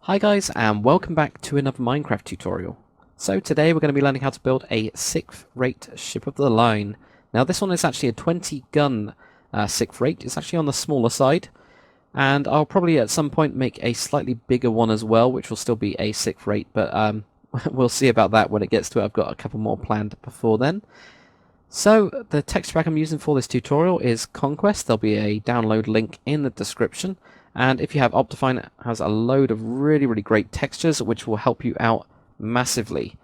Hi guys, and welcome back to another Minecraft tutorial. So today we're going to be learning how to build a 6th rate ship of the line. Now this one is actually a 20 gun 6th rate. It's actually on the smaller side, and I'll probably at some point make a slightly bigger one as well, which will still be a 6th rate, but we'll see about that when it gets to it. I've got a couple more planned before then. So the text pack I'm using for this tutorial is Conquest. There'll be a download link in the description. And if you have Optifine, it has a load of really great textures which will help you out massively.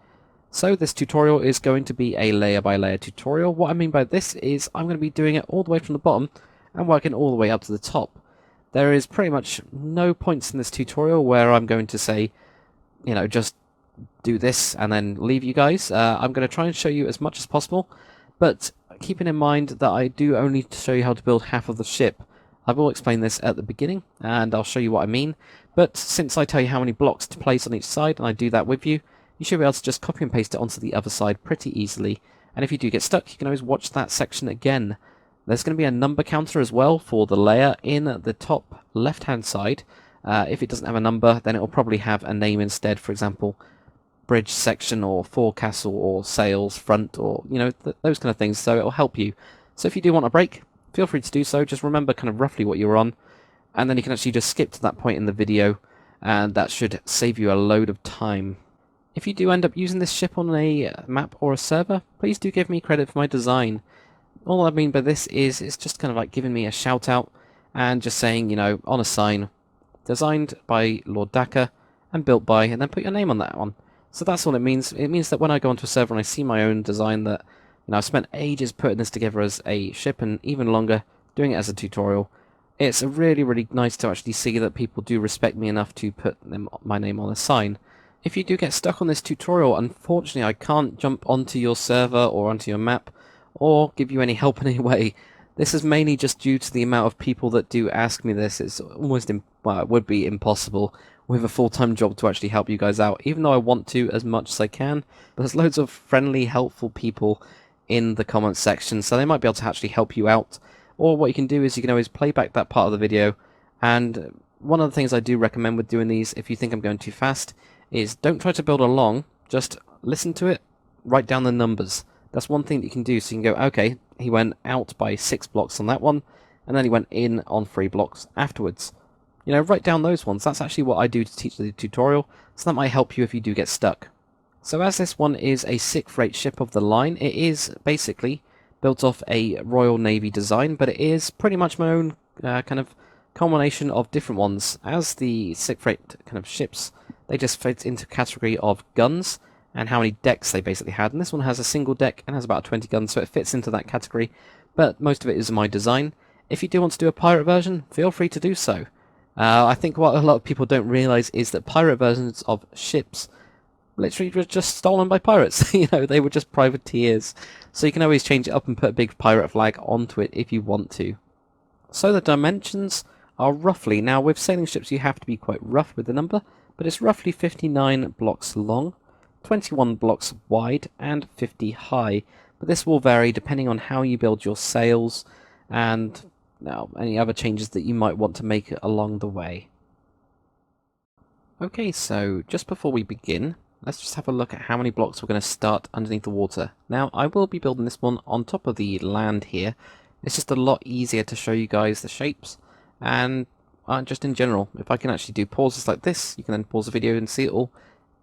So this tutorial is going to be a layer by layer tutorial. What I mean by this is I'm going to be doing it all the way from the bottom and working all the way up to the top. There is pretty much no points in this tutorial where I'm going to say, you know, just do this and then leave you guys. I'm going to try and show you as much as possible, but keeping in mind that I do only show you how to build half of the ship. I will explain this at the beginning, and I'll show you what I mean, but since I tell you how many blocks to place on each side, and I do that with you, you should be able to just copy and paste it onto the other side pretty easily, and if you do get stuck, you can always watch that section again. There's going to be a number counter as well for the layer in the top left-hand side. If it doesn't have a number, then it will probably have a name instead, for example, bridge section, or forecastle, or sails, front, or, you know, those kind of things, so it will help you. So if you do want a break, feel free to do so. Just remember kind of roughly what you're on, and then you can actually just skip to that point in the video, and that should save you a load of time. If you do end up using this ship on a map or a server, please do give me credit for my design. All I mean by this is it's just kind of like giving me a shout out and just saying, you know, on a sign, designed by Lord Daka and built by, and then put your name on that one. So that's all it means. It means that when I go onto a server and I see my own design that, you know, I've spent ages putting this together as a ship, and even longer doing it as a tutorial. It's really nice to actually see that people do respect me enough to put my name on a sign. If you do get stuck on this tutorial, unfortunately I can't jump onto your server or onto your map or give you any help in any way. This is mainly just due to the amount of people that do ask me this. It's almost, well, it would be impossible with a full-time job to actually help you guys out, even though I want to as much as I can. There's loads of friendly, helpful people in the comments section, so they might be able to actually help you out. Or what you can do is you can always play back that part of the video, and one of the things I do recommend with doing these, if you think I'm going too fast, is don't try to build along, just listen to it, write down the numbers. That's one thing that you can do, so you can go, okay, he went out by 6 blocks on that one, and then he went in on 3 blocks afterwards. You know, write down those ones. That's actually what I do to teach the tutorial, so that might help you if you do get stuck. So as this one is a 6th rate ship of the line, it is basically built off a Royal Navy design, but it is pretty much my own kind of combination of different ones. As the 6th rate kind of ships, they just fit into category of guns and how many decks they basically had. And this one has a single deck and has about 20 guns, so it fits into that category, but most of it is my design. If you do want to do a pirate version, feel free to do so. I think what a lot of people don't realise is that pirate versions of ships literally were just stolen by pirates. You know, they were just privateers. So you can always change it up and put a big pirate flag onto it if you want to. So the dimensions are roughly, now with sailing ships you have to be quite rough with the number, but it's roughly 59 blocks long, 21 blocks wide, and 50 high. But this will vary depending on how you build your sails and now any other changes that you might want to make along the way. Okay, so just before we begin, let's just have a look at how many blocks we're going to start underneath the water. Now, I will be building this one on top of the land here. It's just a lot easier to show you guys the shapes, and just in general, if I can actually do pauses like this, you can then pause the video and see it all.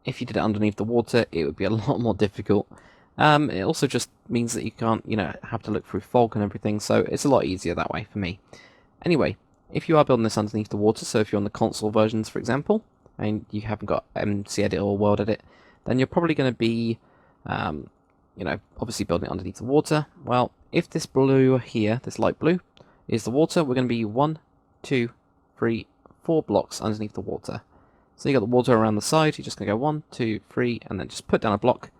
If you did it underneath the water, it would be a lot more difficult. It also just means that you can't, you know, have to look through fog and everything, so it's a lot easier that way for me. Anyway, if you are building this underneath the water, so if you're on the console versions, for example, and you haven't got MC Edit or World Edit, then you're probably going to be, you know, obviously building it underneath the water. Well, if this blue here, this light blue, is the water, we're going to be 1, 2, 3, 4 blocks underneath the water. So you got the water around the side, you're just going to go 1, 2, 3, and then just put down a block.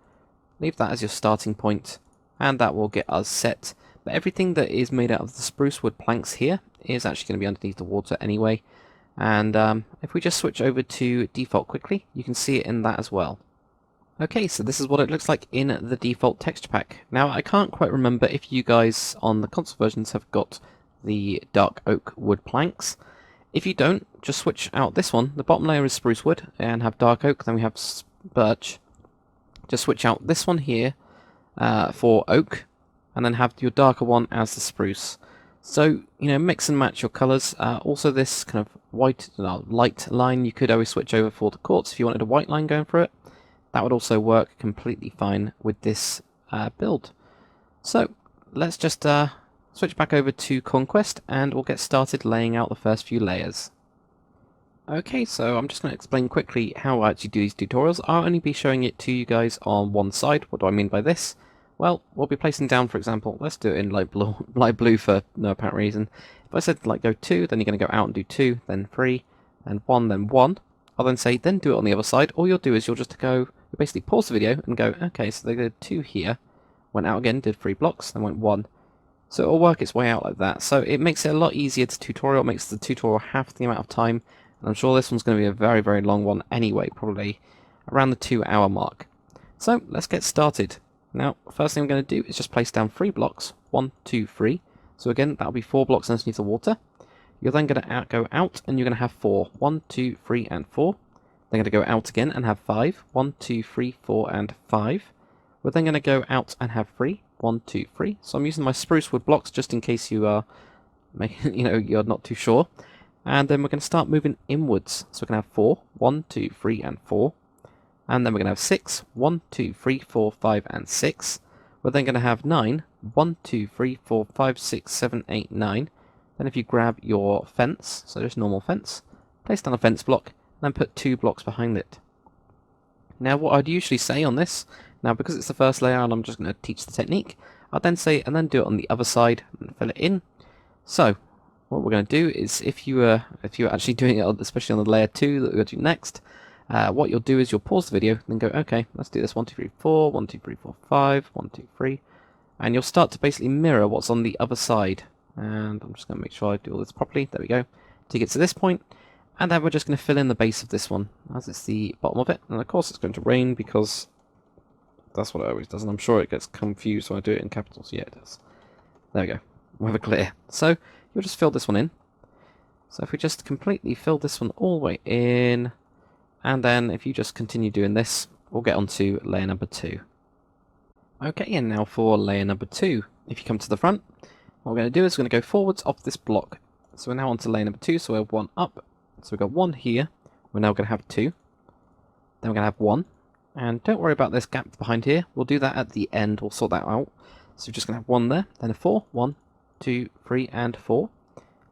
Leave that as your starting point, and that will get us set. But everything that is made out of the spruce wood planks here is actually going to be underneath the water anyway. And if we just switch over to default quickly, you can see it in that as well. Okay, so this is what it looks like in the default texture pack. Now, I can't quite remember if you guys on the console versions have got the dark oak wood planks. If you don't, just switch out this one. The bottom layer is spruce wood and have dark oak, then we have birch. Just switch out this one here for oak, and then have your darker one as the spruce. So, you know, mix and match your colours. Also this kind of white, light line, you could always switch over for the quartz if you wanted a white line going through it. That would also work completely fine with this build. So, let's just switch back over to Conquest, and we'll get started laying out the first few layers. Okay, so I'm just going to explain quickly how I actually do these tutorials. I'll only be showing it to you guys on one side. What do I mean by this? Well, we'll be placing down, for example, let's do it in light blue for no apparent reason. If I said like go 2, then you're going to go out and do 2, then 3, then 1, then 1. I'll then say, then do it on the other side. All you'll do is you'll just go, you basically pause the video and go, okay, so they did 2 here, went out again, did 3 blocks, then went 1. So it'll work its way out like that. So it makes it a lot easier to tutorial, makes the tutorial half the amount of time. And I'm sure this one's going to be a very, very long one anyway, probably around the 2-hour mark. So let's get started. Now, first thing I'm going to do is just place down 3 blocks. 1, 2, 3. So again, that'll be 4 blocks underneath the water. You're then going to go out and you're going to have 4. 1, 2, 3, and 4. Then going to go out again and have 5. 1, 2, 3, 4, and 5. We're then going to go out and have 3. 1, 2, 3. So I'm using my spruce wood blocks just in case you are, you're not too sure. And then we're going to start moving inwards. So we're going to have 4. 1, 2, 3, and 4. And then we're going to have 6. 1, 2, 3, 4, 5, and 6. We're then going to have 9. 1, 2, 3, 4, 5, 6, 7, 8, 9. Then if you grab your fence, so just normal fence, place down a fence block, and then put 2 blocks behind it. Now what I'd usually say on this, now because it's the first layer and I'm just going to teach the technique, I'd then say, and then do it on the other side, and fill it in. So, what we're going to do is, if you were actually doing it, especially on the layer 2 that we're going to do next, what you'll do is you'll pause the video, and then go, okay, let's do this 1, 2, 3, 4, 1, 2, 3, 4, 5, 1, 2, 3, and you'll start to basically mirror what's on the other side. And I'm just going to make sure I do all this properly. There we go. To get to this point, and then we're just going to fill in the base of this one, as it's the bottom of it. And of course it's going to rain, because that's what it always does, and I'm sure it gets confused when I do it in capitals. Yeah, it does. There we go. Weather clear. So, you'll just fill this one in. So if we just completely fill this one all the way in, and then if you just continue doing this, we'll get on to layer number 2. Okay, and now for layer number 2. If you come to the front, what we're going to do is we're going to go forwards off this block. So we're now on to layer number 2, so we're 1 up. So we've got 1 here. We're now going to have 2. Then we're going to have 1. And don't worry about this gap behind here. We'll do that at the end. We'll sort that out. So we're just going to have 1 there, then a 4. 1, 2, 3, and 4.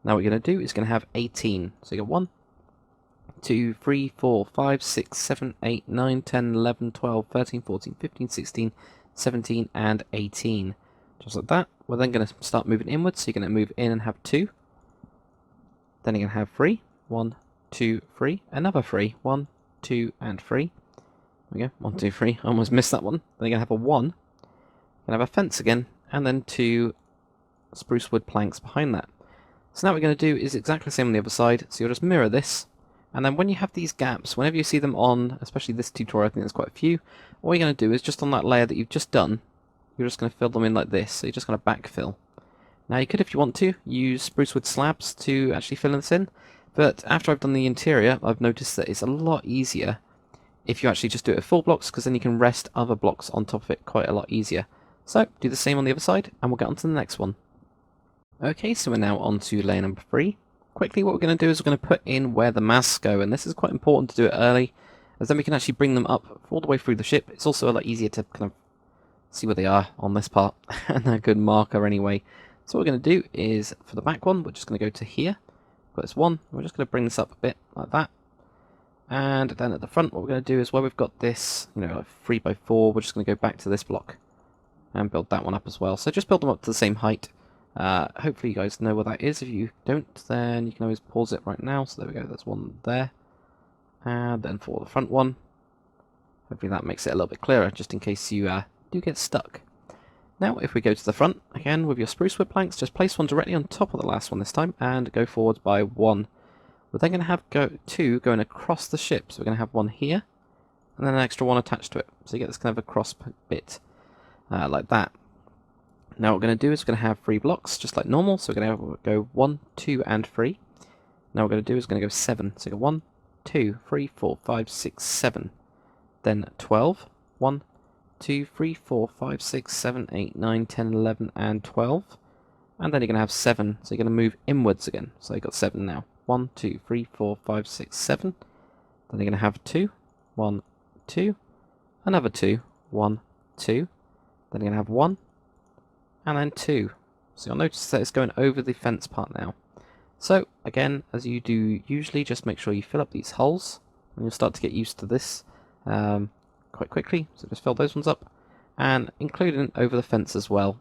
Now what you're going to do is going to have 18. So you got 1, 2, 3, 4, 5, 6, 7, 8, 9, 10, 11, 12, 13, 14, 15, 16, 17, and 18. Just like that. We're then going to start moving inwards. So you're going to move in and have 2. Then you're going to have 3. 1, 2, 3. Another 3. 1, 2, and 3. There we go. 1, 2, 3. I almost missed that one. Then you're going to have a 1. You're going to have a fence again. And then 2 spruce wood planks behind that. So now what we're going to do is exactly the same on the other side. So you'll just mirror this. And then when you have these gaps, whenever you see them on, especially this tutorial, I think there's quite a few, all you're going to do is just on that layer that you've just done, you're just going to fill them in like this. So you're just going to backfill. Now you could, if you want to, use spruce wood slabs to actually fill this in. But after I've done the interior, I've noticed that it's a lot easier if you actually just do it with full blocks, because then you can rest other blocks on top of it quite a lot easier. So do the same on the other side, and we'll get on to the next one. Okay, so we're now on to layer number 3. Quickly, what we're going to do is we're going to put in where the masts go, and this is quite important to do it early, as then we can actually bring them up all the way through the ship. It's also a lot easier to kind of see where they are on this part, and a good marker anyway. So what we're going to do is, for the back one, we're just going to go to here. Got this one, we're just going to bring this up a bit, like that. And then at the front, what we're going to do is where we've got this, like 3x4, we're just going to go back to this block and build that one up as well. So just build them up to the same height. Hopefully you guys know what that is. If you don't, then you can always pause it right now. So there we go, there's one there. And then for the front one, hopefully that makes it a little bit clearer, just in case you do get stuck. Now if we go to the front, again with your spruce wood planks, just place one directly on top of the last one this time, and go forwards by 1. We're then going to have 2 going across the ship. So we're going to have 1 here, and then an extra 1 attached to it. So you get this kind of a cross bit, like that. Now what we're going to do is we're going to have 3 blocks, just like normal. So we're going to go 1, 2, and 3. Now what we're going to do is going to go 7. So you got 1, 2, 3, 4, 5, 6, 7. Then 12. 1, 2, 3, 4, 5, 6, 7, 8, 9, 10, 11, and 12. And then you're going to have 7, so you're going to move inwards again. So you've got 7 now. 1, 2, 3, 4, 5, 6, 7. Then you're going to have 2. 1, 2. Another 2. 1, 2. Then you're going to have 1. And then 2. So you'll notice that it's going over the fence part now. So, again, as you do usually, just make sure you fill up these holes. And you'll start to get used to this quite quickly. So just fill those ones up. And including over the fence as well.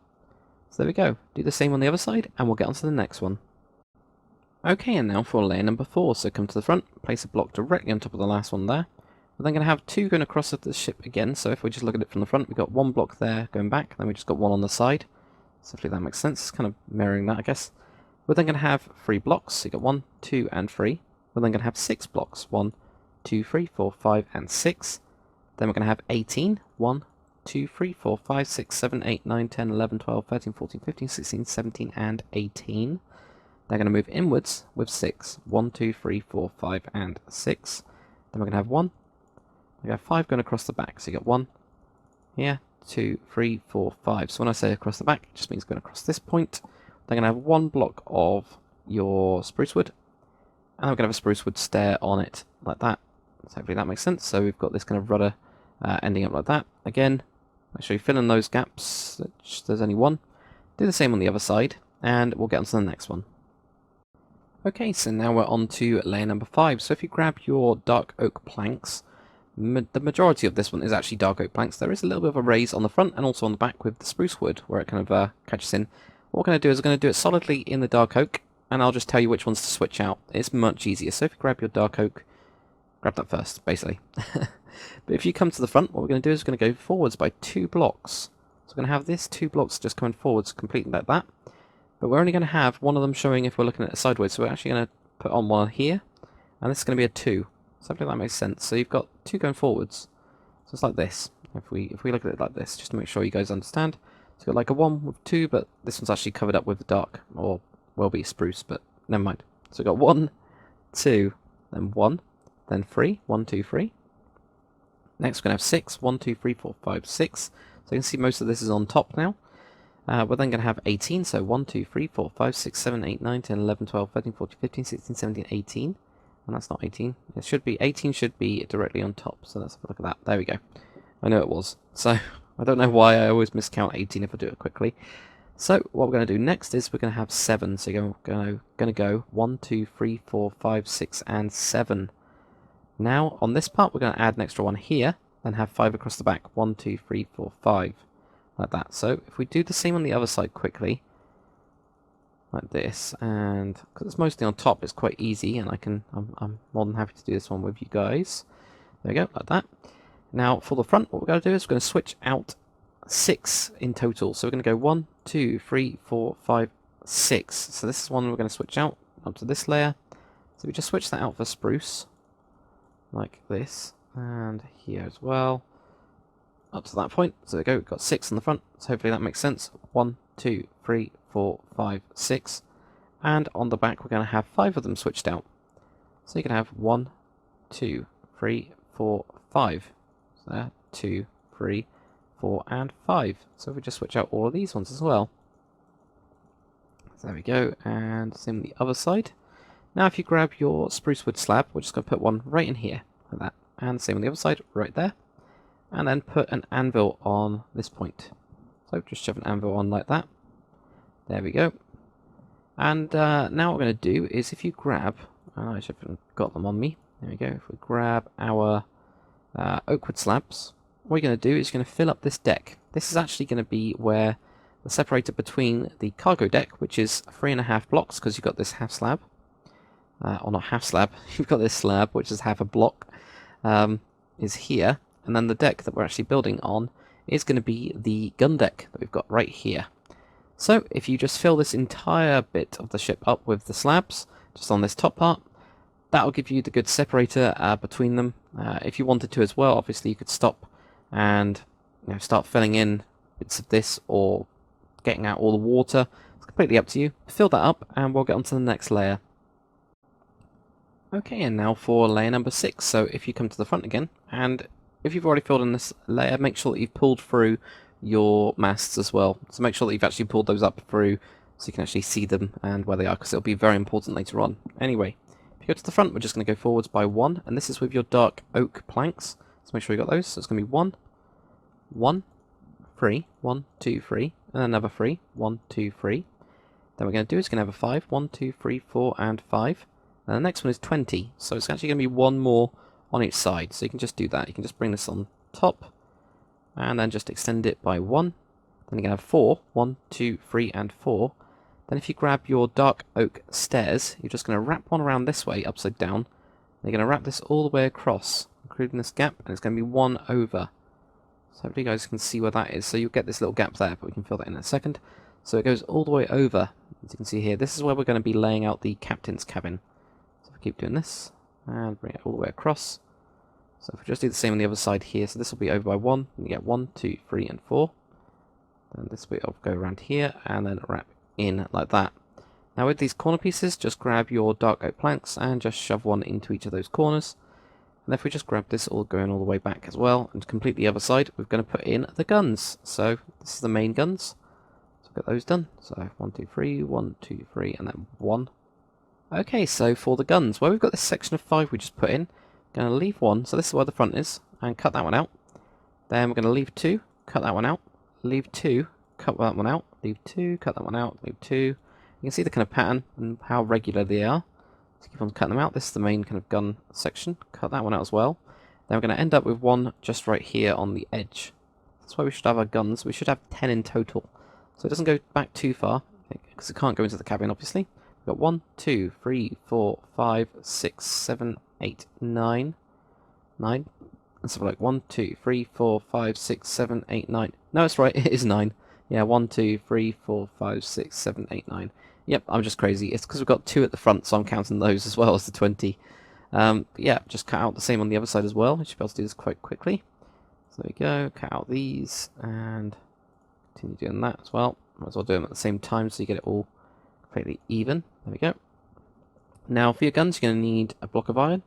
So there we go. Do the same on the other side, and we'll get on to the next one. Okay, and now for layer number 4. So come to the front, place a block directly on top of the last one there. We're then going to have 2 going across the ship again. So if we just look at it from the front, we've got 1 block there going back, then we just got 1 on the side. So hopefully that makes sense. It's kind of mirroring that, I guess. We're then going to have 3 blocks. So you've got 1, 2, and 3. We're then going to have 6 blocks. 1, 2, 3, 4, 5, and 6. Then we're going to have 18. 1, 2, 3, 4, 5, 6, 7, 8, 9, 10, 11, 12, 13, 14, 15, 16, 17, and 18. They're going to move inwards with 6. 1, 2, 3, 4, 5, and 6. Then we're going to have 1. We have 5 going across the back. So you got 1 here, 2, 3, 4, 5. So when I say across the back, it just means going across this point. They're going to have 1 block of your spruce wood. And we're going to have a spruce wood stair on it, like that. So hopefully that makes sense. So we've got this kind of rudder ending up like that. Again, make sure you fill in those gaps. There's only 1. Do the same on the other side, and we'll get on to the next one. Okay, so now we're on to layer number 5. So if you grab your dark oak planks, the majority of this one is actually dark oak planks. There is a little bit of a raise on the front and also on the back with the spruce wood, where it kind of catches in. What we're going to do is we're going to do it solidly in the dark oak, and I'll just tell you which ones to switch out. It's much easier. So if you grab your dark oak, grab that first, basically. But if you come to the front, what we're going to do is we're going to go forwards by 2 blocks. So we're going to have this 2 blocks just coming forwards completely like that. But we're only going to have one of them showing if we're looking at it sideways. So we're actually going to put on one here, and this is going to be a 2. So hopefully that makes sense. So you've got 2 going forwards. So it's like this. If we look at it like this, just to make sure you guys understand. So you've got like a 1 with 2, but this one's actually covered up with the dark, or will be spruce, but never mind. So we've got 1, 2, then 1, then 3, 1, 2, 3. Next we're going to have 6, 1, 2, 3, 4, 5, 6. So you can see most of this is on top now. We're then going to have 18, so 1, 2, 3, 4, 5, 6, 7, 8, 9, 10, 11, 12, 13, 14, 15, 16, 17, 18. And that's not 18. It should be 18 should be directly on top. So let's have a look at that. There we go. I know it was. So I don't know why I always miscount 18 if I do it quickly. So what we're going to do next is we're going to have 7. So you're going to go 1, 2, 3, 4, 5, 6, and 7. Now on this part we're going to add an extra 1 here, then have 5 across the back. 1, 2, 3, 4, 5. Like that. So if we do the same on the other side quickly, like this, and because it's mostly on top, it's quite easy, and I'm more than happy to do this one with you guys. There we go, like that. Now for the front, what we're going to do is we're going to switch out 6 in total. So we're going to go 1, 2, 3, 4, 5, 6. So this is one we're going to switch out up to this layer. So we just switch that out for spruce, like this, and here as well. Up to that point. So there we go, we've got 6 on the front, so hopefully that makes sense. 1, 2, 3, 4, 5, 6. And on the back we're going to have 5 of them switched out. So you can have 1, 2, 3, 4, 5. So there, 2, 3, 4, and 5. So if we just switch out all of these ones as well. So there we go, and same on the other side. Now if you grab your spruce wood slab, we're just going to put one right in here, like that. And same on the other side, right there. And then put an anvil on this point. So just shove an anvil on like that. There we go. And now what we're going to do is if you grab... I should have got them on me. There we go. If we grab our oak wood slabs, what you're going to do is you're going to fill up this deck. This is actually going to be where the separator between the cargo deck, which is 3.5 blocks because you've got this half slab. Or not half slab. You've got this slab, which is half a block, is here. And then the deck that we're actually building on is going to be the gun deck that we've got right here. So if you just fill this entire bit of the ship up with the slabs, just on this top part, that'll give you the good separator between them. If you wanted to as well, obviously you could stop and start filling in bits of this or getting out all the water. It's completely up to you. Fill that up and we'll get on to the next layer. Okay, and now for layer number 6. So if you come to the front again, and if you've already filled in this layer, make sure that you've pulled through your masts as well. So make sure that you've actually pulled those up through so you can actually see them and where they are, because it'll be very important later on. Anyway, if you go to the front, we're just going to go forwards by 1, and this is with your dark oak planks. So make sure you got those. So it's going to be 1, 1, 3, 1, 2, 3, and another 3, 1, 2, 3. Then we're going to do is going to have a 5, 1, 2, 3, 4, and 5. And the next one is 20, so it's actually going to be one more on each side. So you can just do that. You can just bring this on top, and then just extend it by 1. Then you're going to have 4, 1, 2, 3, and 4. Then if you grab your dark oak stairs, you're just going to wrap one around this way, upside down. You're going to wrap this all the way across, including this gap, and it's going to be 1 over. So hopefully you guys can see where that is. So you'll get this little gap there, but we can fill that in a second. So it goes all the way over. As you can see here, this is where we're going to be laying out the captain's cabin. So if we keep doing this, and bring it all the way across. So if we just do the same on the other side here, so this will be over by 1, and you get 1, 2, 3, and 4. Then this bit will go around here, and then wrap in like that. Now with these corner pieces, just grab your dark oak planks, and just shove one into each of those corners. And if we just grab this all going all the way back as well, and complete the other side, we're going to put in the guns. So this is the main guns. So get those done. So 1, 2, 3, 1, 2, 3, and then 1. Okay, so for the guns, where we've got this section of 5 we just put in, going to leave 1, so this is where the front is, and cut that one out. Then we're going to leave 2, cut that one out, leave 2, cut that one out, leave 2, cut that one out, leave 2. You can see the kind of pattern and how regular they are. So keep on cutting them out. This is the main kind of gun section. Cut that one out as well. Then we're going to end up with one just right here on the edge. That's why we should have our guns. We should have 10 in total. So it doesn't go back too far, because it can't go into the cabin, obviously. We've got 1, 2, 3, 4, 5, 6, 7, 8, 9. 9. Let's have a look. 1, 2, 3, 4, 5, 6, 7, 8, 9. No, it's right. It is 9. Yeah, 1, 2, 3, 4, 5, 6, 7, 8, 9. Yep, I'm just crazy. It's because we've got 2 at the front, so I'm counting those as well as the 20. But yeah, just cut out the same on the other side as well. I should be able to do this quite quickly. So there we go. Cut out these and continue doing that as well. Might as well do them at the same time so you get it all completely even. There we go. Now for your guns, you're going to need a block of iron.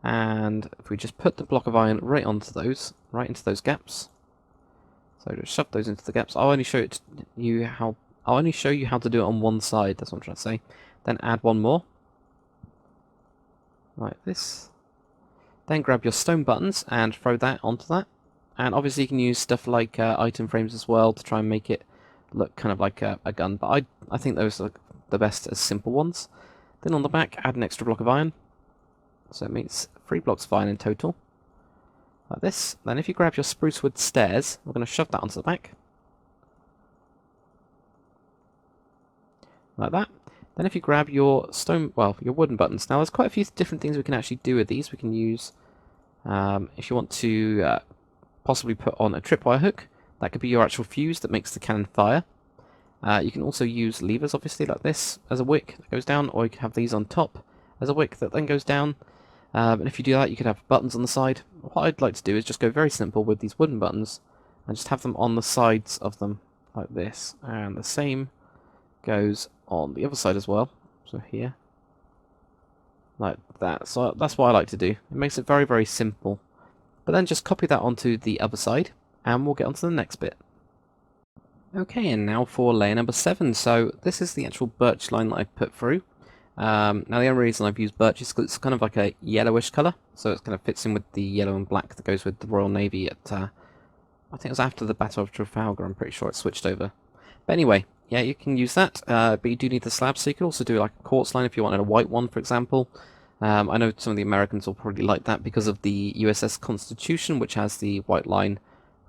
And if we just put the block of iron right onto those, right into those gaps. So just shove those into the gaps. I'll only show you how to do it on one side. That's what I'm trying to say. Then add one more, like this. Then grab your stone buttons and throw that onto that. And obviously you can use stuff like item frames as well to try and make it look kind of like a gun. But I think those are the best as simple ones. Then on the back, add an extra block of iron. So it means 3 blocks of iron in total. Like this. Then if you grab your spruce wood stairs, we're going to shove that onto the back. Like that. Then if you grab your your wooden buttons. Now there's quite a few different things we can actually do with these. We can use, if you want to possibly put on a tripwire hook, that could be your actual fuse that makes the cannon fire. You can also use levers, obviously, like this, as a wick that goes down, or you can have these on top as a wick that then goes down. And if you do that, you could have buttons on the side. What I'd like to do is just go very simple with these wooden buttons, and just have them on the sides of them, like this. And the same goes on the other side as well, so here, like that. So that's what I like to do. It makes it very, very simple. But then just copy that onto the other side, and we'll get onto the next bit. Okay, and now for layer number 7. So this is the actual birch line that I put through. Now the only reason I've used birch is because it's kind of like a yellowish colour, so it kind of fits in with the yellow and black that goes with the Royal Navy at, I think it was after the Battle of Trafalgar, I'm pretty sure it switched over. But anyway, yeah, you can use that, but you do need the slabs, so you could also do like a quartz line if you wanted a white one, for example. I know some of the Americans will probably like that because of the USS Constitution, which has the white line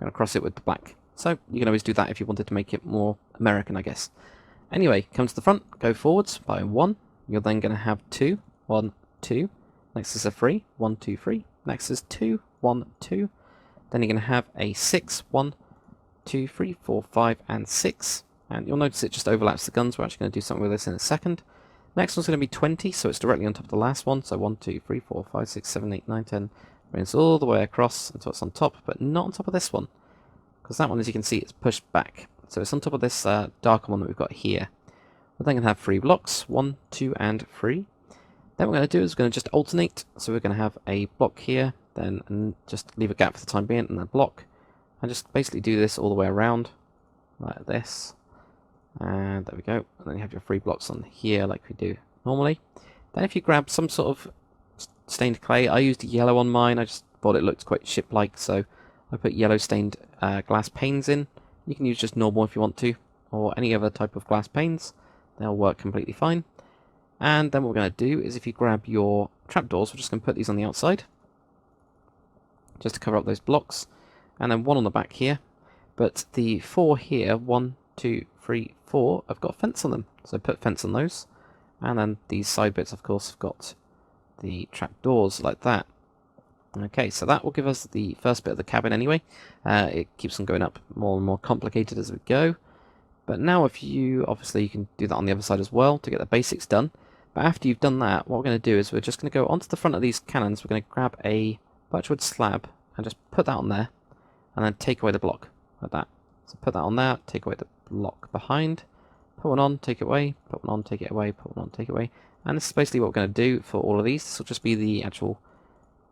going across it with the black. So you can always do that if you wanted to make it more American, I guess. Anyway, come to the front, go forwards by 1. You're then going to have 2, 1, 2. Next is a 3, 1, 2, 3. Next is 2, 1, 2. Then you're going to have a 6, 1, 2, 3, 4, 5, and 6. And you'll notice it just overlaps the guns. We're actually going to do something with this in a second. Next one's going to be 20, so it's directly on top of the last one. So 1, 2, 3, 4, 5, 6, 7, 8, 9, 10. Brings all the way across until it's on top, but not on top of this one. Because that one, as you can see, it's pushed back. So it's on top of this darker one that we've got here. We're then going to have 3 blocks, 1, 2, and 3. Then what we're going to do is we're going to just alternate. So we're going to have a block here, then just leave a gap for the time being, and then block. And just basically do this all the way around, like this. And there we go. And then you have your 3 blocks on here, like we do normally. Then if you grab some sort of stained clay, I used yellow on mine. I just thought it looked quite ship-like, so I put yellow stained glass panes in. You can use just normal if you want to, or any other type of glass panes. They'll work completely fine. And then what we're going to do is if you grab your trapdoors, we're just going to put these on the outside, just to cover up those blocks. And then 1 on the back here. But the 4 here, 1, 2, 3, 4, I've got a fence on them. So put fence on those. And then these side bits, of course, have got the trapdoors like that. Okay, so that will give us the first bit of the cabin anyway. It keeps them going up more and more complicated as we go. But now obviously you can do that on the other side as well to get the basics done. But after you've done that, what we're going to do is we're just going to go onto the front of these cannons. We're going to grab a birchwood slab and just put that on there. And then take away the block, like that. So put that on there, take away the block behind. Put one on, take it away, put one on, take it away, put one on, take it away. And this is basically what we're going to do for all of these. This will just be the actual,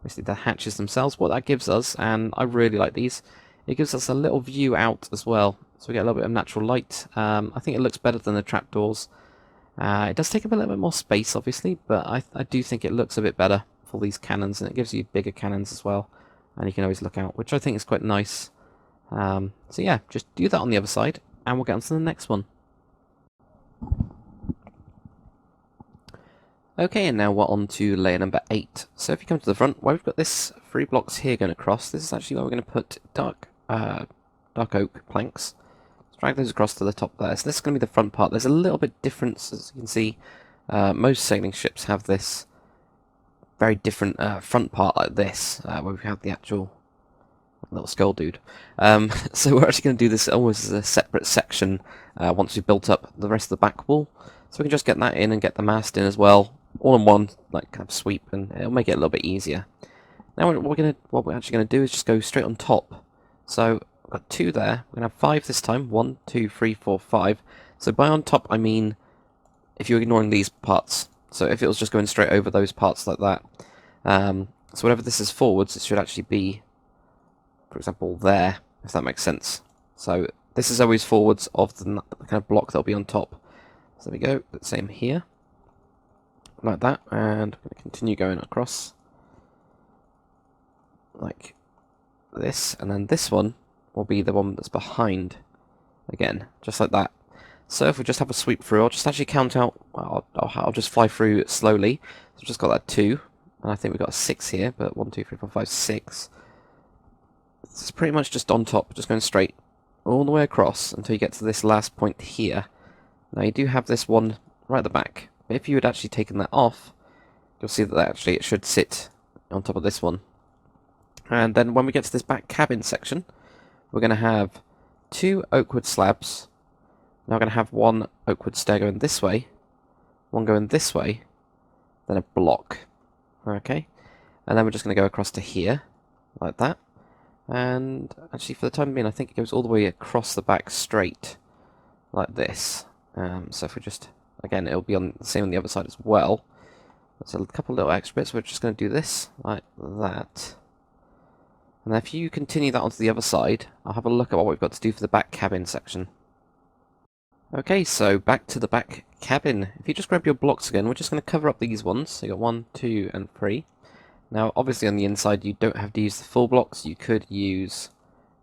basically the hatches themselves. What that gives us, and I really like these, it gives us a little view out as well. So we get a little bit of natural light. I think it looks better than the trapdoors. It does take up a little bit more space, obviously, but I do think it looks a bit better for these cannons, and it gives you bigger cannons as well. And you can always look out, which I think is quite nice. So yeah, just do that on the other side, and we'll get on to the next one. Okay, and now we're on to layer number 8. So if you come to the front, where we've got this 3 blocks here going across, this is actually where we're going to put dark oak planks. Let's drag those across to the top there. So this is going to be the front part. There's a little bit difference, as you can see. Most sailing ships have this very different front part like this, where we have the actual little skull dude. So we're actually going to do this almost as a separate section once we've built up the rest of the back wall. So we can just get that in and get the mast in as well, all in one like kind of sweep, and it'll make it a little bit easier. Now what we're actually going to do is just go straight on top. So I've got 2 there. We're going to have 5 this time. 1, 2, 3, 4, 5. So by on top I mean if you're ignoring these parts. So if it was just going straight over those parts like that. So whatever this is forwards, it should actually be, for example, there, if that makes sense. So this is always forwards of the kind of block that'll be on top. So there we go, the same here. Like that, and I'm going to continue going across. Like this, and then this one will be the one that's behind. Again, just like that. So if we just have a sweep through, I'll just actually count out, I'll just fly through slowly. So I've just got that 2, and I think we've got a 6 here, but 1, 2, 3, 4, 5, 6. This is pretty much just on top, just going straight all the way across until you get to this last point here. Now you do have this one right at the back, but if you had actually taken that off, you'll see that actually it should sit on top of this one. And then when we get to this back cabin section, we're going to have 2 oakwood slabs. Now we're going to have 1 oakwood stair going this way, 1 going this way, then a block. Okay, and then we're just going to go across to here, like that. And actually for the time being I think it goes all the way across the back straight, like this. So if we just, again it'll be on the same on the other side as well. There's a couple little extra bits, we're just going to do this, like that. And then if you continue that onto the other side, I'll have a look at what we've got to do for the back cabin section. Okay, so back to the back cabin. If you just grab your blocks again, we're just going to cover up these ones. So you got 1, 2, and 3. Now, obviously on the inside, you don't have to use the full blocks. You could use,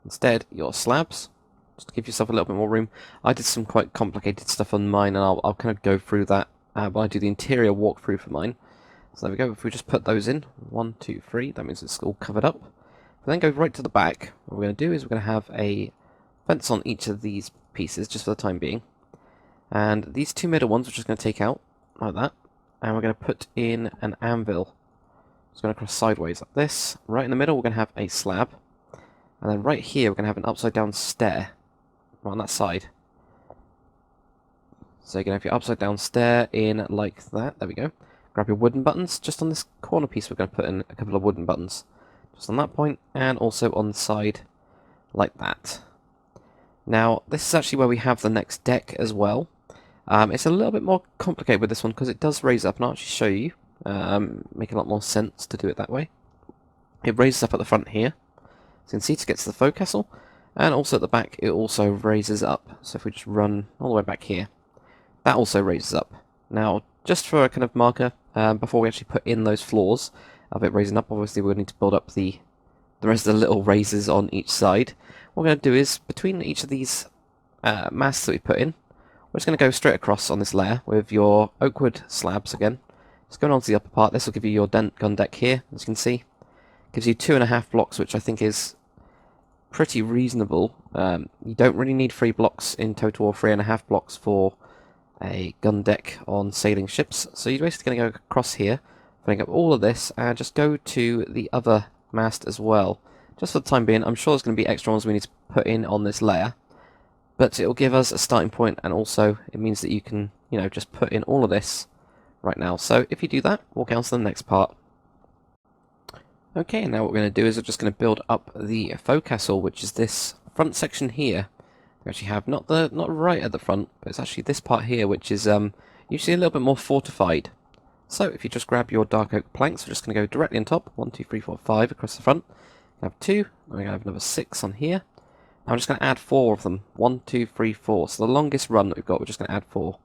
instead, your slabs, just to give yourself a little bit more room. I did some quite complicated stuff on mine, and I'll kind of go through that when I do the interior walkthrough for mine. So there we go. If we just put those in, 1, 2, 3, that means it's all covered up. But then go right to the back. What we're going to do is we're going to have a fence on each of these pieces, just for the time being. And these 2 middle ones we're just going to take out, like that. And we're going to put in an anvil. It's going to cross sideways like this. Right in the middle we're going to have a slab. And then right here we're going to have an upside down stair. Right on that side. So you're going to have your upside down stair in like that. There we go. Grab your wooden buttons. Just on this corner piece we're going to put in a couple of wooden buttons. Just on that point, and also on the side, like that. Now, this is actually where we have the next deck as well. It's a little bit more complicated with this one, because it does raise up, and I'll actually show you. make a lot more sense to do it that way. It raises up at the front here, so you can see to get to the forecastle, and also at the back it also raises up. So if we just run all the way back here, that also raises up. Now, just for a kind of marker, before we actually put in those floors of it raising up, obviously we're going to need to build up the rest of the little raises on each side. What we're going to do is, between each of these masts that we put in, we're just going to go straight across on this layer with your oak wood slabs again. Just going on to the upper part, this will give you your gun deck here, as you can see. Gives you 2.5 blocks, which I think is pretty reasonable. You don't really need 3 blocks in total, or 3.5 blocks for a gun deck on sailing ships. So you're basically going to go across here, filling up all of this, and just go to the other mast as well. Just for the time being, I'm sure there's going to be extra ones we need to put in on this layer, but it will give us a starting point, and also it means that you can, just put in all of this right now. So if you do that, we'll get on to the next part. Okay, now what we're going to do is we're just going to build up the forecastle, which is this front section here. We actually have not right at the front, but it's actually this part here, which is usually a little bit more fortified. So if you just grab your dark oak planks, we're just going to go directly on top, 1, 2, 3, 4, 5 across the front. We have 2, and we're going to have another 6 on here. Now I'm just going to add 4 of them, 1, 2, 3, 4. So the longest run that we've got, we're just going to add 4. So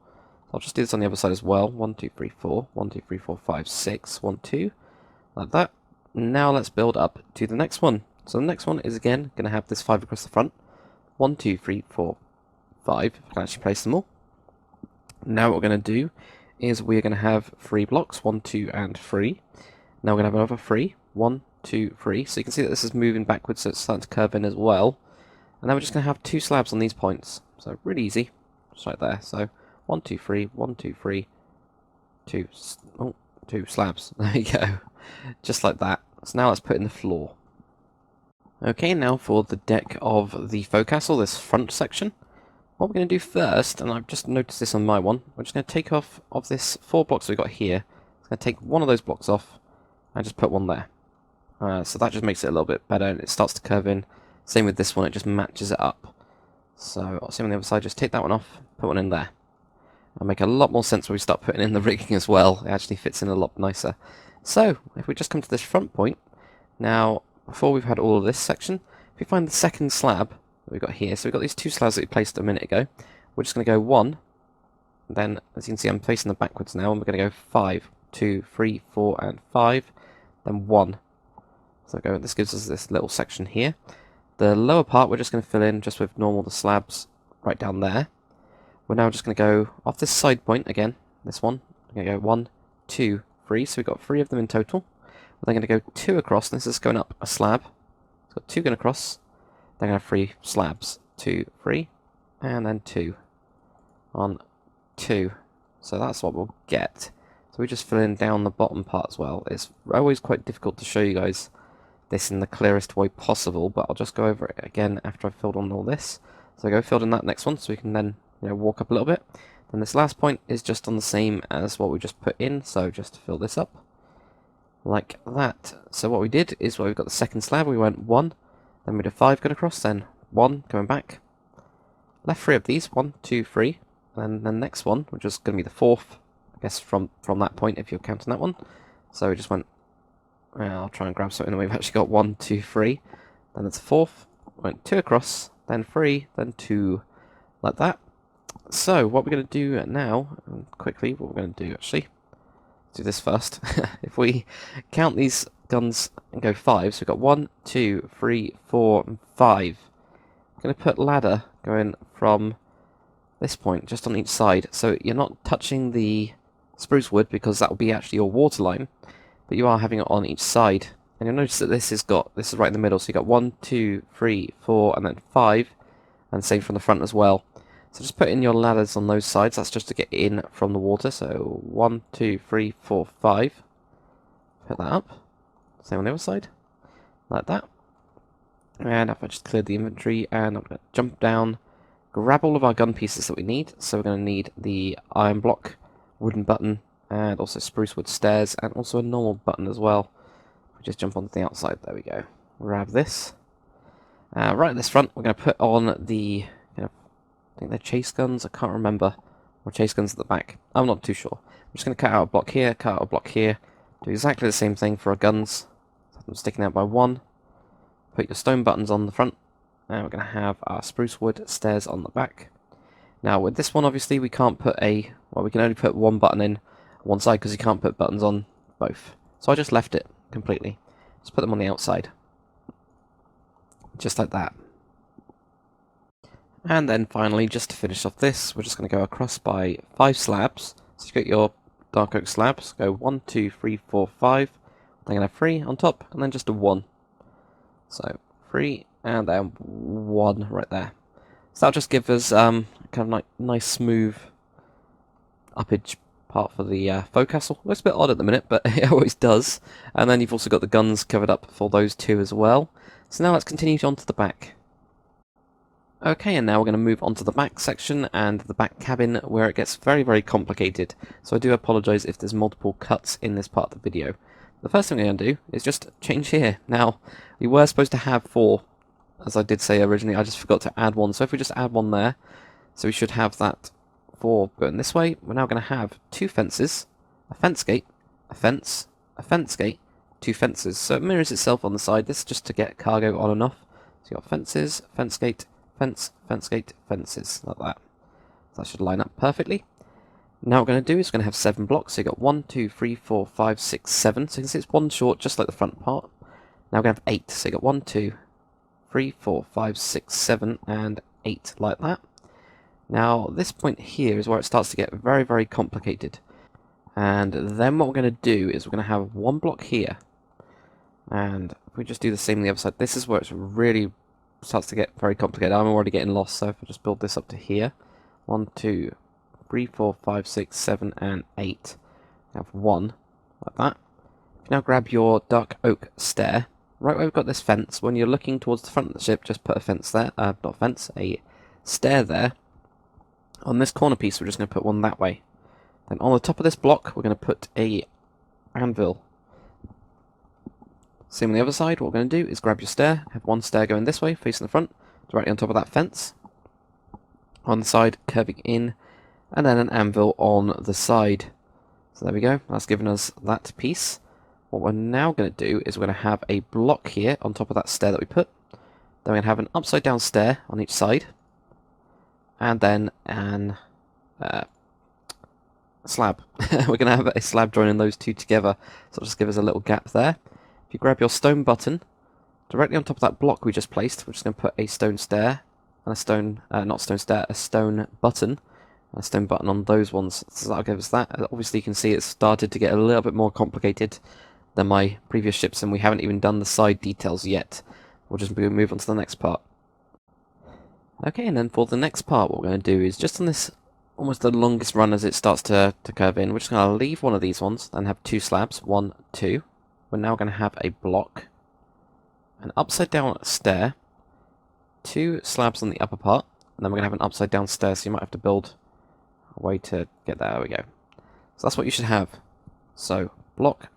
I'll just do this on the other side as well. 1, 2, 3, 4, 1, 2, 3, 4, 5, 6, 1, 2, like that. Now let's build up to the next one. So the next one is again going to have this 5 across the front. 1, 2, 3, 4, 5. I can actually place them all. Now what we're going to do is we're going to have 3 blocks, 1, 2, and 3. Now we're going to have another 3, 1, 2, 3. So you can see that this is moving backwards, so it's starting to curve in as well. And then we're just going to have 2 slabs on these points. So really easy, just right there. So 1, 2, 3, 1, 2, 3, 2 slabs. There you go, just like that. So now let's put in the floor. Okay, now for the deck of the forecastle, this front section. What we're going to do first, and I've just noticed this on my one, we're just going to take off of this 4 blocks we've got here. I'm going to take one of those blocks off and just put one there. So that just makes it a little bit better, and it starts to curve in. Same with this one, it just matches it up. So same on the other side, just take that one off, put one in there. It'll make a lot more sense when we start putting in the rigging as well. It actually fits in a lot nicer. So if we just come to this front point, now before we've had all of this section, if we find the second slab that we've got here, so we've got these 2 slabs that we placed a minute ago, we're just going to go 1, then as you can see I'm facing them backwards now, and we're going to go 5, 2, 3, 4, and 5, then 1. So this gives us this little section here. The lower part we're just going to fill in just with the slabs right down there. We're now just going to go off this side point again, this one. We're going to go 1, 2, 3, so we've got 3 of them in total. We're then going to go 2 across, and this is going up a slab. It's got 2 going across, then going to have 3 slabs. 2, 3, and then 2 on 2. So that's what we'll get. So we just fill in down the bottom part as well. It's always quite difficult to show you guys this in the clearest way possible, but I'll just go over it again after I've filled on all this. So go filled in that next one, so we can then walk up a little bit. Then this last point is just on the same as what we just put in, so just to fill this up like that. So what we did is, we've got the second slab, we went 1, then we did 5 going across, then 1 coming back, left 3 of these, 1, 2, 3, and then the next one, which is going to be the 4th, I guess from that point if you're counting that one. So we just went, I'll try and grab something, and we've actually got 1, 2, 3, then it's the 4th, went 2 across, then 3, then 2, like that. So what we're going to do now, quickly, what we're going to do actually, do this first. If we count these guns and go 5, so we've got 1, 2, 3, 4, and 5. I'm going to put ladder going from this point, just on each side, so you're not touching the spruce wood, because that will be actually your water line, but you are having it on each side. And you'll notice that this is right in the middle, so you've got 1, 2, 3, 4, and then 5, and same from the front as well. So just put in your ladders on those sides, that's just to get in from the water. So 1, 2, 3, 4, 5. Put that up. Same on the other side. Like that. And I've just cleared the inventory, and I'm going to jump down, grab all of our gun pieces that we need. So we're going to need the iron block, wooden button, and also spruce wood stairs, and also a normal button as well. We just jump onto the outside, there we go. Grab this. Right at this front, we're going to put on the, I think they're chase guns, I can't remember, or chase guns at the back, I'm not too sure. just going to cut out a block here, cut out a block here. Do exactly the same thing for our guns. Have them sticking out by one. Put your stone buttons on the front. And we're going to have our spruce wood stairs on the back. Now with this one, obviously we can't put a... Well, we can only put one button in one side because you can't put buttons on both. So I just left it completely. Just put them on the outside. Just like that. And then finally, just to finish off this, we're just going to go across by 5 slabs. So you got your dark oak slabs. Go 1, 2, 3, 4, 5. Then going to have 3 on top, and then just a 1. So 3, and then 1 right there. So that'll just give us kind of like nice smooth uppage part for the forecastle. Looks a bit odd at the minute, but it always does. And then you've also got the guns covered up for those two as well. So now let's continue on to the back. Okay, and now we're going to move on to the back section and the back cabin, where it gets very, very complicated. So I do apologise if there's multiple cuts in this part of the video. The first thing we're going to do is just change here. Now, we were supposed to have 4, as I did say originally. I just forgot to add 1. So if we just add 1 there, so we should have that 4 going this way. We're now going to have 2 fences, a fence gate, a fence gate, 2 fences. So it mirrors itself on the side. This is just to get cargo on and off. So you've got fences, fence gate, fence gate, fences, like that. So that should line up perfectly. Now what we're going to do is we're going to have 7 blocks. So you've got 1, 2, 3, 4, 5, 6, 7. So you can see it's 1 short, just like the front part. Now we're going to have 8. So you've got 1, 2, 3, 4, 5, 6, 7, and 8, like that. Now this point here is where it starts to get very, very complicated. And then what we're going to do is we're going to have 1 block here. And if we just do the same on the other side, this is where it's really starts to get very complicated. I'm already getting lost, so if I just build this up to here. 1, 2, 3, 4, 5, 6, 7, and 8. We have 1, like that. If you now grab your dark oak stair, right where we've got this fence, when you're looking towards the front of the ship, just put a fence there, not a fence, a stair there. On this corner piece, we're just going to put 1 that way. Then on the top of this block, we're going to put a anvil. Same on the other side. What we're going to do is grab your stair, have 1 stair going this way, facing the front, directly on top of that fence. On the side, curving in, and then an anvil on the side. So there we go. That's given us that piece. What we're now going to do is we're going to have a block here on top of that stair that we put. Then we're going to have an upside down stair on each side. And then an slab. We're going to have a slab joining those two together. So it'll just give us a little gap there. If you grab your stone button, directly on top of that block we just placed, we're just going to put a stone stair and a stone, not stone stair, a stone button. And a stone button on those ones. So that'll give us that. Obviously you can see it's started to get a little bit more complicated than my previous ships, and we haven't even done the side details yet. We'll just move on to the next part. Okay, and then for the next part, what we're going to do is just on this, almost the longest run as it starts to curve in, we're just going to leave one of these ones and have 2 slabs. 1, 2. We're now going to have a block, an upside down stair, 2 slabs on the upper part, and then we're going to have an upside down stair, so you might have to build a way to get there. There we go. So that's what you should have. So, block,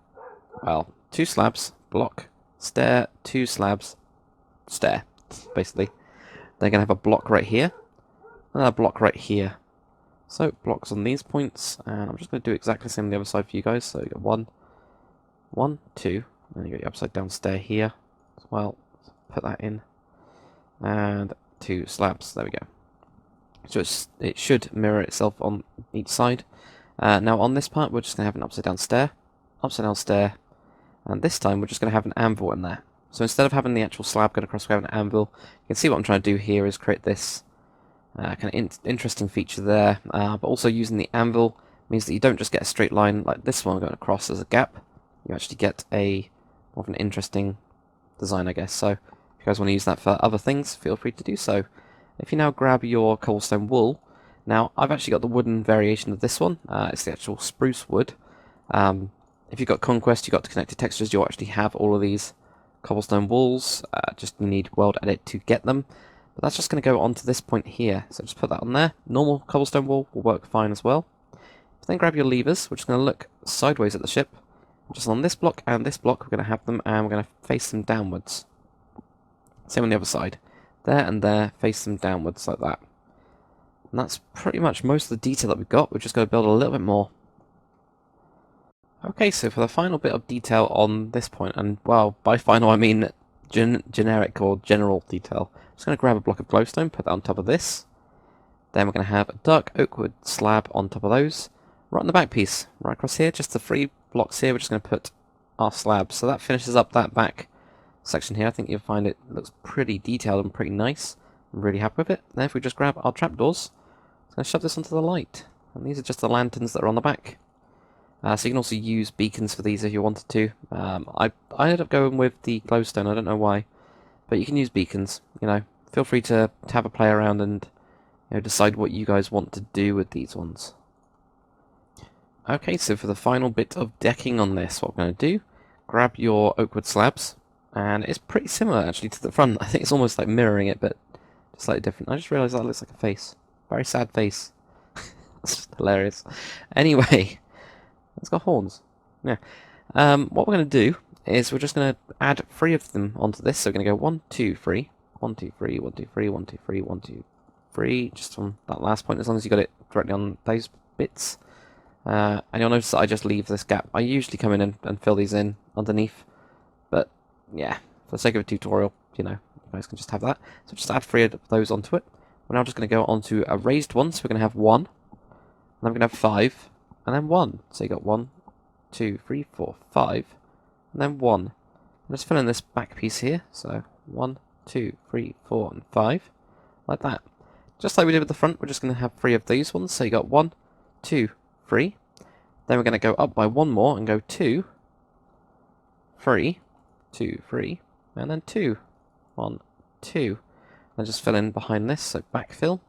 well, 2 slabs, block, stair, 2 slabs, stair, basically. They're going to have a block right here, and a block right here. So, blocks on these points, and I'm just going to do exactly the same on the other side for you guys. So, you got 1, 1, 2, and you got your upside down stair here as well. Put that in, and 2 slabs. There we go. So it should mirror itself on each side. Now on this part, we're just going to have an upside down stair, and this time we're just going to have an anvil in there. So instead of having the actual slab going across, we have an anvil. You can see what I'm trying to do here is create this kind of interesting feature there, but also using the anvil means that you don't just get a straight line like this one going across as a gap. You actually get a more of an interesting design, I guess. So if you guys want to use that for other things, feel free to do so. If you now grab your cobblestone wool, now I've actually got the wooden variation of this one. It's the actual spruce wood. If you've got Conquest, you've got connected textures, you'll actually have all of these cobblestone walls. Just you need World Edit to get them. But that's just going to go onto this point here. So just put that on there. Normal cobblestone wall will work fine as well. Then grab your levers. We're just going to look sideways at the ship. Just on this block and this block, we're going to have them, and we're going to face them downwards. Same on the other side. There and there, face them downwards like that. And that's pretty much most of the detail that we've got. We're just going to build a little bit more. Okay, so for the final bit of detail on this point, and well, by final I mean generic or general detail, I'm just going to grab a block of glowstone, put that on top of this. Then we're going to have a dark oak wood slab on top of those. Right on the back piece, right across here, just the 3 blocks here, we're just going to put our slabs. So that finishes up that back section here. I think you'll find it looks pretty detailed and pretty nice. I'm really happy with it. Then if we just grab our trapdoors, I'm going to shove this onto the light. And these are just the lanterns that are on the back. So you can also use beacons for these if you wanted to. I ended up going with the glowstone, I don't know why. But you can use beacons, you know. Feel free to have a play around and decide what you guys want to do with these ones. Okay, so for the final bit of decking on this, what we're going to do, grab your oak wood slabs. And it's pretty similar actually to the front. I think it's almost like mirroring it, but slightly different. I just realised that looks like a face. Very sad face. That's just hilarious. Anyway. It's got horns. Yeah. What we're going to do is we're just going to add 3 of them onto this. So we're going to go 1, 2, 3. 1, 2, 3, 1, 2, 3, 1, 2, 3, 1, 2, 3. Just on that last point, as long as you got it directly on those bits. And you'll notice that I just leave this gap. I usually come in and fill these in underneath. But, yeah, for the sake of a tutorial, you guys can just have that. So just add 3 of those onto it. We're now just going to go onto a raised one. So we're going to have 1. And then we're going to have 5. And then 1. So you got 1, 2, 3, 4, 5, and then 1. And just fill in this back piece here. So 1, 2, 3, 4, and 5. Like that. Just like we did with the front, we're just going to have 3 of these ones. So you got 1, 2, 3. Then we're going to go up by 1 more and go 2, 3, 2, 3, and then 2, 1, 2. And just fill in behind this, so backfill.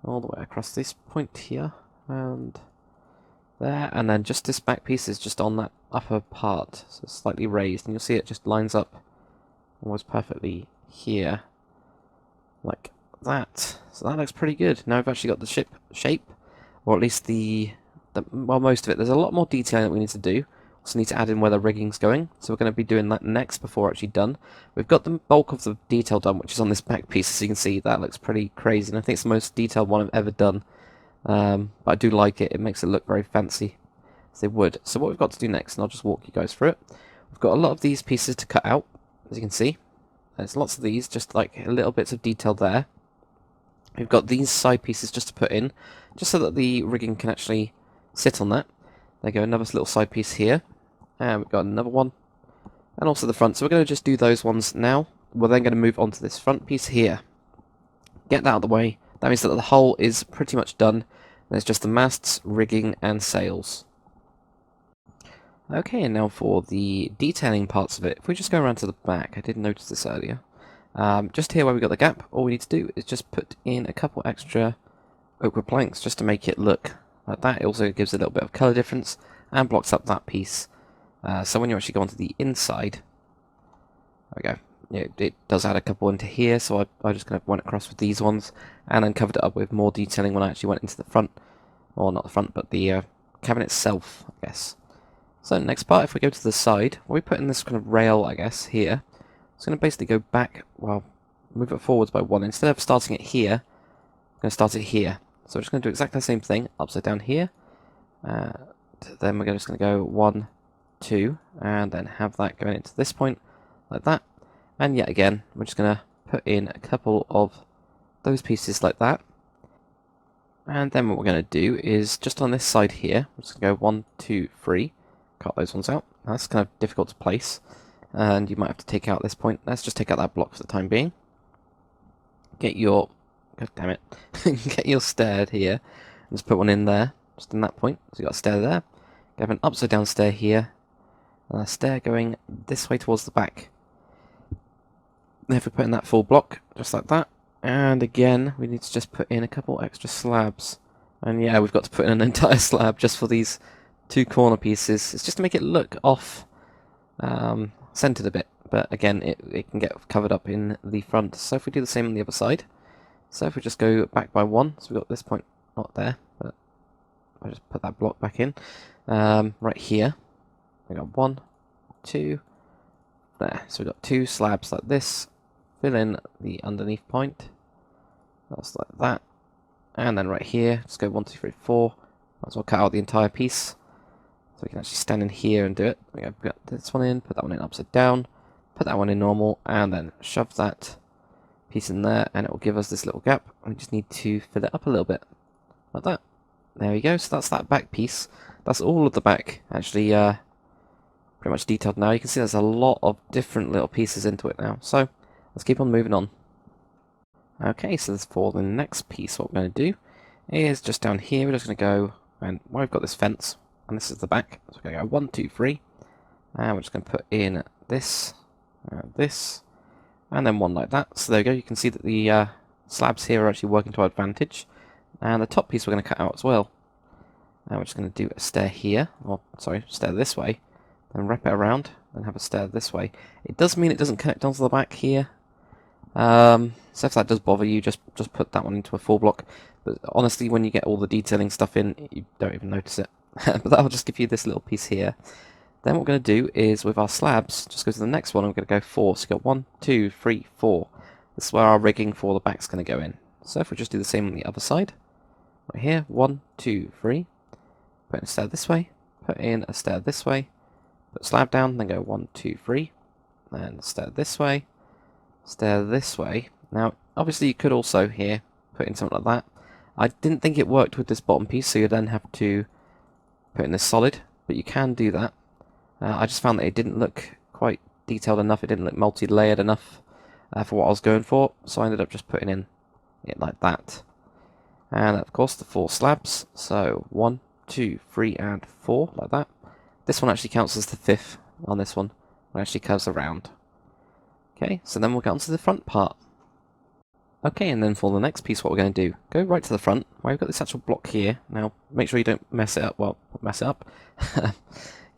All the way across this point here. And there, and then just this back piece is just on that upper part, so it's slightly raised, and you'll see it just lines up almost perfectly here, like that. So that looks pretty good. Now we've actually got the ship shape, or at least well, most of it. There's a lot more detailing that we need to do. Also need to add in where the rigging's going, so we're going to be doing that next before we're actually done. We've got the bulk of the detail done, which is on this back piece, as you can see. That looks pretty crazy, and I think it's the most detailed one I've ever done. But I do like it. It makes it look very fancy, as they would. So what we've got to do next, and I'll just walk you guys through it. We've got a lot of these pieces to cut out, as you can see. There's lots of these, just like little bits of detail there. We've got these side pieces just to put in, just so that the rigging can actually sit on that. There you go, another little side piece here. And we've got another one. And also the front. So we're going to just do those ones now. We're then going to move on to this front piece here. Get that out of the way. That means that the hull is pretty much done. There's just the masts, rigging, and sails. Okay, and now for the detailing parts of it. If we just go around to the back, I didn't notice this earlier. Just here where we got the gap, all we need to do is just put in a couple extra oak wood planks just to make it look like that. It also gives a little bit of colour difference and blocks up that piece. So when you actually go onto the inside, there we go. Yeah, it does add a couple into here, so I just kind of went across with these ones and then covered it up with more detailing when I actually went into the front. Or not the front, but the cabin itself, I guess. So next part, if we go to the side, we put in this kind of rail, I guess, here. It's going to basically go back, well, move it forwards by 1. Instead of starting it here, I'm going to start it here. So we're just going to do exactly the same thing, upside down here. Then we're just going to go 1, 2, and then have that going into this point, like that. And yet again, we're just going to put in a couple of those pieces like that. And then what we're going to do is, just on this side here, we're just going to go 1, 2, 3, cut those ones out. Now, that's kind of difficult to place, and you might have to take out this point. Let's just take out that block for the time being. Get your, god damn it, get your stair here, and just put one in there, just in that point. So you've got a stair there. You have an upside down stair here, and a stair going this way towards the back. Then if we put in that full block, just like that, and again, we need to just put in a couple extra slabs. And yeah, we've got to put in an entire slab just for these 2 corner pieces. It's just to make it look off, centered a bit. But again, it can get covered up in the front. So if we do the same on the other side, so if we just go back by 1, so we've got this point not there, but I just put that block back in. Right here, we got 1, 2, there. So we've got 2 slabs like this. Fill in the underneath point. That's like that. And then right here, just go 1, 2, 3, 4. Might as well cut out the entire piece. So we can actually stand in here and do it. We go, put this one in, put that one in upside down, put that one in normal, and then shove that piece in there, and it will give us this little gap. We just need to fill it up a little bit, like that. There we go. So that's that back piece. That's all of the back, actually, pretty much detailed now. You can see there's a lot of different little pieces into it now. So let's keep on moving on. Okay, so for the next piece, what we're going to do is just down here, we're just going to go, and well, we've got this fence, and this is the back. So we're going to go 1, 2, 3, and we're just going to put in this, this, and then one like that. So there we go. You can see that the slabs here are actually working to our advantage, and the top piece we're going to cut out as well. And we're just going to do a stair here, or sorry, stair this way, then wrap it around, and have a stair this way. It does mean it doesn't connect onto the back here. So if that does bother you, just put that one into a full block. But honestly, when you get all the detailing stuff in, you don't even notice it. But that'll just give you this little piece here. Then what we're going to do is, with our slabs, just go to the next one, and we're going to go 4. So you've got 1, 2, 3, 4. This is where our rigging for the back's going to go in. So if we just do the same on the other side, right here, 1, 2, 3. Put in a stair this way, put in a stair this way, put slab down, then go 1, 2, 3, then stair this way, stair this way. Now, obviously you could also here put in something like that. I didn't think it worked with this bottom piece, so you then have to put in this solid, but you can do that. I just found that it didn't look quite detailed enough, it didn't look multi-layered enough for what I was going for, so I ended up just putting in it like that. And of course the 4 slabs, so 1, 2, 3, and 4, like that. This one actually counts as the 5th on this one. It actually curves around. Okay, so then we'll get onto the front part. Okay, and then for the next piece, what we're going to do, go right to the front, where we've got this actual block here. Now, make sure you don't mess it up. Well, mess it up.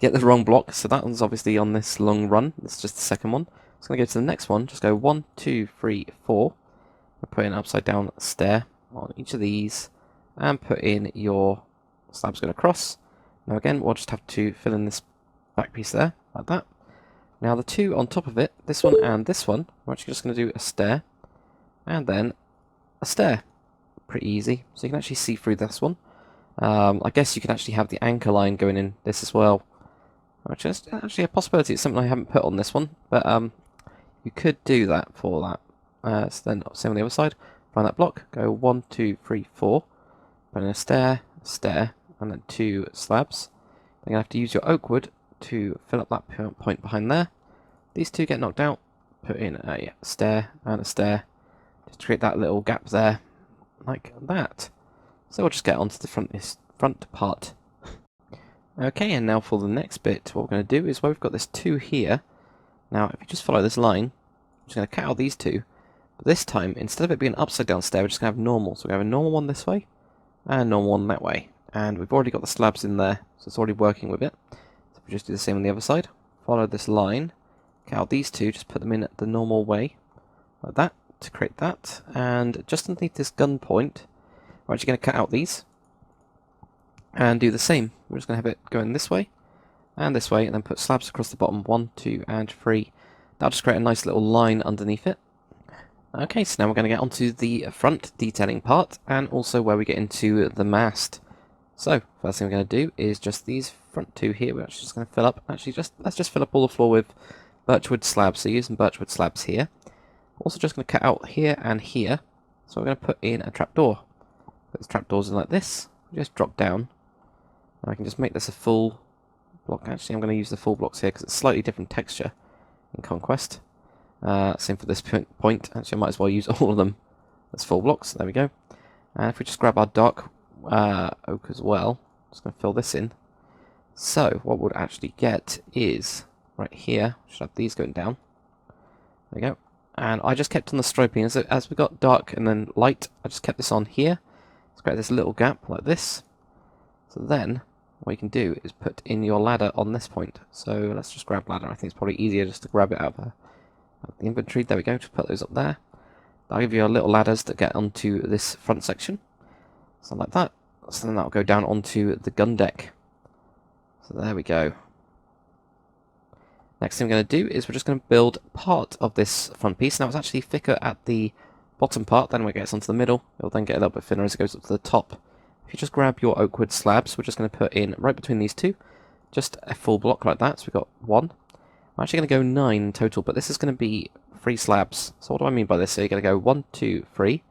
Get the wrong block. So that one's obviously on this long run. This is just the second one. So I'm going to go to the next one. Just go 1, 2, 3, 4. We'll put in an upside down stair on each of these, and put in your slabs going across. Now again, we'll just have to fill in this back piece there, like that. Now the 2 on top of it, this one and this one, we're actually just going to do a stair, and then a stair. Pretty easy. So you can actually see through this one. I guess you can actually have the anchor line going in this as well, which is actually a possibility. It's something I haven't put on this one, but you could do that for that. So then, same on the other side. Find that block, go 1, 2, 3, 4, put in a stair, and then 2 slabs. Then you have to use your oak wood to fill up that point behind there. These 2 get knocked out, put in a stair and a stair, just to create that little gap there, like that. So we'll just get onto the front part. Okay, and now for the next bit, what we're going to do is where we've got this 2 here. Now, if you just follow this line, I'm just going to cut out these 2. But this time, instead of it being an upside down stair, we're just going to have normal. So we have a normal one this way, and a normal one that way. And we've already got the slabs in there, so it's already working with it. So if we just do the same on the other side, follow this line, cut out these 2, just put them in the normal way, like that, to create that. And just underneath this gun point, we're actually going to cut out these, and do the same. We're just going to have it going this way, and then put slabs across the bottom, 1, 2, and 3. That'll just create a nice little line underneath it. Okay, so now we're going to get onto the front detailing part, and also where we get into the mast. So, first thing we're going to do is just these front 2 here, we're actually just going to fill up, let's just fill up all the floor with birchwood slabs, so using birchwood slabs here. Also just going to cut out here and here, so we're going to put in a trapdoor. Put the trapdoors in like this, just drop down. Now I can just make this a full block. Actually, I'm going to use the full blocks here because it's slightly different texture in Conquest. Same for this point. Actually, I might as well use all of them as full blocks. There we go. And if we just grab our dark oak as well, just going to fill this in. So what we'll actually get is right here. Should have these going down. There we go. And I just kept on the striping as we got dark and then light. I just kept this on here. Let's create this little gap like this. So then what you can do is put in your ladder on this point. So let's just grab ladder. I think it's probably easier just to grab it out of the inventory. There we go. Just put those up there. I'll give you our little ladders that get onto this front section. Something like that. So then that'll go down onto the gun deck. So there we go. Next thing we're going to do is we're just going to build part of this front piece. Now it's actually thicker at the bottom part, then when it gets onto the middle, it'll then get a little bit thinner as it goes up to the top. If you just grab your oak wood slabs, we're just going to put in right between these 2, just a full block like that. So we've got 1. I'm actually going to go 9 in total, but this is going to be 3 slabs. So what do I mean by this? So you're going to go 1, 2, 3.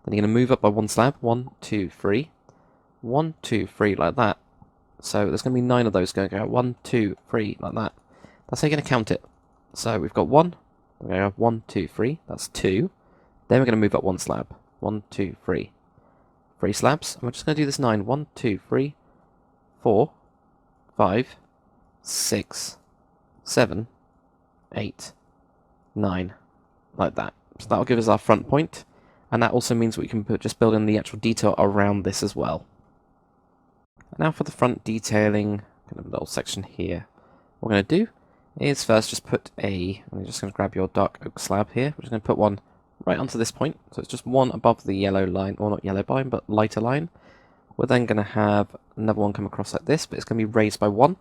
Then you're going to move up by 1 slab. 1, 2, 3. 1, 2, 3 like that. So there's going to be 9 of those going to go 1, 2, 3 like that. That's how you're going to count it. So we've got 1. We're going to go 1, 2, 3. That's 2. Then we're going to move up 1 slab. 1, 2, 3. 3 slabs. And we're just going to do this 9. 1, 2, 3, 4, 5, 6, 7, 8, 9. Like that. So that'll give us our front point. And that also means we can just build in the actual detail around this as well. And now for the front detailing, kind of little section here. What we're going to do is first just put I'm just going to grab your dark oak slab here. We're just going to put one right onto this point. So it's just one above the yellow line, or not yellow line, but lighter line. We're then going to have another one come across like this, but it's going to be raised by 1.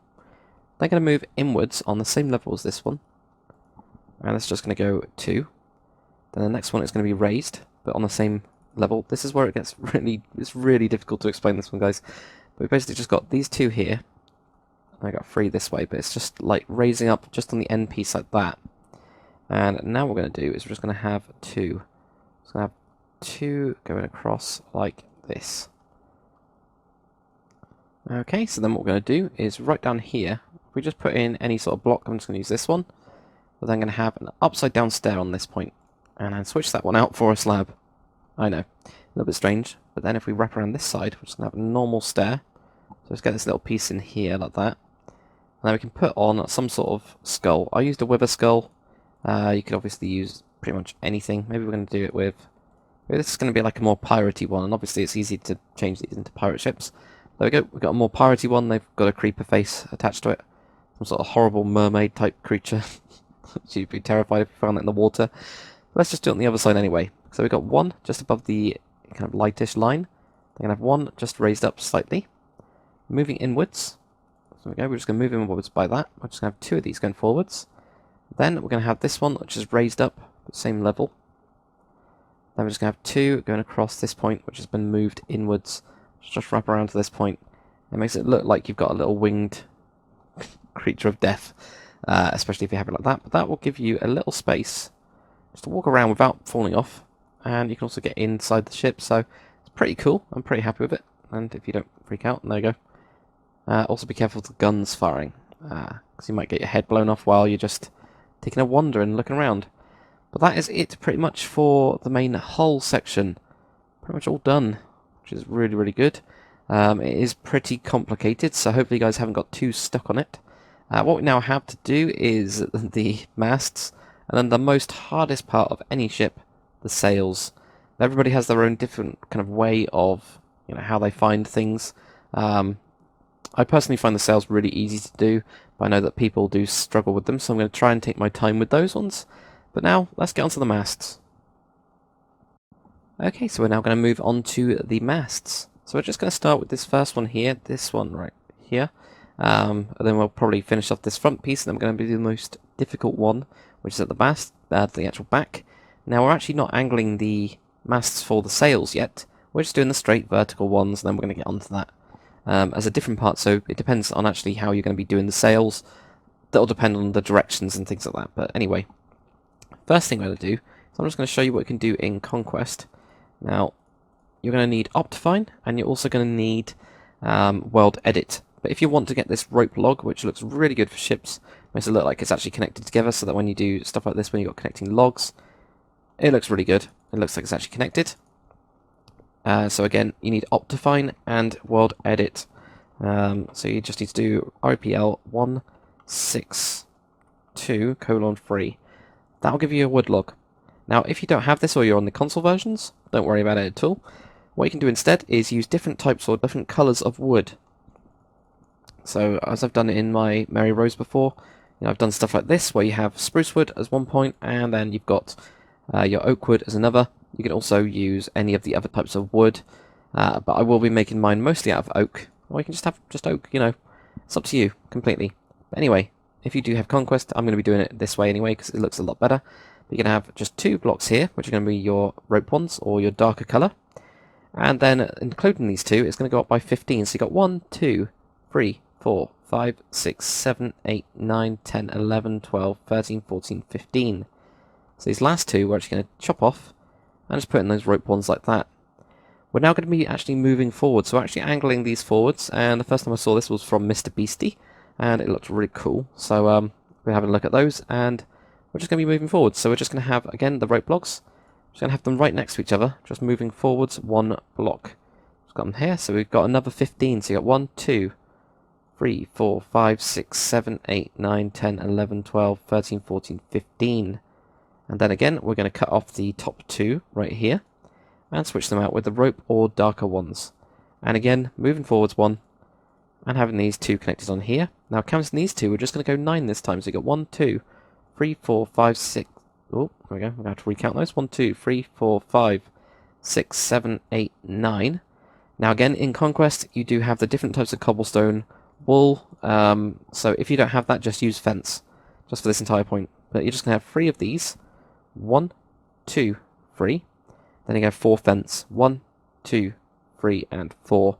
They're going to move inwards on the same level as this one. And it's just going to go 2. Then the next one is going to be raised, but on the same level. This is where it gets it's really difficult to explain this one, guys. But we've basically just got these 2 here. I got 3 this way, but it's just like raising up just on the end piece like that. And now what we're going to do is we're just going to have 2. Just going to have 2 going across like this. Okay, so then what we're going to do is right down here, if we just put in any sort of block, I'm just going to use this one. We're then going to have an upside down stair on this point. And then switch that one out for a slab. I know, a little bit strange. But then if we wrap around this side, we're just going to have a normal stair. So let's get this little piece in here like that. And then we can put on some sort of skull. I used a wither skull. You could obviously use pretty much anything. Maybe we're going to do it with... Maybe this is going to be like a more piratey one. And obviously it's easy to change these into pirate ships. There we go. We've got a more piratey one. They've got a creeper face attached to it. Some sort of horrible mermaid type creature. You'd be terrified if you found that in the water. But let's just do it on the other side anyway. So we've got 1 just above the kind of lightish line. They're going to have 1 just raised up slightly. Moving inwards. So we go. We're just going to move inwards by that. We're just going to have 2 of these going forwards. Then we're going to have this one which is raised up at the same level. Then we're just going to have 2 going across this point which has been moved inwards. Just wrap around to this point. It makes it look like you've got a little winged creature of death. Especially if you have it like that. But that will give you a little space just to walk around without falling off. And you can also get inside the ship. So it's pretty cool. I'm pretty happy with it. And if you don't freak out, there you go. Also be careful with the guns firing. Because you might get your head blown off while you're just taking a wander and looking around. But that is it pretty much for the main hull section. Pretty much all done. Which is really, really good. It is pretty complicated. So hopefully you guys haven't got too stuck on it. What we now have to do is the masts. And then the most hardest part of any ship, the sails. Everybody has their own different kind of way of, how they find things. I personally find the sails really easy to do, but I know that people do struggle with them, so I'm going to try and take my time with those ones. But now, let's get onto the masts. Okay, so we're now going to move on to the masts. So we're just going to start with this first one here, this one right here. And then we'll probably finish off this front piece, and then we're going to do the most difficult one, which is at the mast, the actual back. Now we're actually not angling the masts for the sails yet. We're just doing the straight vertical ones, and then we're going to get onto that as a different part. So it depends on actually how you're going to be doing the sails. That'll depend on the directions and things like that. But anyway, first thing we're going to do is I'm just going to show you what you can do in Conquest. Now, you're going to need Optifine, and you're also going to need World Edit. But if you want to get this rope log, which looks really good for ships, makes it look like it's actually connected together, so that when you do stuff like this, when you've got connecting logs, it looks really good. It looks like it's actually connected. So again, you need Optifine and World Edit. So you just need to do RPL 162:3. That'll give you a wood log. Now, if you don't have this or you're on the console versions, don't worry about it at all. What you can do instead is use different types or different colours of wood. So, as I've done it in my Mary Rose before, I've done stuff like this, where you have spruce wood as one point, and then you've got your oak wood as another. You can also use any of the other types of wood, but I will be making mine mostly out of oak. Or you can just have just oak, it's up to you, completely. But anyway, if you do have Conquest, I'm going to be doing it this way anyway, because it looks a lot better. You're going to have just 2 blocks here, which are going to be your rope ones, or your darker colour. And then, including these 2, it's going to go up by 15. So you've got 1, 2, 3, 4, 5, 6, 7, 8, 9, 10, 11, 12, 13, 14, 15. So these last two we're actually going to chop off and just put in those rope ones like that. We're now going to be actually moving forward, so we're actually angling these forwards, and the first time I saw this was from Mr. Beastie, and it looked really cool. So we're having a look at those, and we're just going to be moving forward. So we're just going to have, again, the rope blocks. Just going to have them right next to each other, just moving forwards one block. Just got them here, so we've got another 15. So you got 1, 2, 3, 4, 5, 6, 7, 8, 9, 10, 11, 12, 13, 14, 15. And then again, we're going to cut off the top two right here and switch them out with the rope or darker ones. And again, moving forwards one and having these two connected on here. Now counting these two, we're just going to go 9 this time. So you got 1, 2, 3, 4, 5, 6. Oh, there we go. We're going to have to recount those. 1, 2, 3, 4, 5, 6, 7, 8, 9. Now again, in Conquest, you do have the different types of cobblestone, wool. So if you don't have that, just use fence, just for this entire point. But you're just going to have 3 of these. 1, 2, 3. Then you go 4 fence. 1, 2, 3, and 4.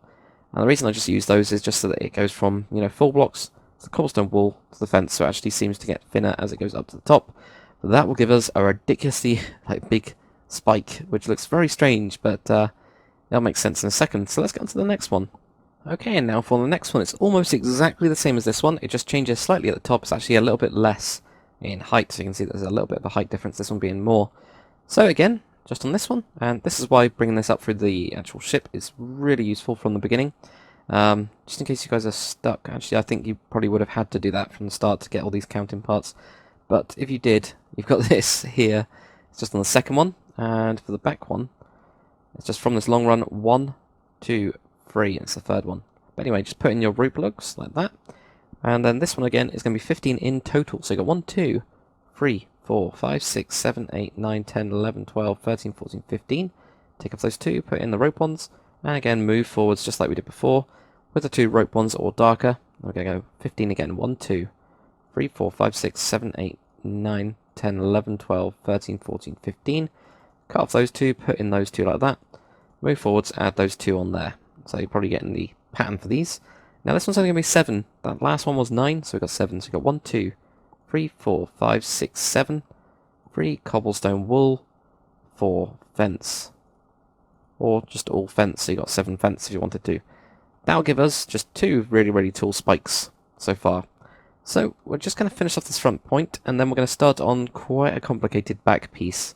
And the reason I just use those is just so that it goes from, full blocks to the cobblestone wool to the fence, so it actually seems to get thinner as it goes up to the top. But that will give us a ridiculously big spike, which looks very strange, but that'll make sense in a second. So let's get on to the next one. Okay, and now for the next one, it's almost exactly the same as this one. It just changes slightly at the top. It's actually a little bit less in height, so you can see there's a little bit of a height difference, this one being more. So again, just on this one, and this is why bringing this up through the actual ship is really useful from the beginning. Just in case you guys are stuck, actually I think you probably would have had to do that from the start to get all these counting parts. But if you did, you've got this here. It's just on the second one, and for the back one, it's just from this long run, 1, 2, 3, and it's the third one. But anyway, just put in your rope lugs like that. And then this one again is going to be 15 in total. So you got 1, 2, 3, 4, 5, 6, 7, 8, 9, 10, 11, 12, 13, 14, 15. Take off those 2, put in the rope ones, and again move forwards just like we did before with the 2 rope ones or darker. We're going to go 15 again. 1, 2, 3, 4, 5, 6, 7, 8, 9, 10, 11, 12, 13, 14, 15. Cut off those 2, put in those 2 like that. Move forwards, add those 2 on there. So you're probably getting the pattern for these. Now this one's only going to be 7. That last one was 9, so we got 7. So we got 1, 2, 3, 4, 5, 6, 7. 3 cobblestone wool, 4 fence. Or just all fence, so you got 7 fence if you wanted to. That'll give us just 2 really, really tall spikes so far. So we're just going to finish off this front point, and then we're going to start on quite a complicated back piece.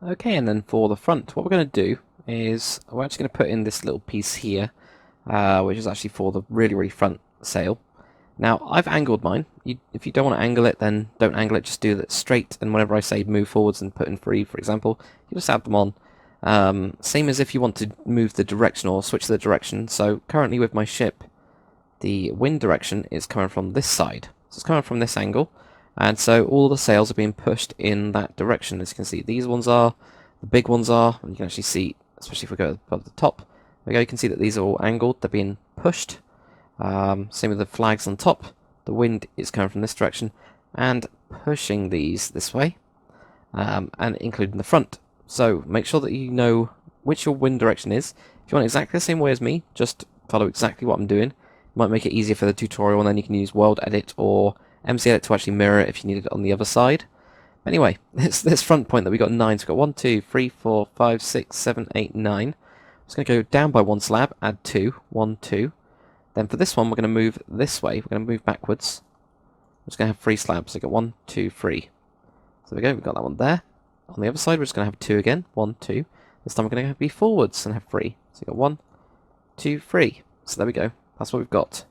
Okay, and then for the front, what we're going to do is we're actually going to put in this little piece here, which is actually for the really, really front sail. Now, I've angled mine. If you don't want to angle it, then don't angle it, just do that straight, and whenever I say move forwards and put in 3, for example, you just add them on. Same as if you want to move the direction or switch the direction. So currently with my ship, the wind direction is coming from this side. So it's coming from this angle, and so all the sails are being pushed in that direction. As you can see, these ones are, the big ones are, and you can actually see, especially if we go above the top, there we go, you can see that these are all angled, they're being pushed. Same with the flags on top. The wind is coming from this direction and pushing these this way, and including the front. So make sure that you know which your wind direction is. If you want exactly the same way as me, just follow exactly what I'm doing. It might make it easier for the tutorial, and then you can use World Edit or MC Edit to actually mirror it if you need it on the other side. Anyway, it's this front point that we got 9. So we've got 1, 2, 3, 4, 5, 6, 7, 8, 9. I'm just going to go down by 1 slab, add 2, 1, 2. Then for this one, we're going to move this way. We're going to move backwards. We're just going to have 3 slabs. So we've got 1, 2, 3. So there we go. We've got that one there. On the other side, we're just going to have 2 again. 1, 2. This time we're going to be forwards and have 3. So we've got 1, 2, 3. So there we go. That's what we've got.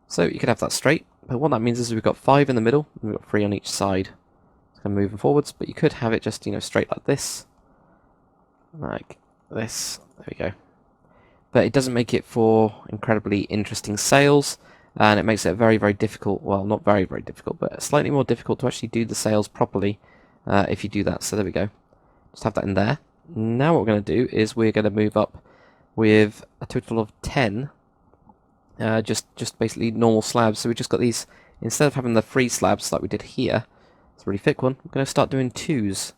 So you could have that straight. But what that means is we've got 5 in the middle. And we've got 3 on each side. It's going to move forwards. But you could have it just, straight like this. Like this. There we go. But it doesn't make it for incredibly interesting sails, and it makes it very, very difficult, well, not very, very difficult, but slightly more difficult to actually do the sails properly if you do that. So there we go. Just have that in there. Now what we're going to do is we're going to move up with a total of 10, just basically normal slabs. So we just got these, instead of having the 3 slabs like we did here, it's a really thick one, we're going to start doing 2s.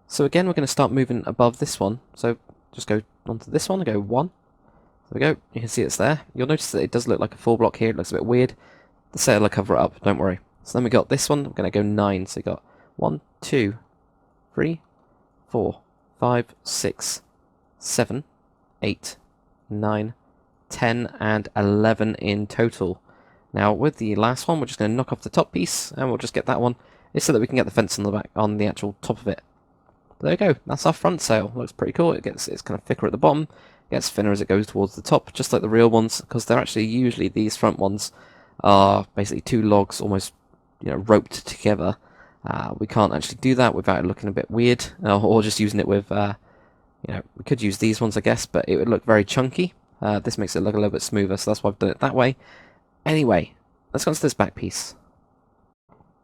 So again, we're going to start moving above this one. So just go onto this one and go 1. we go. You can see it's there. You'll notice that it does look like a full block here. It looks a bit weird. The set will cover it up, don't worry. So then we got this one. We're going to go 9. So we got 1, 2, 3, 4, 5, 6, 7, 8, 9, 10, and 11 in total. Now with the last one, we're just going to knock off the top piece, and we'll just get that one. It's so that we can get the fence on the back, on the actual top of it. But there we go. That's our front sail. Looks pretty cool. It's kind of thicker at the bottom. Gets thinner as it goes towards the top, just like the real ones, because they're actually usually these front ones are basically 2 logs almost, roped together. We can't actually do that without it looking a bit weird, or just using it with, we could use these ones, I guess, but it would look very chunky. This makes it look a little bit smoother, so that's why I've done it that way. Anyway, let's go on to this back piece.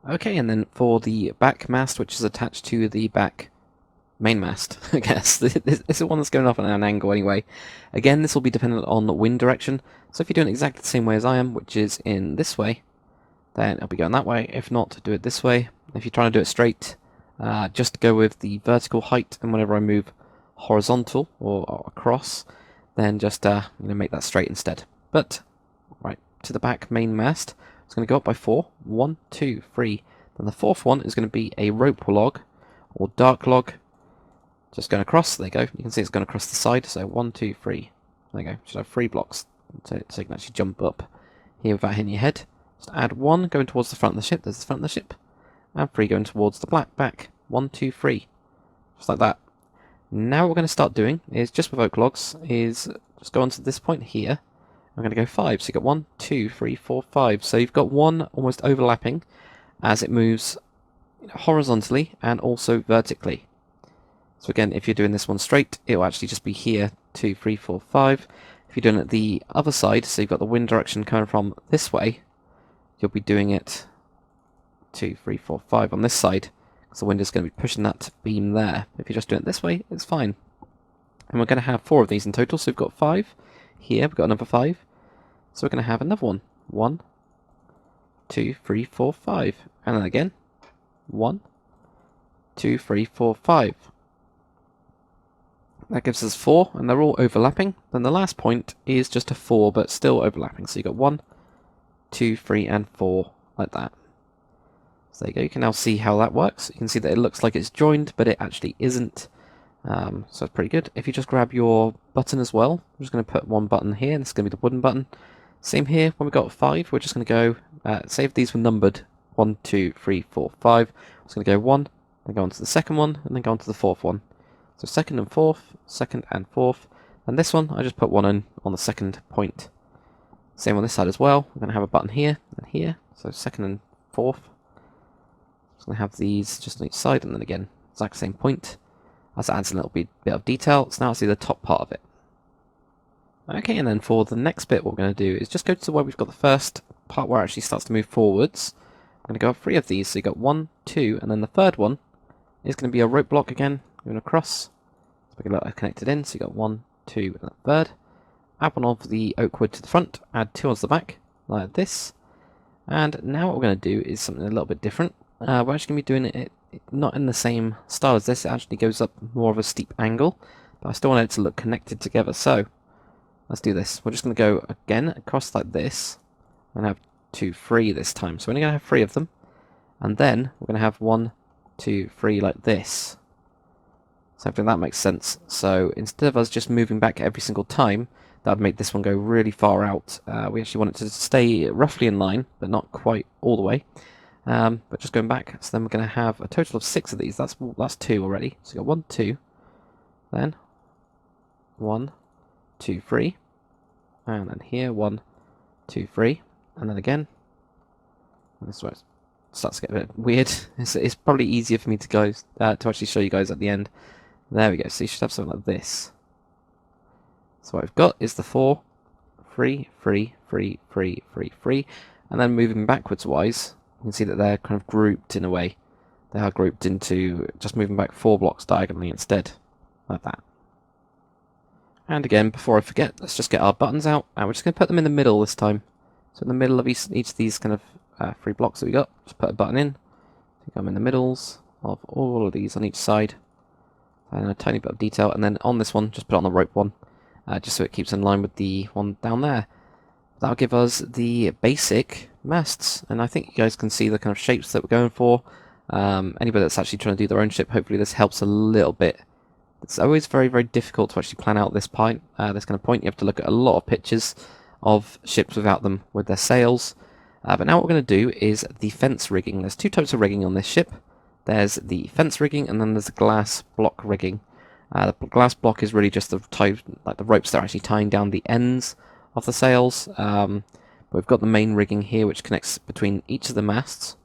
Okay, and then for the back mast, which is attached to the back mainmast, I guess. This is one that's going off at an angle anyway. Again, this will be dependent on the wind direction. So if you're doing it exactly the same way as I am, which is in this way, then it'll be going that way. If not, do it this way. If you're trying to do it straight, just go with the vertical height, and whenever I move horizontal or across, then just make that straight instead. But right to the back mainmast, it's going to go up by 4. 1, 2, 3. Then the 4th one is going to be a rope log or dark log. Just going across, there you go. You can see it's going across the side, so 1, 2, 3. There you go. Should have 3 blocks, so you can actually jump up here without hitting your head. Just add 1 going towards the front of the ship, there's the front of the ship, and 3 going towards the back. 1, 2, 3. Just like that. Now what we're going to start doing is, just with oak logs, is just go on to this point here. I'm going to go 5, so you've got 1, 2, 3, 4, 5. So you've got 1 almost overlapping as it moves horizontally and also vertically. So again, if you're doing this one straight, it will actually just be here, 2, 3, 4, 5. If you're doing it the other side, so you've got the wind direction coming from this way, you'll be doing it 2, 3, 4, 5 on this side, because the wind is going to be pushing that beam there. If you're just doing it this way, it's fine. And we're going to have 4 of these in total, so we've got 5. Here, we've got another 5. So we're going to have another one. 1, 2, 3, 4, 5. And then again, 1, 2, 3, 4, 5. That gives us 4, and they're all overlapping. Then the last point is just a 4, but still overlapping. So you've got 1, 2, 3, and 4, like that. So there you go. You can now see how that works. You can see that it looks like it's joined, but it actually isn't. So it's pretty good. If you just grab your button as well, I'm just going to put 1 button here, and it's going to be the wooden button. Same here. When we got 5, we're just going to go, say if these were numbered 1, 2, 3, 4, 5. I'm just going to go 1, then go on to the second one, and then go on to the 4th one. So 2nd and 4th, 2nd and 4th, and this one I just put 1 in on the 2nd point. Same on this side as well. We're going to have a button here and here, so 2nd and 4th. Just going to have these just on each side, and then again, exact same point. That adds a little bit of detail. So now let's see the top part of it. Okay, and then for the next bit, what we're going to do is just go to where we've got the first part where it actually starts to move forwards. I'm going to go up 3 of these, so you've got 1, 2, and then the 3rd one is going to be a rope block again. Going across, so we can let it connected in, so you got 1, 2, and a 3rd. Add 1 of the oak wood to the front, add 2 onto the back, like this. And now what we're going to do is something a little bit different. We're actually going to be doing it not in the same style as this, it actually goes up more of a steep angle, but I still want it to look connected together, so let's do this. We're just going to go again across like this, and have 2, 3 this time. So we're only going to have 3 of them, and then we're going to have 1, 2, 3 like this. So hopefully that makes sense. So instead of us just moving back every single time, that would make this one go really far out. We actually want it to stay roughly in line, but not quite all the way. But just going back, so then we're going to have a total of 6 of these. That's 2 already. So we've got 1, 2, then 1, 2, 3, and then here 1, 2, 3, and then again. And this is where it starts to get a bit weird. It's probably easier for me to actually show you guys at the end. There we go, so you should have something like this. So what we've got is the 4, 3, 3, 3, 3, 3, 3, and then moving backwards wise, you can see that they're kind of grouped in a way. They are grouped into just moving back 4 blocks diagonally instead, like that. And again, before I forget, let's just get our buttons out, and we're just going to put them in the middle this time. So in the middle of each of these kind of 3 blocks that we got, just put a button in. So I'm in the middles of all of these on each side. And a tiny bit of detail, and then on this one, just put it on the rope one. just so it keeps in line with the one down there. That'll give us the basic masts, and I think you guys can see the kind of shapes that we're going for. Anybody that's actually trying to do their own ship, hopefully this helps a little bit. It's always very, very difficult to actually plan out this kind of point. You have to look at a lot of pictures of ships without them with their sails. But now what we're going to do is the fence rigging. There's two types of rigging on this ship. There's the fence rigging, and then there's the glass block rigging. The glass block is really just the type, like the ropes that are actually tying down the ends of the sails. But we've got the main rigging here, which connects between each of the masts,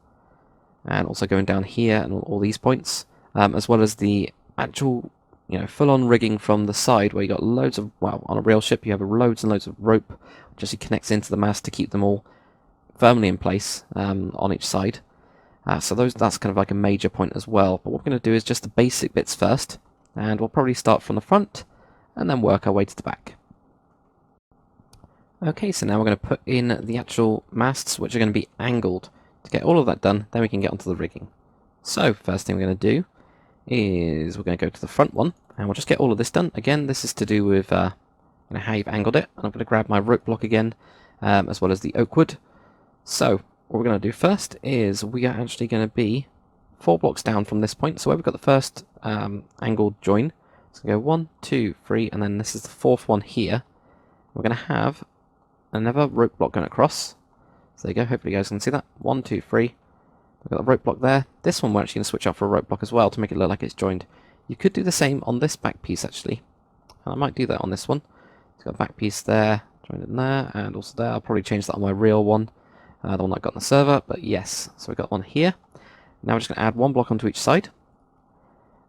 and also going down here and all these points, as well as the actual, full-on rigging from the side, where you got loads of, well, on a real ship you have loads and loads of rope, which actually connects into the mast to keep them all firmly in place on each side. So that's kind of like a major point as well. But what we're going to do is just the basic bits first, and we'll probably start from the front and then work our way to the back. Okay, so now we're going to put in the actual masts, which are going to be angled. To get all of that done, then we can get onto the rigging. So first thing we're going to do is we're going to go to the front one, and we'll just get all of this done. Again, this is to do with how you've angled it. And I'm going to grab my rope block again, as well as the oak wood. So what we're going to do first is we are actually going to be 4 blocks down from this point. So where we've got the first angled join, it's going to go 1, 2, 3, and then this is the 4th one here. We're going to have another rope block going across. So there you go, hopefully you guys can see that. 1, 2, 3. We've got the rope block there. This one we're actually going to switch out for a rope block as well to make it look like it's joined. You could do the same on this back piece actually. And I might do that on this one. It's got a back piece there, joined in there, and also there. I'll probably change that on my real one. The one that I got on the server, but yes. So we've got one here. Now we're just going to add 1 block onto each side.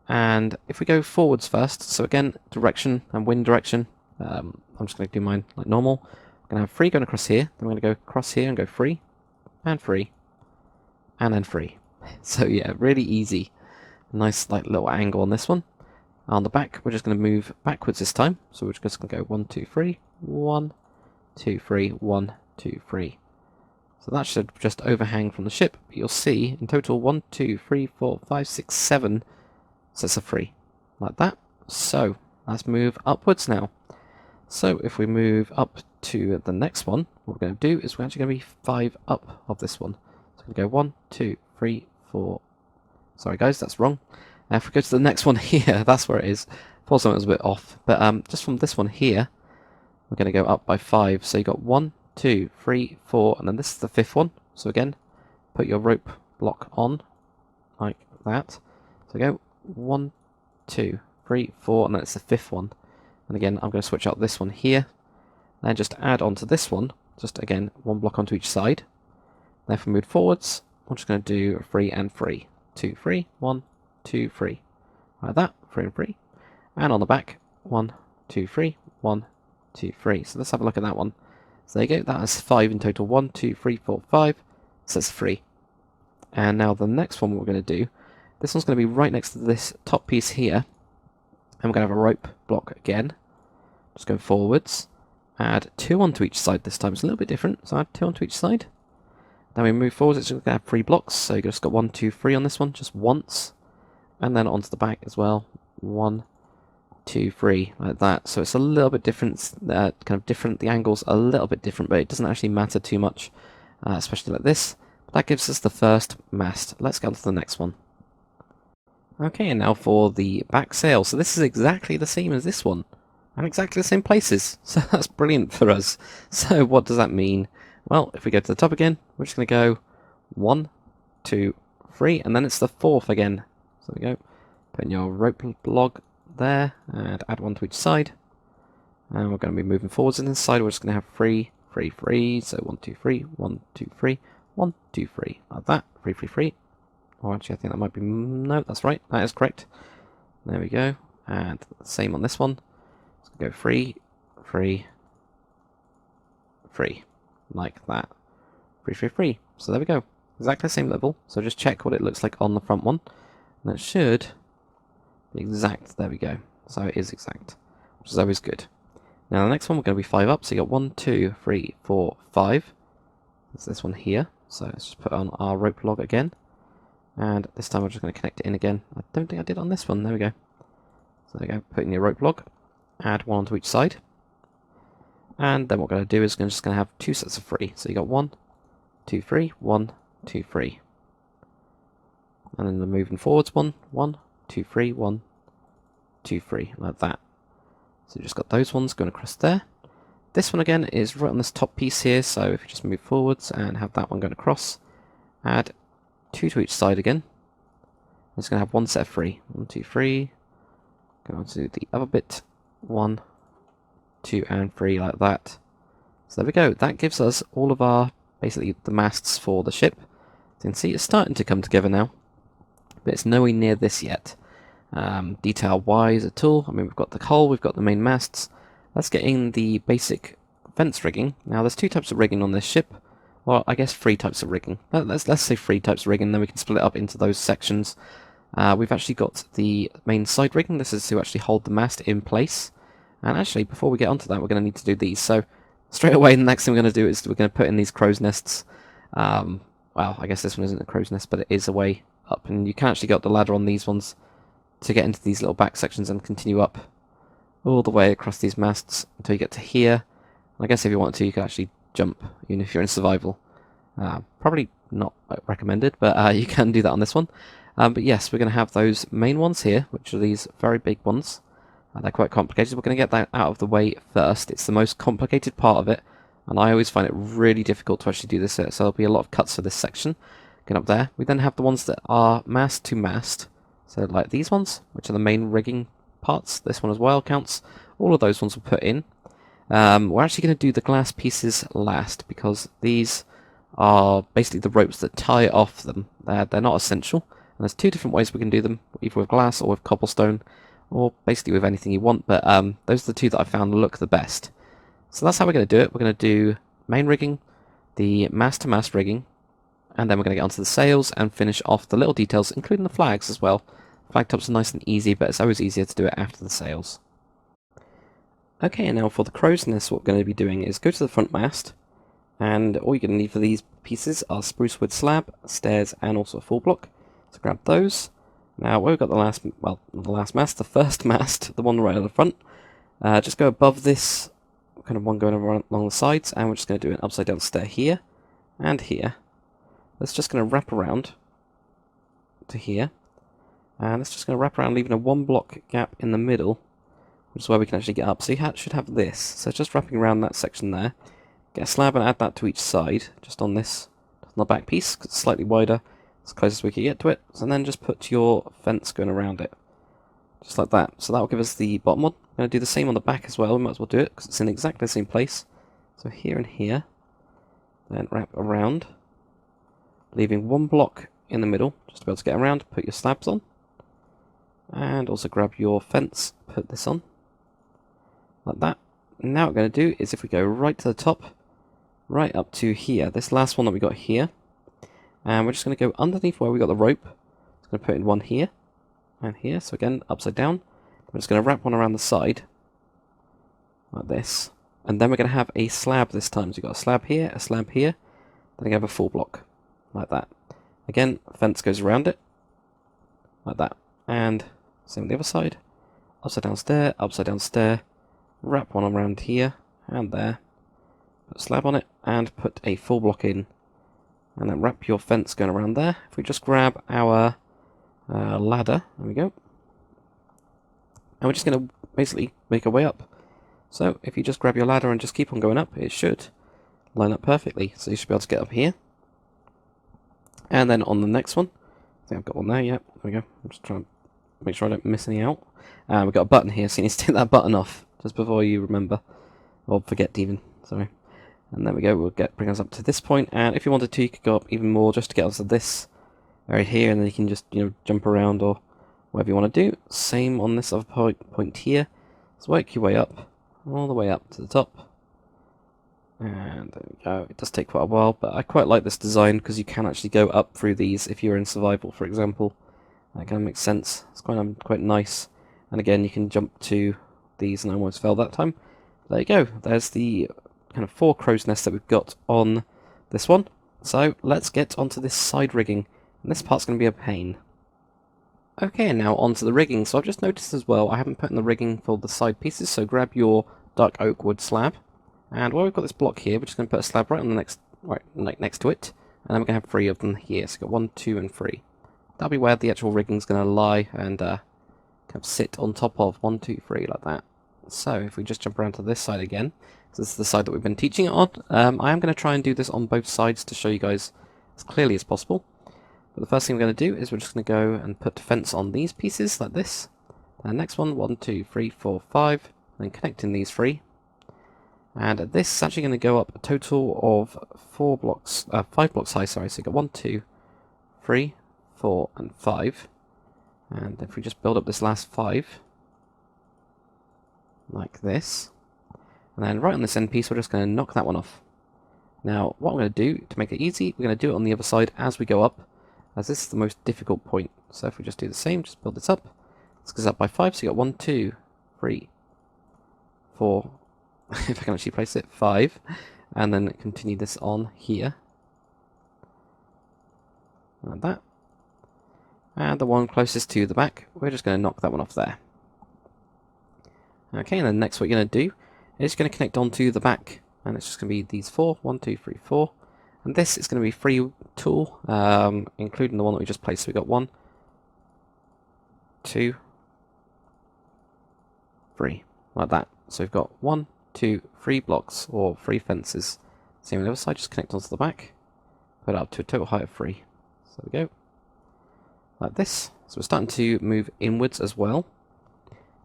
And if we go forwards first, so again, direction and wind direction, I'm just going to do mine like normal. I'm going to have 3 going across here, then we're going to go across here and go 3, and 3, and then 3. So yeah, really easy. Nice like little angle on this one. On the back, we're just going to move backwards this time. So we're just going to go 1, 2, 3, 1, 2, 3, 1, 2, 3. So that should just overhang from the ship. But you'll see in total 1, 2, 3, 4, 5, 6, 7 sets of 3. Like that. So let's move upwards now. So if we move up to the next one, what we're going to do is we're actually going to be 5 up of this one. So we're going to go 1, 2, 3, 4. Sorry guys, that's wrong. If we go to the next one here, that's where it is. Thought something was a bit off. But just from this one here, we're going to go up by 5. So you got 1, 2, 3, 4, and then this is the 5th one. So again, put your rope block on like that. So go 1, 2, 3, 4, and then it's the 5th one. And again, I'm going to switch out this one here. Then just add onto this one, just again, 1 block onto each side. Then if we move forwards, I'm just going to do 3 and 3. 2, 3, 1, 2, 3. Like that, 3 and 3. And on the back, 1, 2, 3, 1, 2, 3. So let's have a look at that one. So there you go, that is 5 in total. 1, 2, 3, 4, 5. So that's 3. And now the next one we're going to do, this one's going to be right next to this top piece here. And we're going to have a rope block again. Just go forwards. Add 2 onto each side this time. It's a little bit different. So add 2 onto each side. Then we move forwards. It's going to have 3 blocks. So you just got 1, 2, 3 on this one, just once. And then onto the back as well. 1, 2, 3, like that. So it's a little bit different, kind of different. The angle's a little bit different, but it doesn't actually matter too much, especially like this. But that gives us the first mast. Let's go on to the next one. Okay, and now for the back sail. So this is exactly the same as this one, and exactly the same places. So that's brilliant for us. So what does that mean? Well, if we go to the top again, we're just going to go 1, 2, 3, and then it's the 4th again. So there we go. Put in your rope log there, and add 1 to each side. And we're going to be moving forwards in this side. We're just going to have 3, 3, 3. So 1, 2, 3, 1, 2, 3, 1, 2, 3. Like that. 3, 3, 3. Oh, actually, I think that might be... No, that's right. That is correct. There we go. And same on this one. So go 3, 3, 3. Like that. 3, 3, 3. So there we go. Exactly the same level. So just check what it looks like on the front one. And it should be exact. There we go. So it is exact. Which is always good. Now the next one we're going to be 5 up. So you got 1, 2, 3, 4, 5. That's this one here. So let's just put on our rope log again. And this time we're just going to connect it in again. I don't think I did on this one. There we go. So there we go. Put in your rope log. Add 1 onto each side. And then what we're going to do is we're just going to have 2 sets of 3. So you got 1, 2, 3, 1, 2, 3. And then the moving forwards 1, 1, 2, 3, 1, 2, 3, like that. So you've just got those ones going across there. This one again is right on this top piece here, so if you just move forwards and have that one going across, add 2 to each side again. It's going to have 1 set of 3. 1, 2, 3. Go on to the other bit. 1, 2, and 3, like that. So there we go. That gives us all of our, basically, the masts for the ship. As you can see, it's starting to come together now, but it's nowhere near this yet. Detail-wise at all, I mean, we've got the hull, we've got the main masts. Let's get in the basic fence rigging. Now, there's 2 types of rigging on this ship. Well, I guess 3 types of rigging. Let's say 3 types of rigging, then we can split it up into those sections. We've actually got the main side rigging. This is to actually hold the mast in place. And actually, before we get onto that, we're going to need to do these. So, straight away, the next thing we're going to do is we're going to put in these crow's nests. Well, I guess this one isn't a crow's nest, but it is a way up. And you can actually get up the ladder on these ones to get into these little back sections and continue up all the way across these masts until you get to here. And I guess if you want to, you can actually jump, even if you're in survival. Probably not recommended, but you can do that on this one. But yes, we're going to have those main ones here, which are these very big ones. They're quite complicated. We're going to get that out of the way first. It's the most complicated part of it, and I always find it really difficult to actually do this, so there'll be a lot of cuts for this section. Get up there. We then have the ones that are mast to mast, so like these ones, which are the main rigging parts. This one as well counts. All of those ones we'll put in. We're actually going to do the glass pieces last, because these are basically the ropes that tie off them. They're not essential, and there's 2 different ways we can do them, either with glass or with cobblestone, or basically with anything you want, but those are the 2 that I found look the best. So that's how we're going to do it. We're going to do main rigging, the mast-to-mast rigging, and then we're going to get onto the sails and finish off the little details, including the flags as well. Flag tops are nice and easy, but it's always easier to do it after the sails. Okay, and now for the crow's nest, what we're going to be doing is go to the front mast, and all you're going to need for these pieces are spruce wood slab, stairs, and also a full block. So grab those. Now, where we've got the last, well, not the last mast, the first mast, the one right at the front, just go above this, kind of one going along the sides, and we're just going to do an upside down stair here, and here. That's just going to wrap around to here, and it's just going to wrap around, leaving a 1 block gap in the middle, which is where we can actually get up. So you should have this, so just wrapping around that section there. Get a slab and add that to each side, just on this, on the back piece, because it's slightly wider, as close as we can get to it, and then just put your fence going around it, just like that. So that will give us the bottom one. I'm going to do the same on the back as well. We might as well do it because it's in exactly the same place. So here and here, then wrap around, leaving 1 block in the middle just to be able to get around. Put your slabs on, and also grab your fence, put this on like that. Now what we're going to do is, if we go right to the top, right up to here, this last one that we got here, and we're just going to go underneath where we got the rope. It's going to put in one here and here. So again, upside down. We're just going to wrap one around the side like this, and then we're going to have a slab this time. So you've got a slab here, then you have a full block like that. Again, fence goes around it like that, and same on the other side. Upside down stair, wrap one around here and there, put a slab on it, and put a full block in. And then wrap your fence going around there. If we just grab our ladder, there we go. And we're just going to basically make our way up. So if you just grab your ladder and just keep on going up, it should line up perfectly. So you should be able to get up here. And then on the next one, I think I've got one there, yeah, there we go. I'm just trying to make sure I don't miss any out. We've got a button here, so you need to take that button off just before you remember, or forget even, sorry. And there we go, bring us up to this point, and if you wanted to, you could go up even more just to get us to this area here, and then you can just, jump around or whatever you want to do. Same on this other point here. So work your way up, all the way up to the top. And there we go. It does take quite a while, but I quite like this design because you can actually go up through these if you're in survival, for example. That kind of makes sense. It's quite nice. And again, you can jump to these, and I almost fell that time. There you go. There's the kind of 4 crow's nests that we've got on this one. So let's get onto this side rigging, and this part's going to be a pain. Okay, now onto the rigging. So I've just noticed as well, I haven't put in the rigging for the side pieces, so grab your dark oak wood slab, And while we've got this block here, we're just going to put a slab right on the next to it, and then we're going to have 3 of them here. So we've got 1, 2, and 3. That'll be where the actual rigging's going to lie and kind of sit on top of 1, 2, 3 like that. So if we just jump around to this side again, so this is the side that we've been teaching it on. I am going to try and do this on both sides to show you guys as clearly as possible. But the first thing we're going to do is we're just going to go and put defense on these pieces like this. And next one, 1, 2, 3, 4, 5, then connecting these 3. And this is actually going to go up a total of 5 blocks high, sorry. So you've got 1, 2, 3, 4, and 5. And if we just build up this last 5, like this, and then right on this end piece, we're just going to knock that one off. Now, what I'm going to do, to make it easy, we're going to do it on the other side as we go up, as this is the most difficult point. So if we just do the same, just build this up. This goes up by 5, so you got 1, 2, 3, 4, if I can actually place it, 5, and then continue this on here, like that. And the one closest to the back, we're just going to knock that one off there. Okay, and then next what you're going to do is going to connect onto the back, and it's just going to be these 4, 1, 2, 3, 4, and this is going to be free tool, including the one that we just placed. So we've got 1, 2, 3, like that. So we've got 1, 2, 3 blocks, or 3 fences. Same on the other side, just connect onto the back, put it up to a total height of 3. So there we go. Like this. So we're starting to move inwards as well.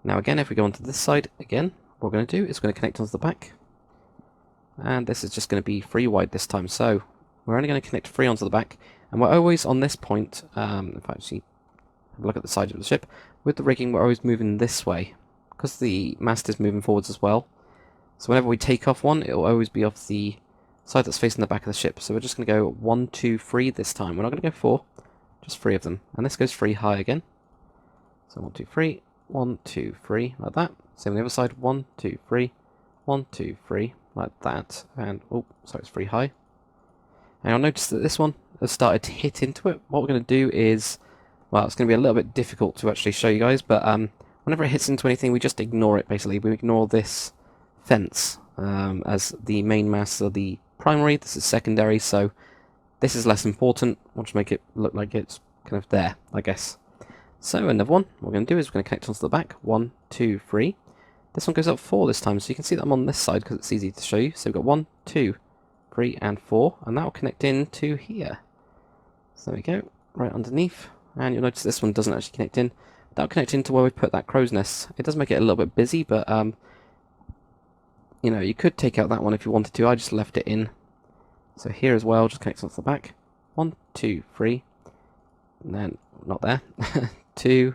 Now again, if we go onto this side again, what we're going to do is we're going to connect onto the back. And this is just going to be 3 wide this time. So we're only going to connect 3 onto the back. And we're always on this point, if I actually have a look at the side of the ship, with the rigging we're always moving this way. Because the mast is moving forwards as well. So whenever we take off one, it will always be off the side that's facing the back of the ship. So we're just going to go 1, 2, 3 this time. We're not going to go 4, just 3 of them. And this goes 3 high again. So 1, 2, 3, 1, 2, 3, like that. Same on the other side, 1, 2, 3, 1, 2, 3, like that. And, oh, sorry, it's 3 high. And you'll notice that this one has started to hit into it. What we're going to do is, well, it's going to be a little bit difficult to actually show you guys, but whenever it hits into anything, we just ignore it, basically. We ignore this fence as the main mast of the primary. This is secondary, so this is less important. We'll just make it look like it's kind of there, I guess. So another one, what we're going to do is we're going to connect onto the back. 1, 2, 3. This one goes up 4 this time, so you can see that I'm on this side because it's easy to show you. So we've got 1, 2, 3, and 4, and that will connect into here. So there we go, right underneath. And you'll notice this one doesn't actually connect in. That'll connect into where we put that crow's nest. It does make it a little bit busy, but you know, you could take out that one if you wanted to. I just left it in. So here as well, just connect onto the back. 1, 2, 3, and then not there. 2,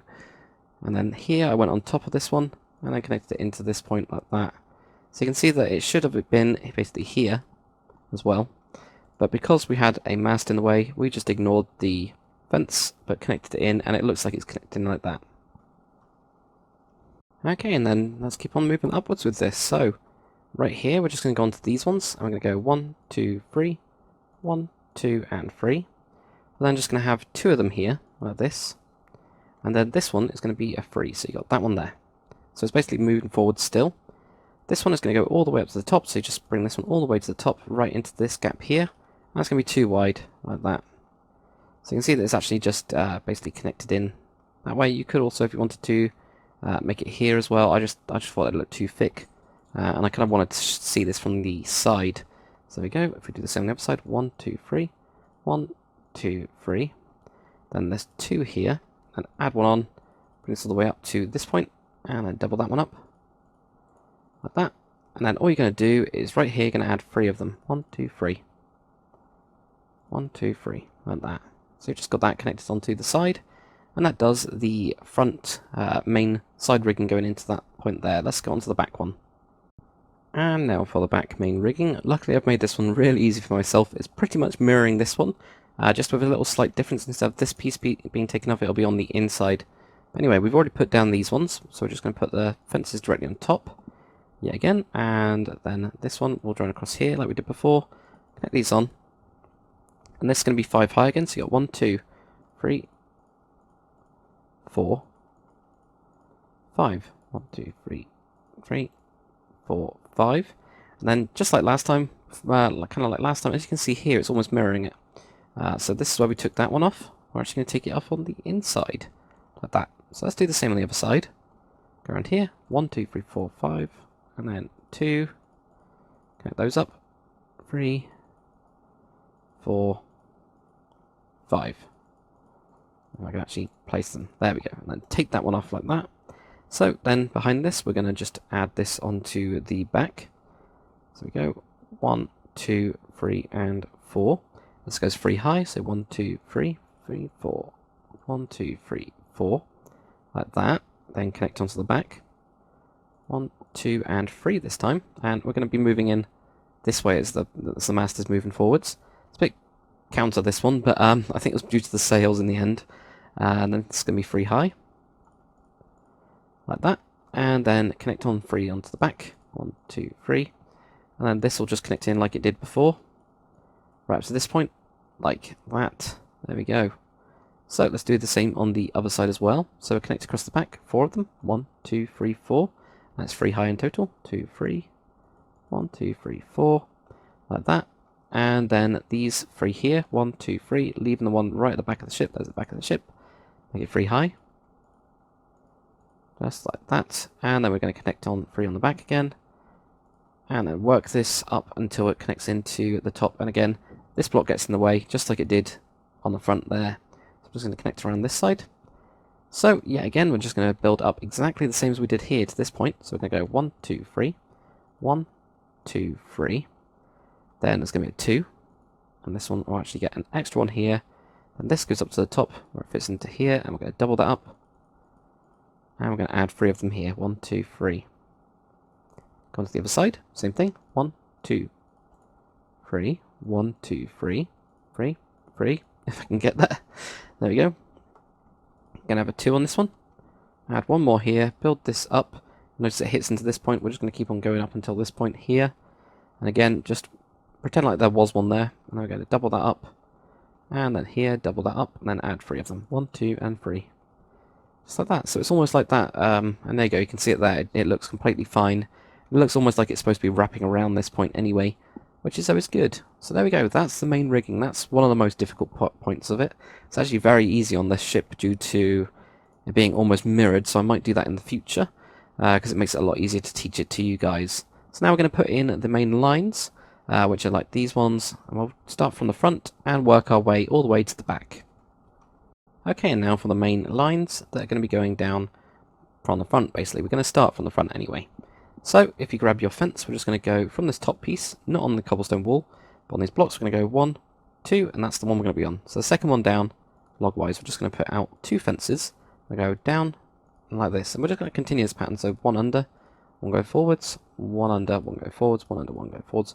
and then here I went on top of this one, and I connected it into this point like that. So you can see that it should have been basically here as well, but because we had a mast in the way, we just ignored the fence, but connected it in, and it looks like it's connecting like that. Okay, and then let's keep on moving upwards with this. So right here, we're just going to go onto these ones, and we're going to go 1, 2, 3, 1, 2, and 3. And then I'm just going to have 2 of them here, like this. And then this one is going to be a 3, so you got that one there. So it's basically moving forward still. This one is going to go all the way up to the top, so you just bring this one all the way to the top, right into this gap here. And that's going to be 2 wide, like that. So you can see that it's actually just basically connected in that way. You could also, if you wanted to, make it here as well. I just thought it looked too thick. And I kind of wanted to see this from the side. So there we go. If we do the same on the other side, 1, 2, 3, 1, 2, 3. Then there's 2 here. And add one on, bring this all the way up to this point, and then double that one up, like that. And then all you're going to do is right here, you're going to add 3 of them. 1, 2, 3. 1, 2, 3, like that. So you've just got that connected onto the side, and that does the front main side rigging going into that point there. Let's go on to the back one. And now for the back main rigging. Luckily I've made this one really easy for myself. It's pretty much mirroring this one. Just with a little slight difference. Instead of this piece being taken off, it'll be on the inside. But anyway, we've already put down these ones, so we're just going to put the fences directly on top, yet again, and then this one we'll join across here like we did before. Connect these on, and this is going to be 5 high again, so you got 1, 2, 3, 4, 5. 1, 2, 3, 3, 4, 5. And then just like last time, kind of like last time, as you can see here, it's almost mirroring it. So this is where we took that one off. We're actually going to take it off on the inside, like that. So let's do the same on the other side. Go around here, 1, 2, 3, 4, 5, and then 2. Connect those up. 3, 4, 5. I can actually place them. There we go. And then take that one off like that. So then behind this, we're going to just add this onto the back. So we go 1, 2, 3, and 4. This goes 3 high, so 1, 2, 3, 3, 4. 1, 2, 3, 4. Like that. Then connect onto the back. 1, 2, and 3 this time. And we're going to be moving in this way as the mast is moving forwards. It's a bit counter this one, but I think it was due to the sails in the end. And then it's going to be 3 high. Like that. And then connect on 3 onto the back. 1, 2, 3. And then this will just connect in like it did before. Right up to this point. Like that. There we go. So let's do the same on the other side as well. So we'll connect across the back. 4 of them. 1, 2, 3, 4. That's 3 high in total. 2, 3. 1, 2, 3, 4. Like that. And then these 3 here. 1, 2, 3. Leaving the one right at the back of the ship. There's the back of the ship. Make it 3 high. Just like that. And then we're going to connect on 3 on the back again. And then work this up until it connects into the top. And again, this block gets in the way, just like it did on the front there. So I'm just going to connect around this side. So, yeah, again, we're just going to build up exactly the same as we did here to this point. So we're going to go 1, 2, 3. 1, 2, 3. Then there's going to be a 2. And this one will actually get an extra one here. And this goes up to the top where it fits into here. And we're going to double that up. And we're going to add 3 of them here. 1, 2, 3. Go on to the other side. Same thing. 1, 2, 3. 1, 2, 3. 3, 3. If I can get that. There we go. Going to have a 2 on this one. Add 1 more here. Build this up. Notice it hits into this point. We're just going to keep on going up until this point here. And again, just pretend like there was one there. And then we're going to double that up. And then here, double that up. And then add 3 of them. 1, 2, and 3. Just like that. So it's almost like that. And there you go. You can see it there. It looks completely fine. It looks almost like it's supposed to be wrapping around this point anyway, which is always good. So there we go. That's the main rigging. That's one of the most difficult points of it. It's actually very easy on this ship due to it being almost mirrored, so I might do that in the future because it makes it a lot easier to teach it to you guys. So now we're going to put in the main lines, which are like these ones, and we'll start from the front and work our way all the way to the back. Okay, and now for the main lines, they're going to be going down from the front, basically. We're going to start from the front anyway. So, if you grab your fence, we're just going to go from this top piece, not on the cobblestone wall, but on these blocks, we're going to go 1, 2, and that's the one we're going to be on. So the second one down, log-wise, we're just going to put out 2 fences. We'll go down, like this, and we're just going to continue this pattern. So 1 under, 1 go forwards, 1 under, 1 go forwards, 1 under, 1 go forwards.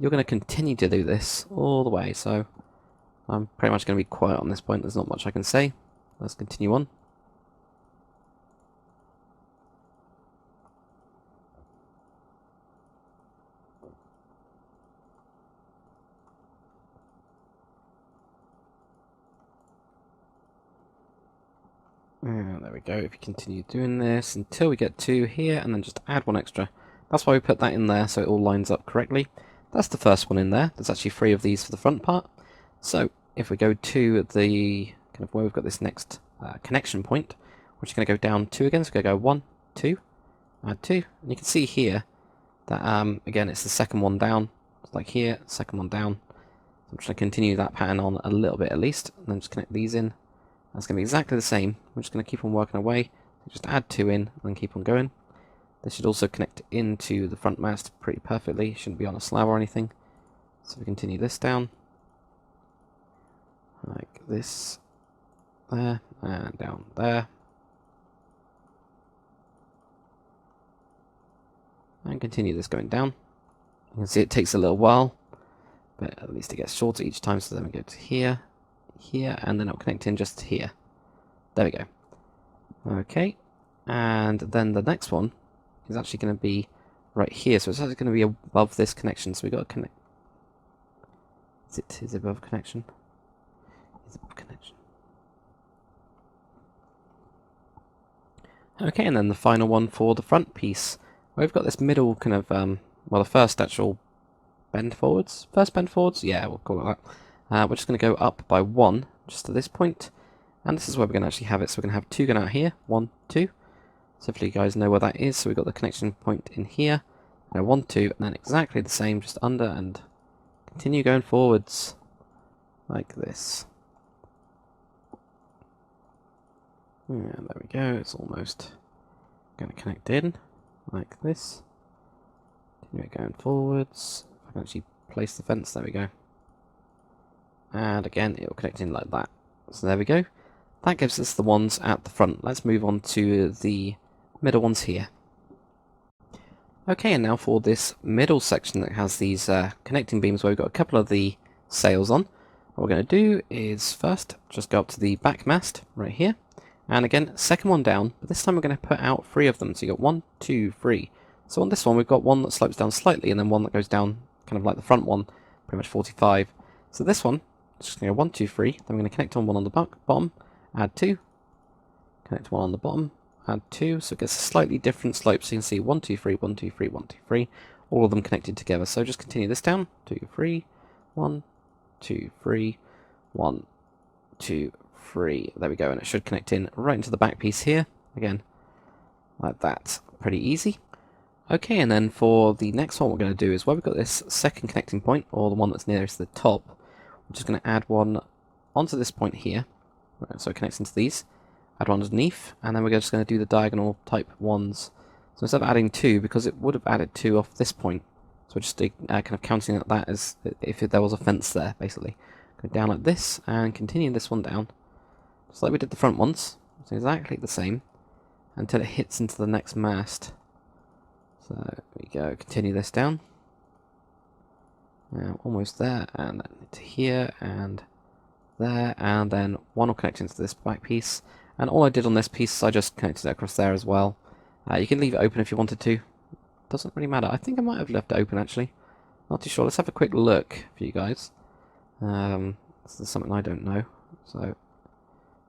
You're going to continue to do this all the way, so I'm pretty much going to be quiet on this point. There's not much I can say. Let's continue on. And there we go. If you continue doing this until we get 2 here, and then just add 1 extra. That's why we put that in there, so it all lines up correctly. That's the first one in there. There's actually 3 of these for the front part. So if we go to the kind of where we've got this next connection point, we're just going to go down 2 again. So we're going to go 1, 2, add 2, and you can see here that again it's the second one down. It's like here, second one down. So I'm just going to continue that pattern on a little bit at least, and then just connect these in. That's going to be exactly the same. We're just going to keep on working away. Just add 2 in and keep on going. This should also connect into the front mast pretty perfectly. Shouldn't be on a slab or anything. So we continue this down. Like this. There. And down there. And continue this going down. You can see it takes a little while. But at least it gets shorter each time. So then we go to here. Here, and then it'll connect in just here. There we go. Okay, and then the next one is actually going to be right here, so it's actually going to be above this connection. So we got to connect. Is it above connection? Is it above connection? Okay, and then the final one for the front piece. We've got this middle kind of well, the first actual bend forwards. First bend forwards? Yeah, we'll call it that. We're just going to go up by 1, just to this point. And this is where we're going to actually have it. So we're going to have 2 going out here. 1, 2. So hopefully you guys know where that is. So we've got the connection point in here. 1, 2, and then exactly the same, just under, and continue going forwards. Like this. Yeah, there we go. It's almost going to connect in. Like this. Continue going forwards. If I can actually place the fence, there we go. And again, it will connect in like that. So there we go. That gives us the ones at the front. Let's move on to the middle ones here. Okay, and now for this middle section that has these connecting beams where we've got a couple of the sails on. What we're going to do is first just go up to the back mast right here. And again, second one down, but this time we're going to put out 3 of them. So you've got 1, 2, 3. So on this one, we've got one that slopes down slightly, and then one that goes down kind of like the front one, pretty much 45. So this one, just going to go 1, 2, 3. Then we're going to connect on one on the bottom, add 2. Connect one on the bottom, add 2. So it gets a slightly different slope. So you can see 1, 2, 3, 1, 2, 3, 1, 2, 3. All of them connected together. So just continue this down. 2, 3, 1, 2, 3, 1, 2, 3. There we go. And it should connect in right into the back piece here. Again, like that. Pretty easy. Okay, and then for the next one we're going to do is where we've got this second connecting point, or the one that's nearest the top, we're just going to add one onto this point here. Right, so it connects into these. Add one underneath, and then we're just going to do the diagonal type ones. So instead of adding 2, because it would have added 2 off this point, so we're just kind of counting that as if there was a fence there, basically. Go down like this, and continue this one down. Just like we did the front ones. It's exactly the same, until it hits into the next mast. So there we go, continue this down. Now almost there, and then to here, and there, and then one will connect into this back piece. And all I did on this piece, I just connected it across there as well. You can leave it open if you wanted to. Doesn't really matter. I think I might have left it open actually. Not too sure. Let's have a quick look for you guys. This is something I don't know. So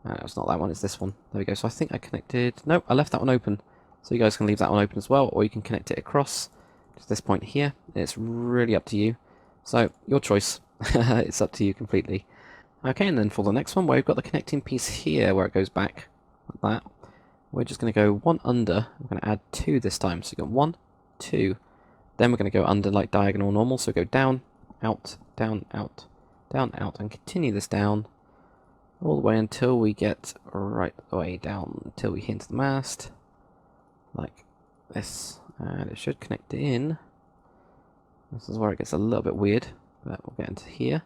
it's not that one, it's this one. There we go. So I think I connected... Nope, I left that one open. So you guys can leave that one open as well, or you can connect it across to this point here. It's really up to you. So, your choice. It's up to you completely. Okay, and then for the next one, where we've got the connecting piece here, where it goes back, like that, we're just going to go 1 under. We're going to add 2 this time. So you got 1, 2. Then we're going to go under like diagonal normal. So go down, out, down, out, down, out, and continue this down all the way until we get right the way down, until we hit the mast. Like this, and it should connect in. This is where it gets a little bit weird, but we'll get into here.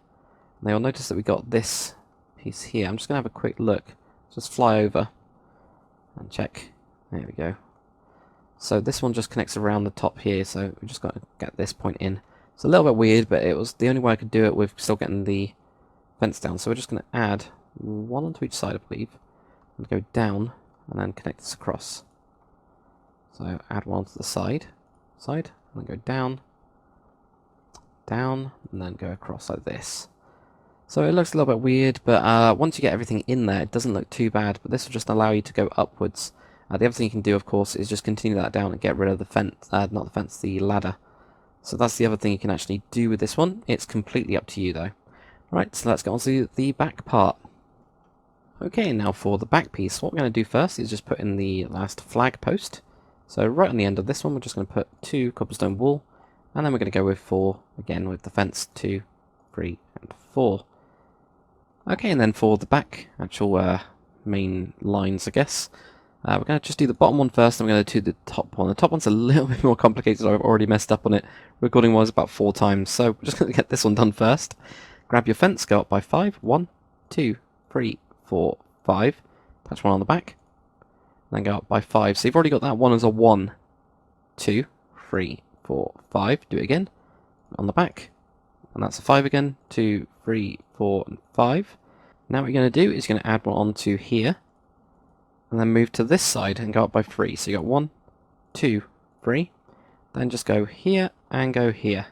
Now you'll notice that we got this piece here. I'm just going to have a quick look. Just fly over and check. There we go. So this one just connects around the top here, so we just got to get this point in. It's a little bit weird, but it was the only way I could do it with still getting the fence down. So we're just going to add 1 onto each side, I believe, and go down, and then connect this across. So add 1 to the side, and then go down, down, and then go across like this. So it looks a little bit weird, but once you get everything in there, it doesn't look too bad, but this will just allow you to go upwards. The other thing you can do, of course, is just continue that down and get rid of the fence, not the fence, the ladder. So that's the other thing you can actually do with this one. It's completely up to you, though. Right, so let's get on to the back part. Okay, now for the back piece, what we're going to do first is just put in the last flag post. So right on the end of this one, we're just going to put 2 cobblestone wool, and then we're going to go with 4, again with the fence, 2, 3, and 4. Okay, and then for the back, actual main lines, I guess, we're going to just do the bottom one first, and we're going to do the top one. The top one's a little bit more complicated, I've already messed up on it, recording-wise about 4 times, so we're just going to get this one done first. Grab your fence, go up by 5, 1, 2, 3, 4, 5, attach one on the back, then go up by 5. So you've already got that one as a 1, 2, 3, 4, 5. Do it again on the back, and that's a 5 again. 2, 3, 4, and 5. Now what you're going to do is you're going to add one onto here, and then move to this side and go up by 3. So you got 1, 2, 3. Then just go here and go here.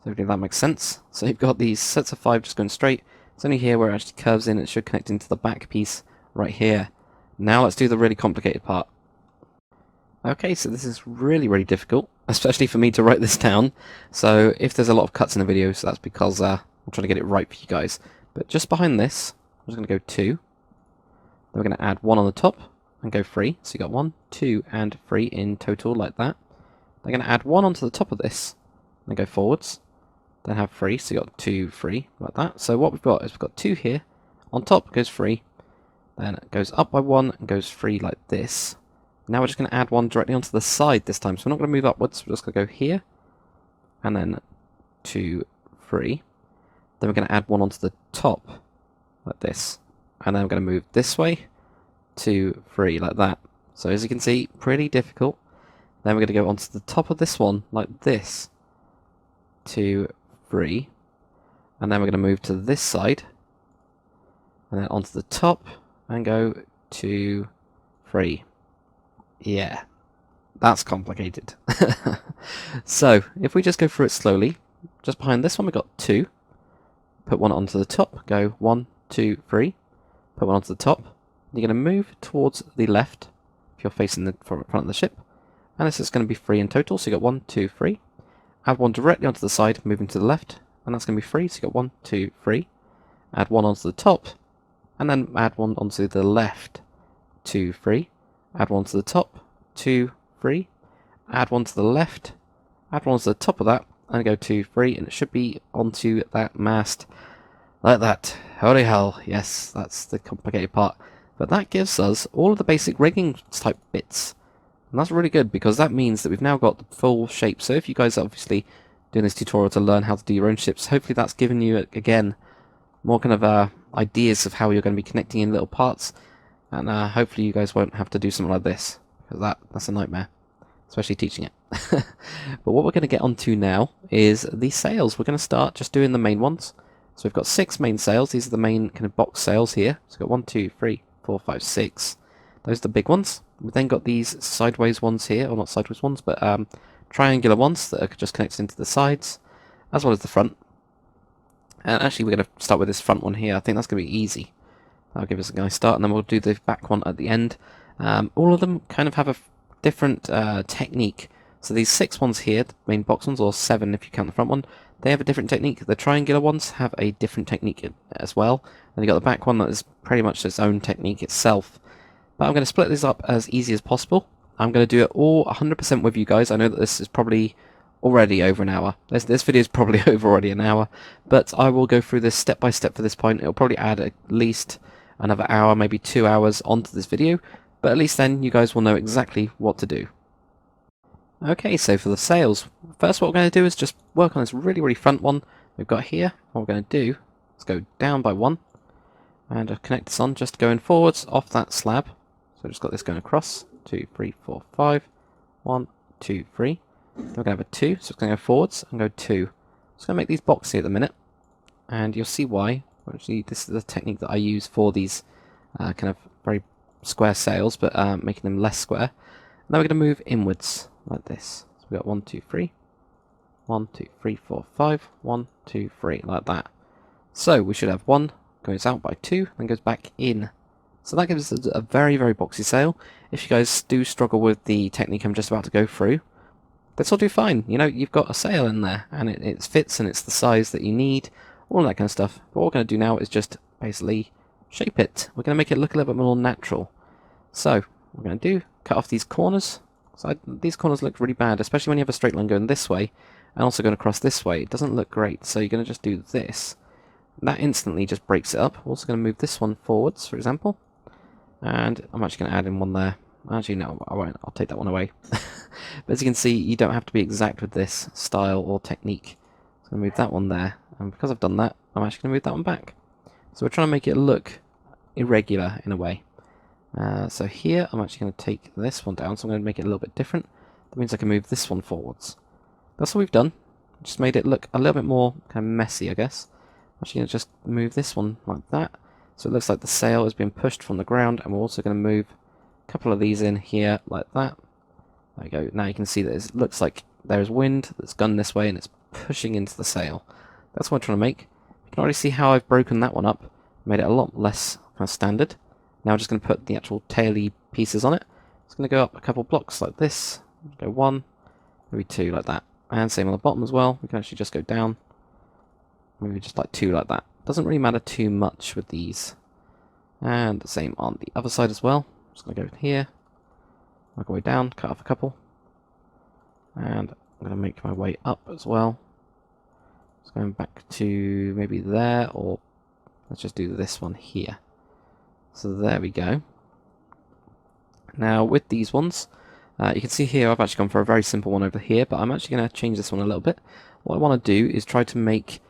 So hopefully that makes sense. So you've got these sets of 5 just going straight. It's only here where it actually curves in. It should connect into the back piece right here. Now let's do the really complicated part. Okay, so this is really, really difficult, especially for me to write this down. So if there's a lot of cuts in the video, so that's because I'm trying to get it right for you guys. But just behind this, I'm just going to go 2. Then we're going to add 1 on the top and go 3. So you got 1, 2, and 3 in total, like that. They're going to add 1 onto the top of this, and then go forwards. Then have 3, so you got 2, 3, like that. So what we've got is we've got 2 here. On top goes 3. Then it goes up by 1 and goes 3 like this. Now we're just going to add 1 directly onto the side this time. So we're not going to move upwards. We're just going to go here. And then 2, 3. Then we're going to add 1 onto the top. Like this. And then we're going to move this way. 2, 3. Like that. So as you can see, pretty difficult. Then we're going to go onto the top of this one. Like this. 2, 3. And then we're going to move to this side. And then onto the top. And go 2, 3. Yeah, that's complicated. So, if we just go through it slowly, just behind this one we've got 2. Put 1 onto the top, go 1, 2, 3. Put 1 onto the top. You're going to move towards the left, if you're facing the front of the ship. And this is going to be 3 in total, so you got 1, 2, 3. Add 1 directly onto the side, moving to the left, and that's going to be 3, so you got 1, 2, 3. Add 1 onto the top, and then add 1 onto the left, 2, 3. Add 1 to the top, 2, 3. Add 1 to the left, add 1 to the top of that, and go 2, 3, and it should be onto that mast, like that. Holy hell, yes, that's the complicated part. But that gives us all of the basic rigging type bits. And that's really good, because that means that we've now got the full shape. So if you guys are obviously doing this tutorial to learn how to do your own ships, hopefully that's given you, again, more kind of ideas of how you're going to be connecting in little parts. And hopefully you guys won't have to do something like this, because that's a nightmare, especially teaching it. But what we're going to get onto now is the sails. We're going to start just doing the main ones. So we've got 6 main sails. These are the main kind of box sails here. So we've got 1, 2, 3, 4, 5, 6. Those are the big ones. We've then got these sideways ones here, or not sideways ones, but triangular ones that are just connected into the sides, as well as the front. And actually we're going to start with this front one here. I think that's going to be easy. That'll give us a nice start, and then we'll do the back one at the end. All of them kind of have a different technique. So these 6 ones here, the main box ones, or 7 if you count the front one, they have a different technique. The triangular ones have a different technique as well. And you've got the back one that is pretty much its own technique itself. But I'm going to split this up as easy as possible. I'm going to do it all 100% with you guys. I know that this is probably already over an hour. This video is probably over already an hour. But I will go through this step by step for this point. It'll probably add at least another hour, maybe 2 hours onto this video, but at least then you guys will know exactly what to do. Okay, so for the sails, first what we're going to do is just work on this really, really front one we've got here. What we're going to do is go down by 1, and I'll connect this on, just going forwards off that slab. So I've just got this going across, 2, 3, 4, 5, 1, 2, 3. Then we're going to have a 2, so it's going to go forwards and go 2. Just going to make these boxy at the minute, and you'll see why. Actually, this is the technique that I use for these kind of very square sails, but making them less square. Now we're going to move inwards like this. So we've got 1, 2, 3. 1, 2, 3, 4, 5. 1, 2, 3, like that. So we should have 1 goes out by 2, then goes back in. So that gives us a very, very boxy sail. If you guys do struggle with the technique I'm just about to go through, this will do fine. You know, you've got a sail in there, and it fits, and it's the size that you need. All that kind of stuff. But what we're going to do now is just basically shape it. We're going to make it look a little bit more natural. So, what we're going to do, cut off these corners. So these corners look really bad, especially when you have a straight line going this way, and also going across this way. It doesn't look great, so you're going to just do this. That instantly just breaks it up. We're also going to move this one forwards, for example. And I'm actually going to add in one there. Actually, no, I won't. I'll take that one away. But as you can see, you don't have to be exact with this style or technique. So I'm going to move that one there. And because I've done that, I'm actually going to move that one back. So we're trying to make it look irregular in a way. So here, I'm actually going to take this one down, so I'm going to make it a little bit different. That means I can move this one forwards. That's all we've done. Just made it look a little bit more kind of messy, I guess. I'm actually going to just move this one like that. So it looks like the sail is being pushed from the ground, and we're also going to move a couple of these in here like that. There we go. Now you can see that it looks like there is wind that's gone this way, and it's pushing into the sail. That's what I'm trying to make. You can already see how I've broken that one up, made it a lot less kind of standard. Now I'm just going to put the actual taily pieces on it. It's going to go up a couple blocks like this. Go 1, maybe 2 like that. And same on the bottom as well. We can actually just go down. Maybe just like 2 like that. Doesn't really matter too much with these. And the same on the other side as well. Just going to go here. Work my way down, cut off a couple. And I'm going to make my way up as well. Just going back to maybe there, or let's just do this one here. So there we go. Now with these ones, you can see here I've actually gone for a very simple one over here, but I'm actually going to change this one a little bit. What I want to do is try to make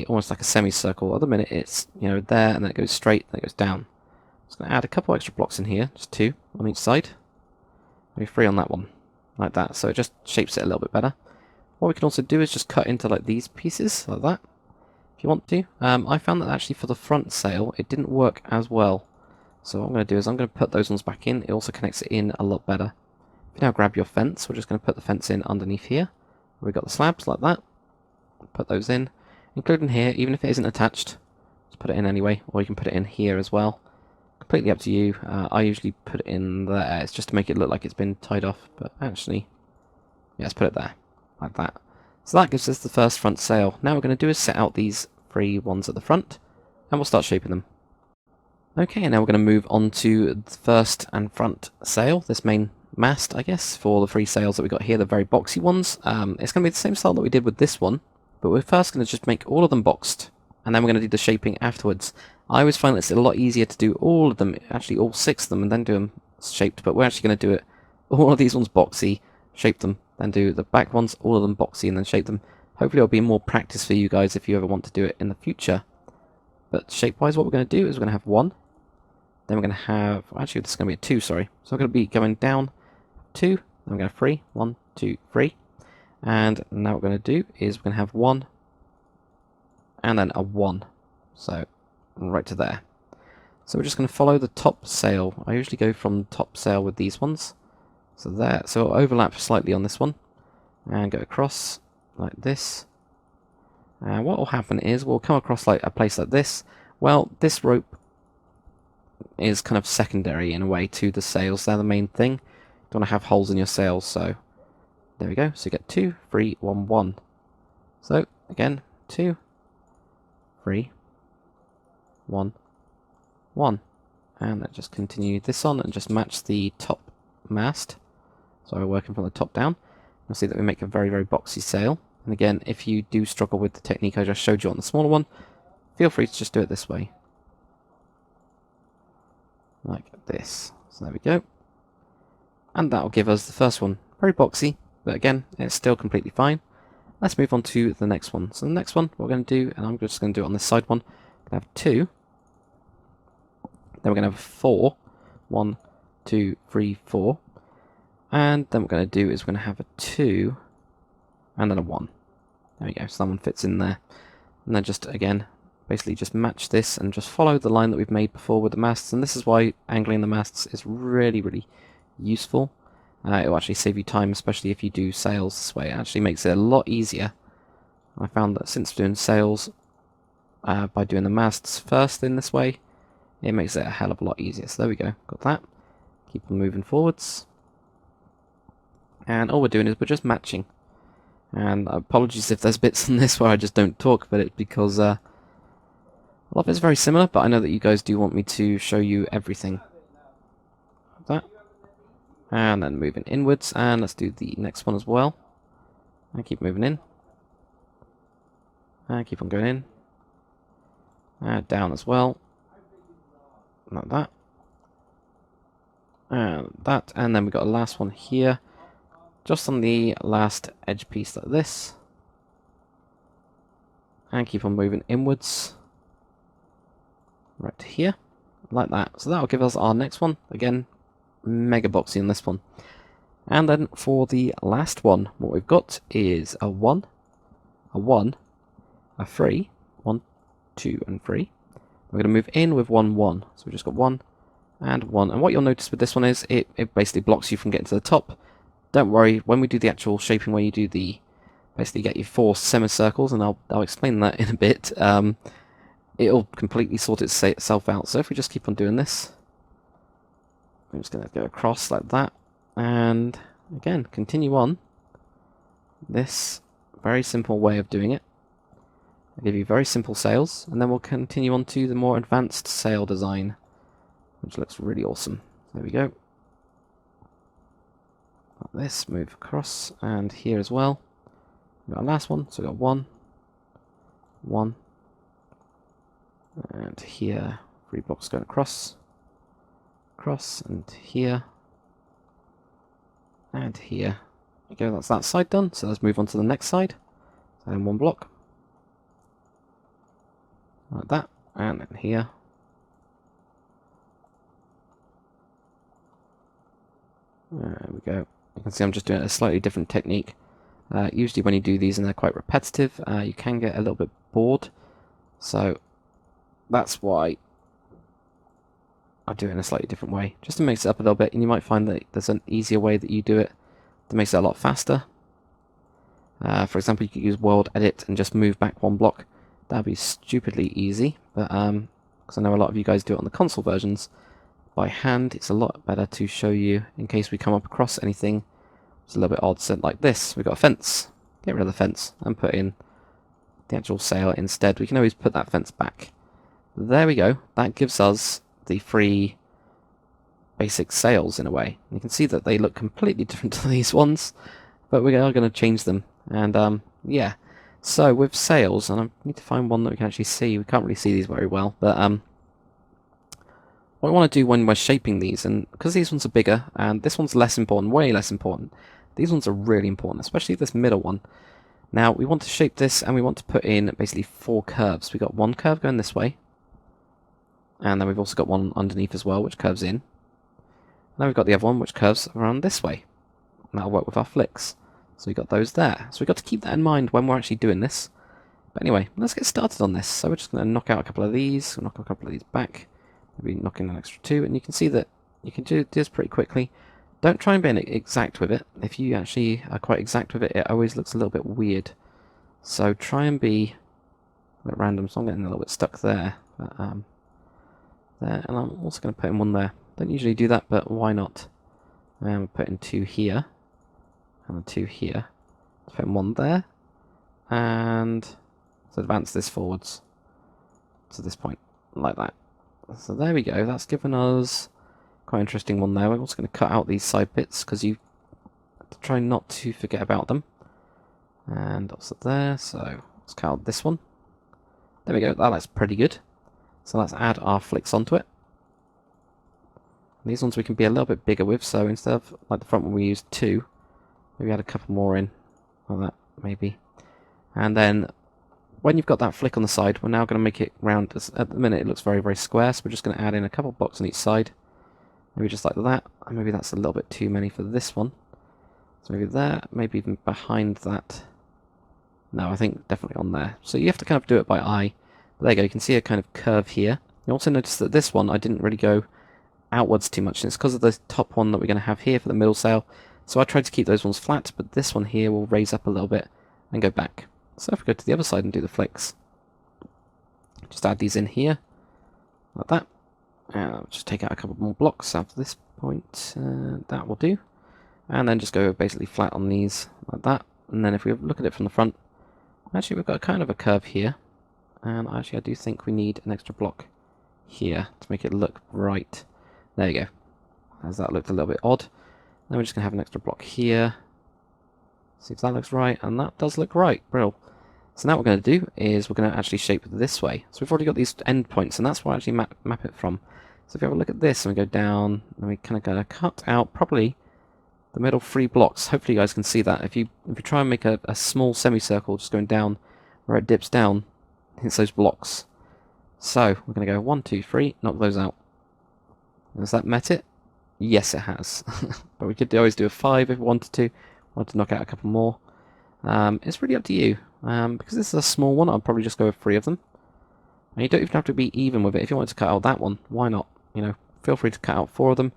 almost like a semicircle. At the minute it's there, and then it goes straight, then it goes down. I'm just going to add a couple extra blocks in here, just 2 on each side. Maybe 3 on that one, like that. So it just shapes it a little bit better. What we can also do is just cut into like these pieces, like that, if you want to. I found that actually for the front sail, it didn't work as well. So what I'm going to do is I'm going to put those ones back in. It also connects it in a lot better. If you now grab your fence, we're just going to put the fence in underneath here. We've got the slabs like that. Put those in, including here, even if it isn't attached. Just put it in anyway, or you can put it in here as well. Completely up to you. I usually put it in there. It's just to make it look like it's been tied off, but actually, yeah, let's put it there, like that. So that gives us the first front sail. Now what we're going to do is set out these 3 ones at the front, and we'll start shaping them. Okay, now we're going to move on to the first and front sail, this main mast, I guess, for the 3 sails that we got here, the very boxy ones. It's going to be the same style that we did with this one, but we're first going to just make all of them boxed, and then we're going to do the shaping afterwards. I always find it's a lot easier to do all of them, actually all 6 of them, and then do them shaped, but we're actually going to do it, all of these ones boxy, shape them, then do the back ones, all of them boxy, and then shape them. Hopefully it'll be more practice for you guys if you ever want to do it in the future. But shape-wise, what we're going to do is we're going to have 1, then we're going to have, actually this is going to be a 2, sorry. So we're going to be going down 2, then we're going to 3, 1, 2, 3. And now what we're going to do is we're going to have 1, and then a 1. So right to there. So we're just going to follow the top sail. I usually go from the top sail with these ones. So there, so it'll overlap slightly on this one, and go across like this. And what will happen is we'll come across like a place like this. Well, this rope is kind of secondary in a way to the sails. They're the main thing. You don't want to have holes in your sails, so there we go. So you get 2, 3, 1, 1. So again, 2, 3, 1, 1. And then just continue this on and just match the top mast. So we're working from the top down. You'll see that we make a very, very boxy sail. And again, if you do struggle with the technique I just showed you on the smaller one, feel free to just do it this way. Like this. So there we go. And that'll give us the first one. Very boxy, but again, it's still completely fine. Let's move on to the next one. So the next one, what we're going to do, and I'm just going to do it on this side one, we're going to have 2. Then we're going to have 4. 1, 2, 3, 4. And then what we're going to do is we're going to have a 2, and then a 1. There we go, so that one fits in there. And then just, again, basically just match this and just follow the line that we've made before with the masts. And this is why angling the masts is really, really useful. It will actually save you time, especially if you do sails this way. It actually makes it a lot easier. I found that since doing sails, by doing the masts first in this way, it makes it a hell of a lot easier. So there we go, got that. Keep on moving forwards. And all we're doing is we're just matching. And apologies if there's bits in this where I just don't talk, but it's because a lot of it's very similar, but I know that you guys do want me to show you everything. Like that. And then moving inwards, and let's do the next one as well. And keep moving in. And keep on going in. And down as well. Like that. And that, and then we've got a last one here. Just on the last edge piece like this. And keep on moving inwards. Right to here. Like that. So that'll give us our next one. Again, mega boxy in this one. And then for the last one, what we've got is a 1, a 1, a 3, 1, 2, and 3. We're going to move in with 1, 1. So we've just got 1 and 1. And what you'll notice with this one is it basically blocks you from getting to the top. Don't worry, when we do the actual shaping where you do the, basically get your 4 semicircles, and I'll explain that in a bit, it'll completely sort itself out. So if we just keep on doing this, I'm just going to go across like that, and again, continue on this very simple way of doing it. I'll give you very simple sails, and then we'll continue on to the more advanced sail design, which looks really awesome. There we go. Like this, move across, and here as well. We've got our last one, so we've got one, and here, 3 blocks going across, and here, and here. There we go, that's that side done, so let's move on to the next side. So then 1 block, like that, and then here. There we go. You can see I'm just doing a slightly different technique. Usually when you do these and they're quite repetitive, you can get a little bit bored. So that's why I do it in a slightly different way, just to mix it up a little bit, and you might find that there's an easier way that you do it that makes it a lot faster. For example, you could use World Edit and just move back 1 block. That'd be stupidly easy, but because I know a lot of you guys do it on the console versions by hand, it's a lot better to show you in case we come up across anything. It's a little bit odd. So like this, we've got a fence. Get rid of the fence and put in the actual sail instead. We can always put that fence back. There we go. That gives us the 3 basic sails in a way. You can see that they look completely different to these ones, but we are going to change them. And yeah, so with sails, and I need to find one that we can actually see. We can't really see these very well, but what I want to do when we're shaping these, and because these ones are bigger and this one's less important, way less important, these ones are really important, especially this middle one. Now we want to shape this, and we want to put in basically 4 curves. We've got 1 curve going this way, and then we've also got one underneath as well, which curves in. Now we've got the other one, which curves around this way. And that'll work with our flicks. So we've got those there. So we've got to keep that in mind when we're actually doing this. But anyway, let's get started on this. So we're just going to knock out a couple of these, knock a couple of these back, maybe knock in an extra 2, and you can see that you can do this pretty quickly. Don't try and be exact with it. If you actually are quite exact with it, it always looks a little bit weird. So try and be a bit random. So I'm getting a little bit stuck there. But, there, and I'm also going to put in 1 there. Don't usually do that, but why not? And we'll put in 2 here, and 2 here. Put in 1 there, and let's advance this forwards to this point, like that. So there we go. That's given us quite an interesting one there. We're also going to cut out these side bits because you have to try not to forget about them. And also there. So let's cut out this one. There we go. That looks pretty good. So let's add our flicks onto it. And these ones we can be a little bit bigger with. So instead of like the front one we used 2, maybe add a couple more in, like that maybe. And then when you've got that flick on the side, we're now going to make it round. At the minute it looks very, very square, so we're just going to add in a couple of blocks on each side. Maybe just like that, and maybe that's a little bit too many for this one. So maybe there, maybe even behind that. No, I think definitely on there. So you have to kind of do it by eye. But there you go, you can see a kind of curve here. You also notice that this one, I didn't really go outwards too much, and it's because of the top one that we're going to have here for the middle sail. So I tried to keep those ones flat, but this one here will raise up a little bit and go back. So if we go to the other side and do the flicks, just add these in here, like that. I'll just take out a couple more blocks after this point. That will do. And then just go basically flat on these, like that. And then if we look at it from the front, actually we've got kind of a curve here. And actually I do think we need an extra block here to make it look right. There you go. As that looked a little bit odd. Then we're just going to have an extra block here. See if that looks right, and that does look right. Brilliant. So now what we're going to do is we're going to actually shape it this way. So we've already got these end points, and that's where I actually map it from. So if you have a look at this, and we go down, and we kind of going to cut out probably the middle 3 blocks. Hopefully you guys can see that. If you try and make a small semicircle just going down where it dips down, it's those blocks. So we're going to go 1, 2, 3, knock those out. Has that met it? Yes, it has. But we could always do a 5 if we wanted to. Want to knock out a couple more. It's really up to you. Because this is a small one, I'll probably just go with 3 of them. And you don't even have to be even with it. If you wanted to cut out that one, why not? You know, feel free to cut out 4 of them.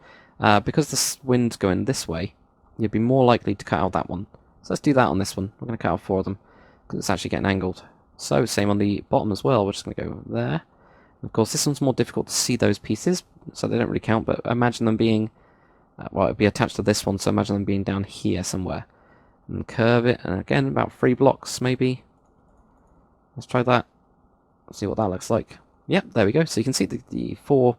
Because the wind's going this way, you'd be more likely to cut out that one. So let's do that on this one. We're going to cut out 4 of them because it's actually getting angled. So same on the bottom as well. We're just going to go there. And of course, this one's more difficult to see those pieces, so they don't really count. But imagine them being well, it'd be attached to this one, so imagine them being down here somewhere. And curve it, and again, about 3 blocks, maybe. Let's try that. See what that looks like. Yep, there we go. So you can see the 4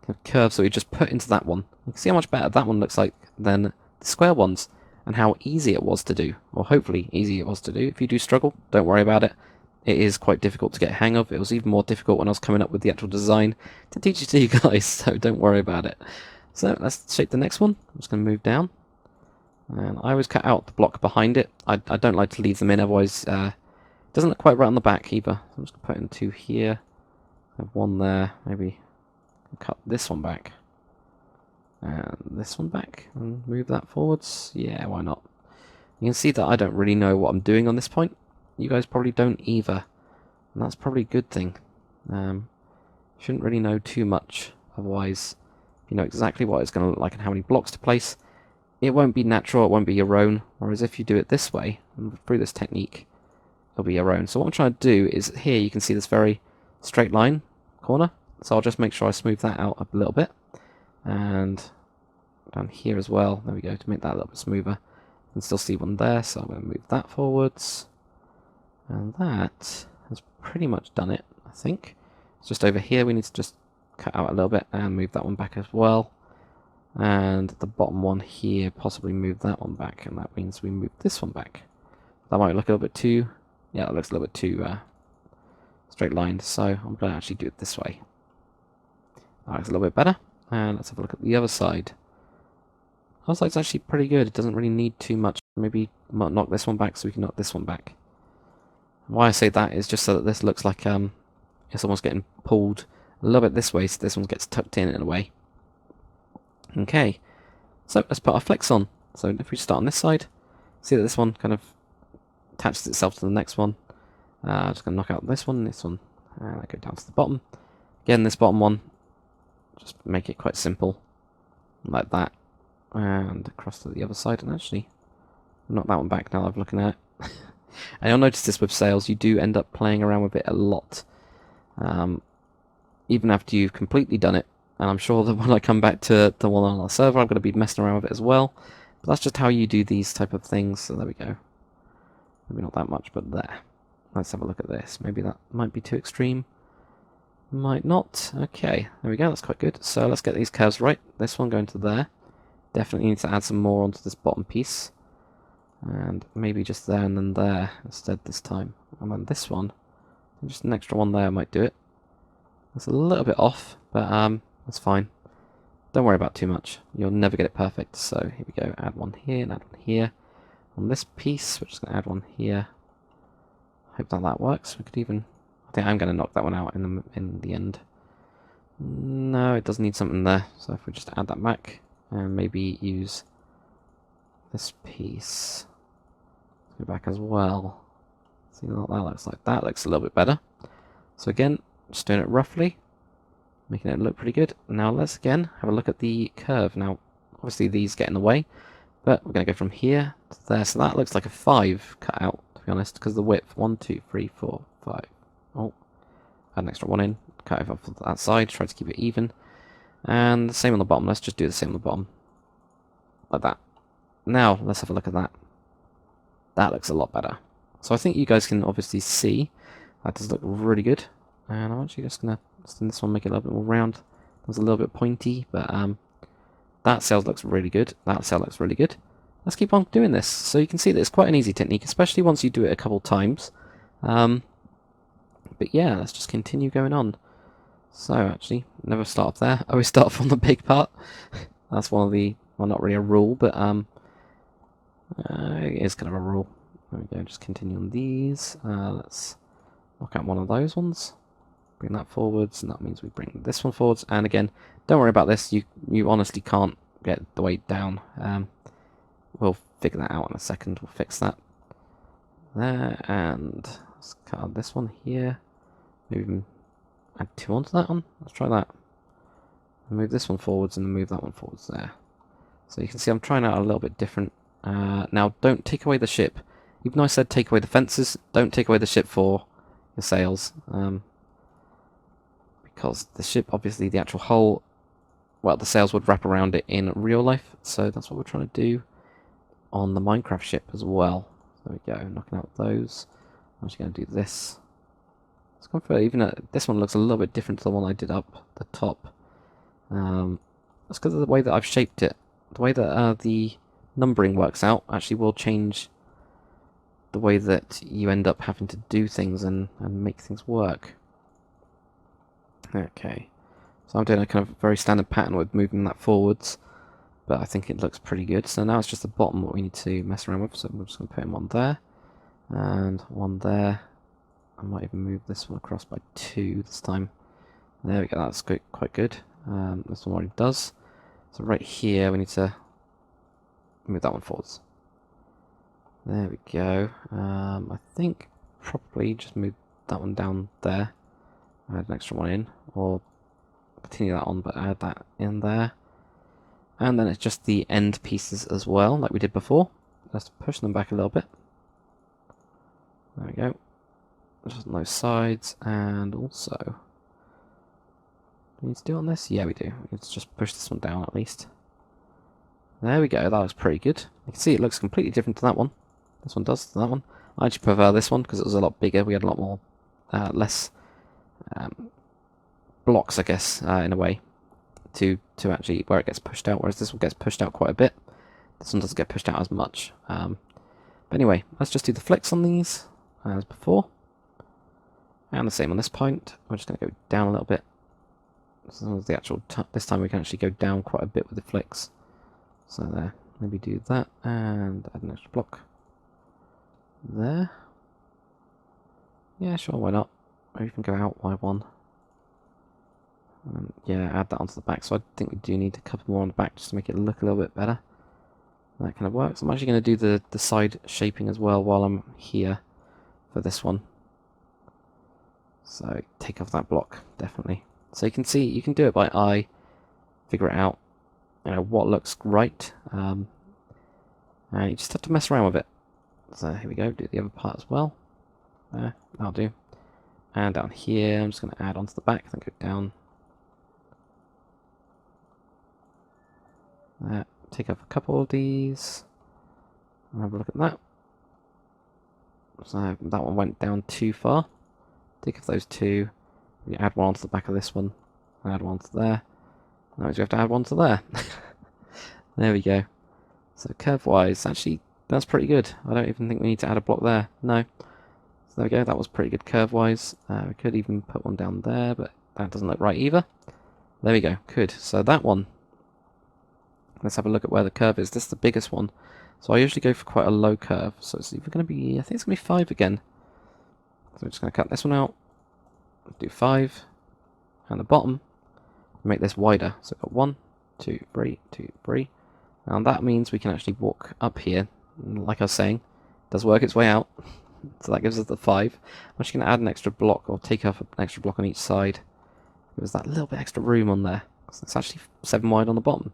kind of curves that we just put into that one. You can see how much better that one looks like than the square ones, and how easy it was to do, or hopefully easy it was to do. If you do struggle, don't worry about it. It is quite difficult to get a hang of. It was even more difficult when I was coming up with the actual design to teach it to you guys, so don't worry about it. So let's shape the next one. I'm just going to move down. And I always cut out the block behind it. I don't like to leave them in, otherwise it doesn't look quite right on the back either. So I'm just going to put in 2 here. Have 1 there. Maybe cut this one back. And this one back. And move that forwards. Yeah, why not? You can see that I don't really know what I'm doing on this point. You guys probably don't either. And that's probably a good thing. Shouldn't really know too much. Otherwise, if you know exactly what it's going to look like and how many blocks to place, it won't be natural, it won't be your own. Whereas if you do it this way, and through this technique, it'll be your own. So what I'm trying to do is, here you can see this very straight line corner. So I'll just make sure I smooth that out a little bit. And down here as well, there we go, to make that a little bit smoother. You can still see one there, so I'm going to move that forwards. And that has pretty much done it, I think. It's just over here, we need to just cut out a little bit and move that one back as well. And the bottom one here, possibly move that one back, and that means we move this one back. That might look a little bit too, yeah, it looks a little bit too straight lined, so I'm going to actually do it this way. That looks a little bit better, and let's have a look at the other side. The other side's actually pretty good, it doesn't really need too much. Maybe knock this one back so we can knock this one back. Why I say that is just so that this looks like it's almost getting pulled a little bit this way, so this one gets tucked in a way. Okay, so let's put our flex on. So if we start on this side, see that this one kind of attaches itself to the next one. I'm just going to knock out this one, and I go down to the bottom. Again, this bottom one, just make it quite simple, like that. And across to the other side, and actually knock that one back now I'm looking at it. And you'll notice this with sails, you do end up playing around with it a lot. Even after you've completely done it. And I'm sure that when I come back to the one on our server, I'm going to be messing around with it as well. But that's just how you do these type of things. So there we go. Maybe not that much, but there. Let's have a look at this. Maybe that might be too extreme. Might not. Okay, there we go. That's quite good. So let's get these curves right. This one going to there. Definitely need to add some more onto this bottom piece. And maybe just there and then there instead this time. And then this one, just an extra one there might do it. It's a little bit off, but that's fine. Don't worry about too much. You'll never get it perfect. So here we go. Add one here and add one here. On this piece, we're just going to add one here. Hope that works. We could even, I think I'm going to knock that one out in the end. No, it does need something there. So if we just add that back and maybe use this piece. Go back as well. See what that looks like. That looks a little bit better. So again, just doing it roughly, making it look pretty good. Now let's again have a look at the curve. Now, obviously these get in the way, but we're going to go from here to there. So that looks like a 5 cut out, to be honest, because the width 1, 2, 3, 4, 5. Oh, add an extra one in. Cut it off that side. Try to keep it even. And the same on the bottom. Let's just do the same on the bottom, like that. Now, let's have a look at that. That looks a lot better. So I think you guys can obviously see that does look really good. And I'm actually just going to extend this one, make it a little bit more round. It was a little bit pointy, but that sail looks really good. That sail looks really good. Let's keep on doing this. So you can see that it's quite an easy technique, especially once you do it a couple times. But yeah, let's just continue going on. So actually, never start off there. I always start from the big part. That's one of the, well, not really a rule, but it is kind of a rule. There we go, just continue on these. Let's knock out one of those ones. Bring that forwards, and that means we bring this one forwards. And again, don't worry about this. You honestly can't get the weight down. We'll figure that out in a second. We'll fix that. There, and let's cut out this one here. Maybe even add 2 onto that one. Let's try that. Move this one forwards and move that one forwards there. So you can see I'm trying out a little bit different. Now, don't take away the ship. Even though I said take away the fences, don't take away the ship for your sails. Because the ship, obviously, the actual hull well, the sails would wrap around it in real life. So that's what we're trying to do on the Minecraft ship as well. There we go, knocking out those. I'm just going to do this. Let's go for even this one looks a little bit different to the one I did up the top. That's because of the way that I've shaped it. The way that the numbering works out actually will change the way that you end up having to do things and make things work. Okay, so I'm doing a kind of very standard pattern with moving that forwards, but I think it looks pretty good. So now it's just the bottom what we need to mess around with, so we're just going to put in one there, and one there. I might even move this one across by 2 this time. There we go, that's quite good. This one already does. So right here we need to move that one forwards. There we go. I think probably just move that one down there. Add an extra one in, or continue that on, but add that in there. And then it's just the end pieces as well, like we did before. Just push them back a little bit. There we go. Just on those sides, and also, do we need to do on this? Yeah, we do. Let's just push this one down at least. There we go, that looks pretty good. You can see it looks completely different to that one. This one does to that one. I actually prefer this one because it was a lot bigger. We had a lot more, less blocks, I guess, in a way, to actually where it gets pushed out, whereas this one gets pushed out quite a bit. This one doesn't get pushed out as much. But anyway, let's just do the flicks on these as before. And the same on this point. We're just going to go down a little bit. So the actual this time we can actually go down quite a bit with the flicks. So there, maybe do that and add an extra block there. Yeah, sure, why not? Or you can go out by 1. Yeah, add that onto the back. So I think we do need a couple more on the back just to make it look a little bit better. That kind of works. I'm actually going to do the side shaping as well while I'm here for this one. So take off that block, definitely. So you can see, you can do it by eye, figure it out, you know, what looks right, and you just have to mess around with it. So here we go, do the other part as well. There, that'll do. And down here, I'm just going to add onto the back, then go down. There, take off a couple of these, and have a look at that. So that one went down too far. Take off those 2, we add one onto the back of this one, add one to there. That means we have to add one to there. There we go. So curve-wise, actually, that's pretty good. I don't even think we need to add a block there. No. So there we go, that was pretty good curve-wise. We could even put one down there, but that doesn't look right either. There we go, good. So that one, let's have a look at where the curve is. This is the biggest one. So I usually go for quite a low curve. So it's either going to be, I think it's going to be 5 again. So we're just going to cut this one out, do 5, and the bottom, make this wider. So we've got 1, 2, 3, 2, 3. Now that means we can actually walk up here. Like I was saying, it does work its way out. So that gives us the 5. I'm just going to add an extra block, or take off an extra block on each side. Give us that little bit extra room on there. So it's actually 7 wide on the bottom.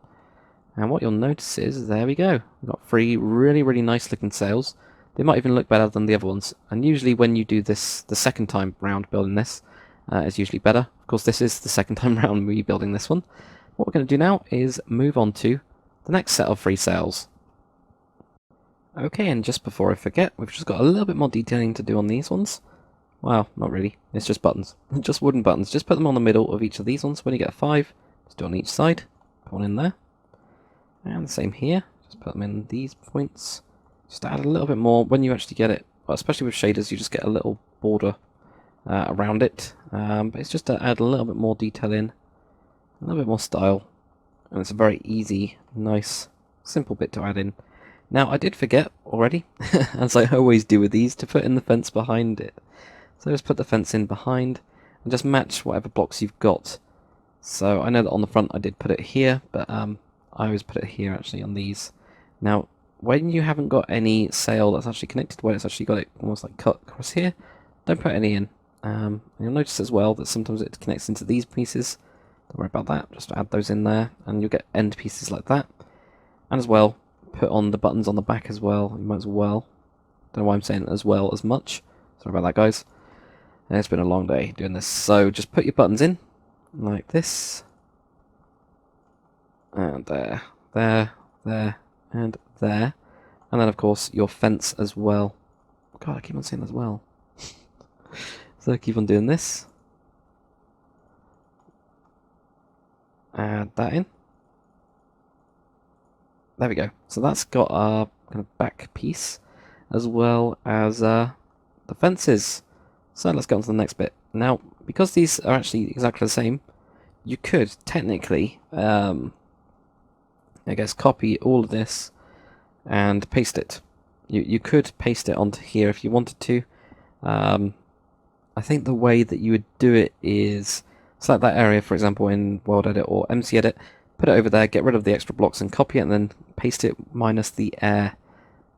And what you'll notice is, there we go. We've got 3 really, really nice looking sails. They might even look better than the other ones. And usually when you do this the second time round building this, it's usually better. Of course, this is the second time round rebuilding this one. What we're going to do now is move on to the next set of 3 sails. Okay, and just before I forget, we've just got a little bit more detailing to do on these ones. Well, not really. It's just buttons. Just wooden buttons. Just put them on the middle of each of these ones. When you get a 5, just do it on each side. Put one in there. And the same here. Just put them in these points. Just add a little bit more when you actually get it. Well, especially with shaders, you just get a little border around it. But it's just to add a little bit more detail in. A little bit more style. And it's a very easy, nice, simple bit to add in. Now, I did forget already, as I always do with these, to put in the fence behind it. So just put the fence in behind, and just match whatever blocks you've got. So I know that on the front I did put it here, but I always put it here actually on these. Now, when you haven't got any sail that's actually connected, where it's actually got it almost like cut across here, don't put any in. And you'll notice as well that sometimes it connects into these pieces. Don't worry about that, just add those in there, and you'll get end pieces like that. And as well, put on the buttons on the back as well. You might as well. Don't know why I'm saying as well as much. Sorry about that, guys. And it's been a long day doing this. So just put your buttons in like this. And there, there, and there. And then, of course, your fence as well. God, I keep on saying as well. So keep on doing this. Add that in. There we go. So that's got our kind of back piece, as well as the fences. So let's go on to the next bit. Now, because these are actually exactly the same, you could technically, I guess, copy all of this and paste it. You could paste it onto here if you wanted to. I think the way that you would do it is select that area, for example, in World Edit or MC Edit, put it over there, get rid of the extra blocks and copy it, and then paste it minus the air.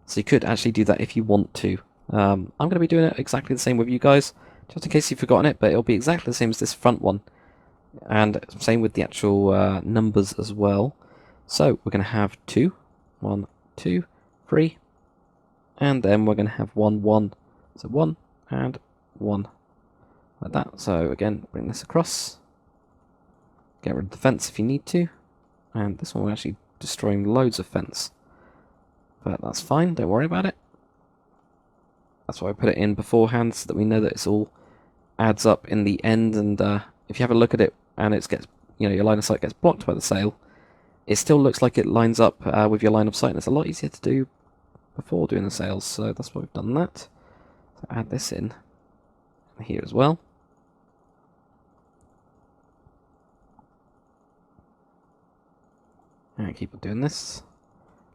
So you could actually do that if you want to. I'm going to be doing it exactly the same with you guys, just in case you've forgotten it, but it'll be exactly the same as this front one. And same with the actual numbers as well. So we're going to have 2, 1, 2, 3, and then we're going to have 1, 1. So 1 and 1. Like that. So again, bring this across. Get rid of the fence if you need to. And this one we're actually destroying loads of fence. But that's fine, don't worry about it. That's why I put it in beforehand, so that we know that it's all adds up in the end. And if you have a look at it and it gets, your line of sight gets blocked by the sail, it still looks like it lines up with your line of sight, and it's a lot easier to do before doing the sails. So that's why we've done that. So add this in here as well. And keep on doing this.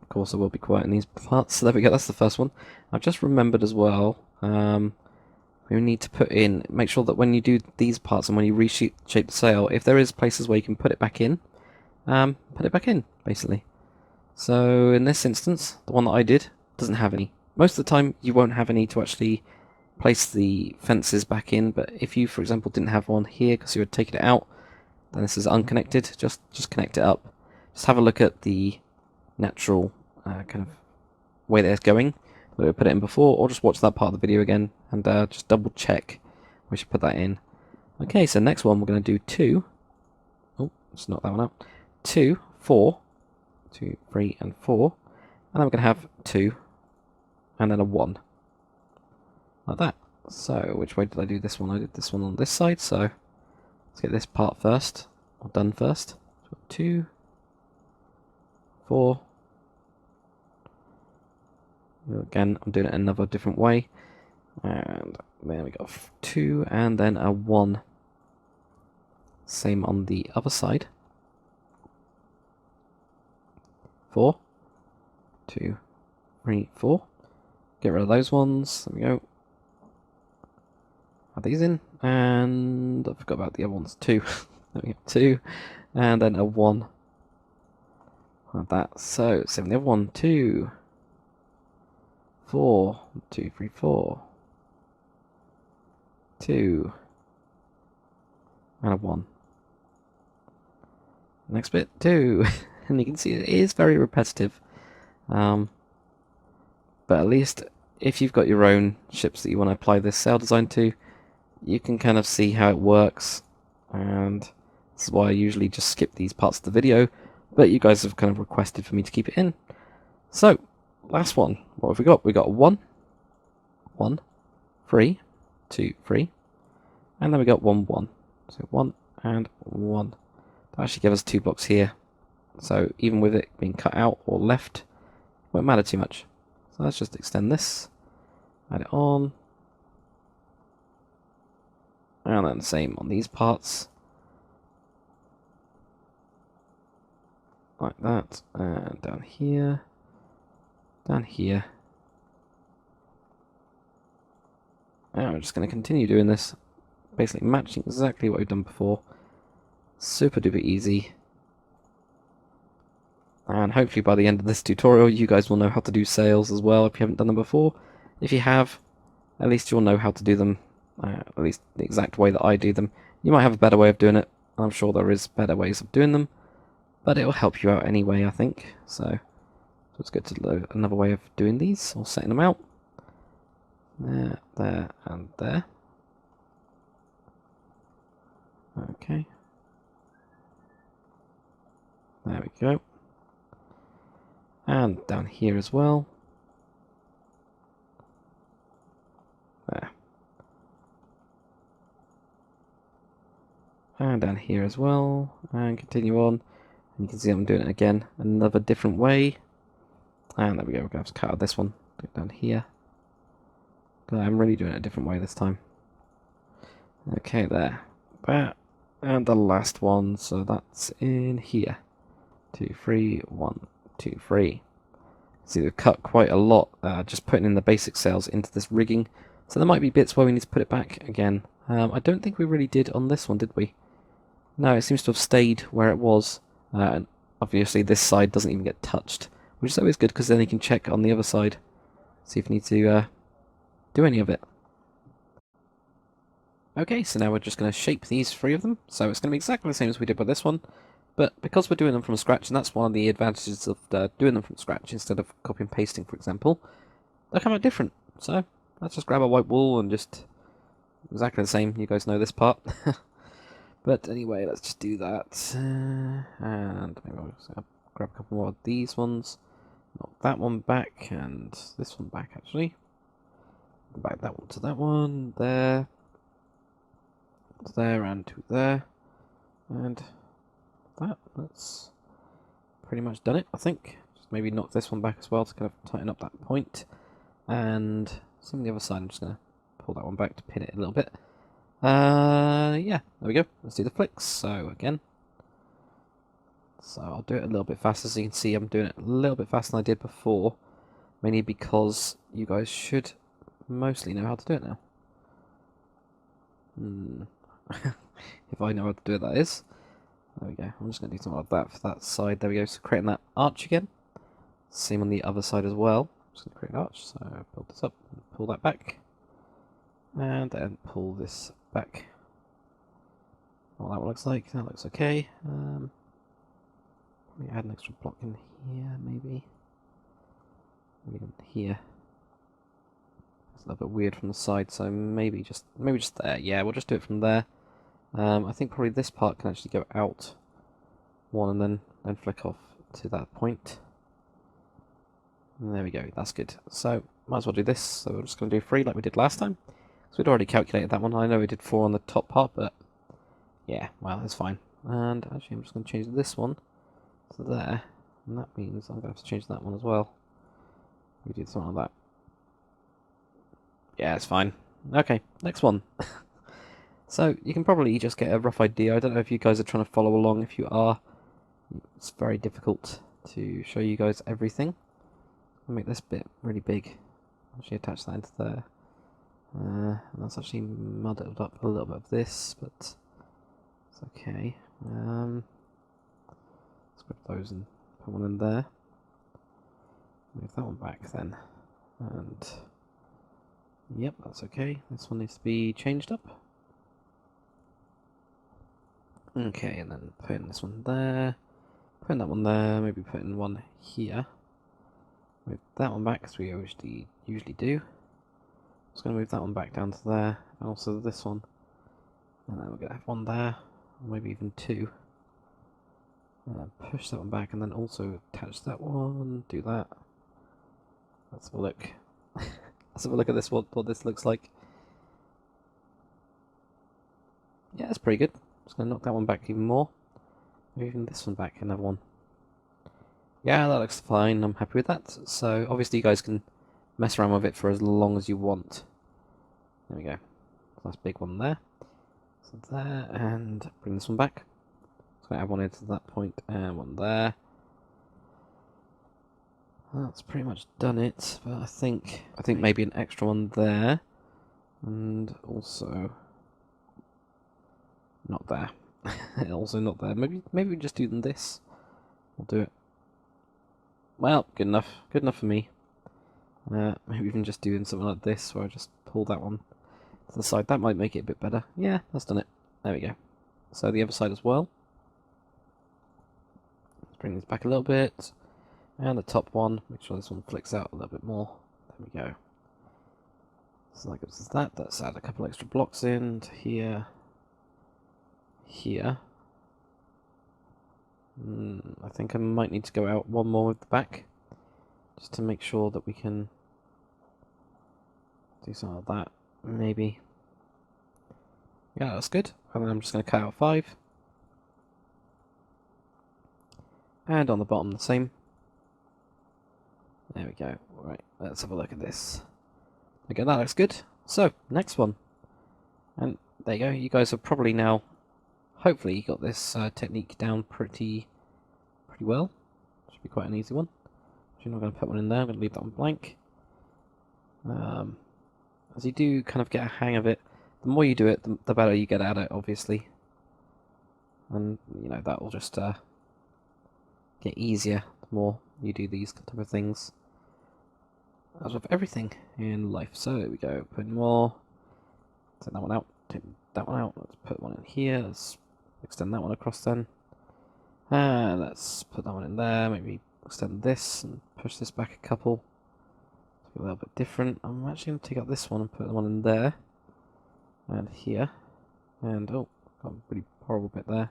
Of course, I will be quiet in these parts. So there we go, that's the first one. I've just remembered as well, we need to put in, make sure that when you do these parts and when you reshape the sail, if there is places where you can put it back in, basically. So in this instance, the one that I did doesn't have any. Most of the time, you won't have any to actually place the fences back in, but if you, for example, didn't have one here because you had taken it out, then this is unconnected, just connect it up. Just have a look at the natural kind of way that it's going. We put it in before, or just watch that part of the video again and just double check we should put that in. Okay, so next one we're going to do 2. Oh, let's knock that one out. 2, 4, 2, 3, and 4, and then we're going to have 2, and then a 1, like that. So which way did I do this one? I did this one on this side. So let's get this part first, or done first. So 2, 4. Again, I'm doing it another different way. And then we got 2 and then a 1. Same on the other side. 4, 2, 3, 4. Get rid of those ones. There we go. Add these in. And I forgot about the other ones. 2. There we go. 2. And then a 1. Like that. So, same with the other one. 2. 4, 2, 3, 4, 2, and a 1. Next bit, 2, and you can see it is very repetitive, but at least if you've got your own ships that you want to apply this sail design to, you can kind of see how it works, and this is why I usually just skip these parts of the video, but you guys have kind of requested for me to keep it in. So, last one. What have we got? We got 1, 1, 3, 2, 3, and then we got 1, 1. So 1 and 1. That actually gives us 2 blocks here. So even with it being cut out or left, it won't matter too much. So let's just extend this, add it on, and then the same on these parts, like that, and down here. Down here. And we're just going to continue doing this, basically matching exactly what we've done before. Super duper easy. And hopefully by the end of this tutorial you guys will know how to do sails as well if you haven't done them before. If you have, at least you'll know how to do them, at least the exact way that I do them. You might have a better way of doing it. I'm sure there is better ways of doing them, but it will help you out anyway, I think. So let's go to another way of doing these, or setting them out. There, there, and there. Okay. There we go. And down here as well. There. And down here as well. And continue on. And you can see I'm doing it again another different way. And there we go. We're going to have to cut out this one. Do it down here. I'm really doing it a different way this time. Okay, there. That. And the last one. So that's in here. 2, 3, 1, 2, 3. See, we've cut quite a lot, just putting in the basic sails into this rigging. So there might be bits where we need to put it back again. I don't think we really did on this one, did we? No, it seems to have stayed where it was. And obviously this side doesn't even get touched, which is always good because then you can check on the other side. See if you need to do any of it. Okay, so now we're just going to shape these 3 of them. So it's going to be exactly the same as we did with this one. But because we're doing them from scratch, and that's one of the advantages of doing them from scratch instead of copy and pasting, for example, they'll come out different. So let's just grab a white wool and just exactly the same. You guys know this part. But anyway, let's just do that. And maybe I'll just grab a couple more of these ones. Knock that one back and this one back, actually. Back that one to that one. There. To there and to there. And that's pretty much done it, I think. Just maybe knock this one back as well to kind of tighten up that point. And same on the other side, I'm just going to pull that one back to pin it a little bit. Yeah, there we go. Let's do the flicks. So again. So I'll do it a little bit faster. So you can see I'm doing it a little bit faster than I did before. Mainly because you guys should mostly know how to do it now. If I know how to do it, that is. There we go. I'm just going to do something like that for that side. There we go. So creating that arch again. Same on the other side as well. I'm just going to create an arch. So build this up, pull that back, and then pull this back. What that one looks like. That looks okay. Probably add an extra block in here, maybe. Maybe in here. It's a little bit weird from the side, so maybe just there. Yeah, we'll just do it from there. I think probably this part can actually go out one and then flick off to that point. And there we go, that's good. So, might as well do this. So we're just going to do 3 like we did last time. So we'd already calculated that one. I know we did 4 on the top part, but yeah, well, that's fine. And actually I'm just going to change this one to there. And that means I'm going to have to change that one as well. We did something like that. Yeah, it's fine. Okay, next one. So, you can probably just get a rough idea. I don't know if you guys are trying to follow along. If you are, it's very difficult to show you guys everything. I'll make this bit really big. Actually attach that into there. And that's actually muddled up a little bit of this, but it's okay. Let's grab those and put one in there. Move that one back then. And yep, that's okay. This one needs to be changed up. Okay, and then putting this one there, putting that one there, maybe putting one here. Move that one back, as we usually do. Just going to move that one back down to there, and also this one. And then we're going to have one there, or maybe even 2. Push that one back, and then also attach that one, do that. Let's have a look. Let's have a look at this, what this looks like. Yeah, that's pretty good. Just going to knock that one back even more. Maybe even this one back, another one. Yeah, that looks fine. I'm happy with that. So, obviously you guys can mess around with it for as long as you want. There we go. Nice big one there. So there, and bring this one back. So I add one into that point, and one there. That's pretty much done it, but I think maybe an extra one there. And also not there. Also not there. Maybe we just do this. We'll do it. Well, good enough. Good enough for me. Maybe even just doing something like this, where I just pull that one to the side. That might make it a bit better. Yeah, that's done it. There we go. So the other side as well. Let's bring this back a little bit. And the top one. Make sure this one flicks out a little bit more. There we go. So that gives us that. Let's add a couple extra blocks in to here. Here. I think I might need to go out one more with the back, just to make sure that we can do something like that, maybe. Yeah, that's good. And then I'm just going to cut out 5. And on the bottom the same. There we go. Right, let's have a look at this. Okay, that looks good. So, next one. And there you go. You guys have probably now, hopefully, got this technique down pretty well. Should be quite an easy one. I'm not going to put one in there. I'm going to leave that one blank. As you do kind of get a hang of it, the more you do it, the better you get at it, obviously. And, you know, that will just get easier the more you do these type of things. As with everything in life. So there we go. Put more. Take that one out. Take that one out. Let's put one in here. Let's extend that one across then. And let's put that one in there. Maybe extend this and push this back a couple. A little bit different. I'm actually going to take out this one and put the one in there. And here. And, oh, got a pretty horrible bit there.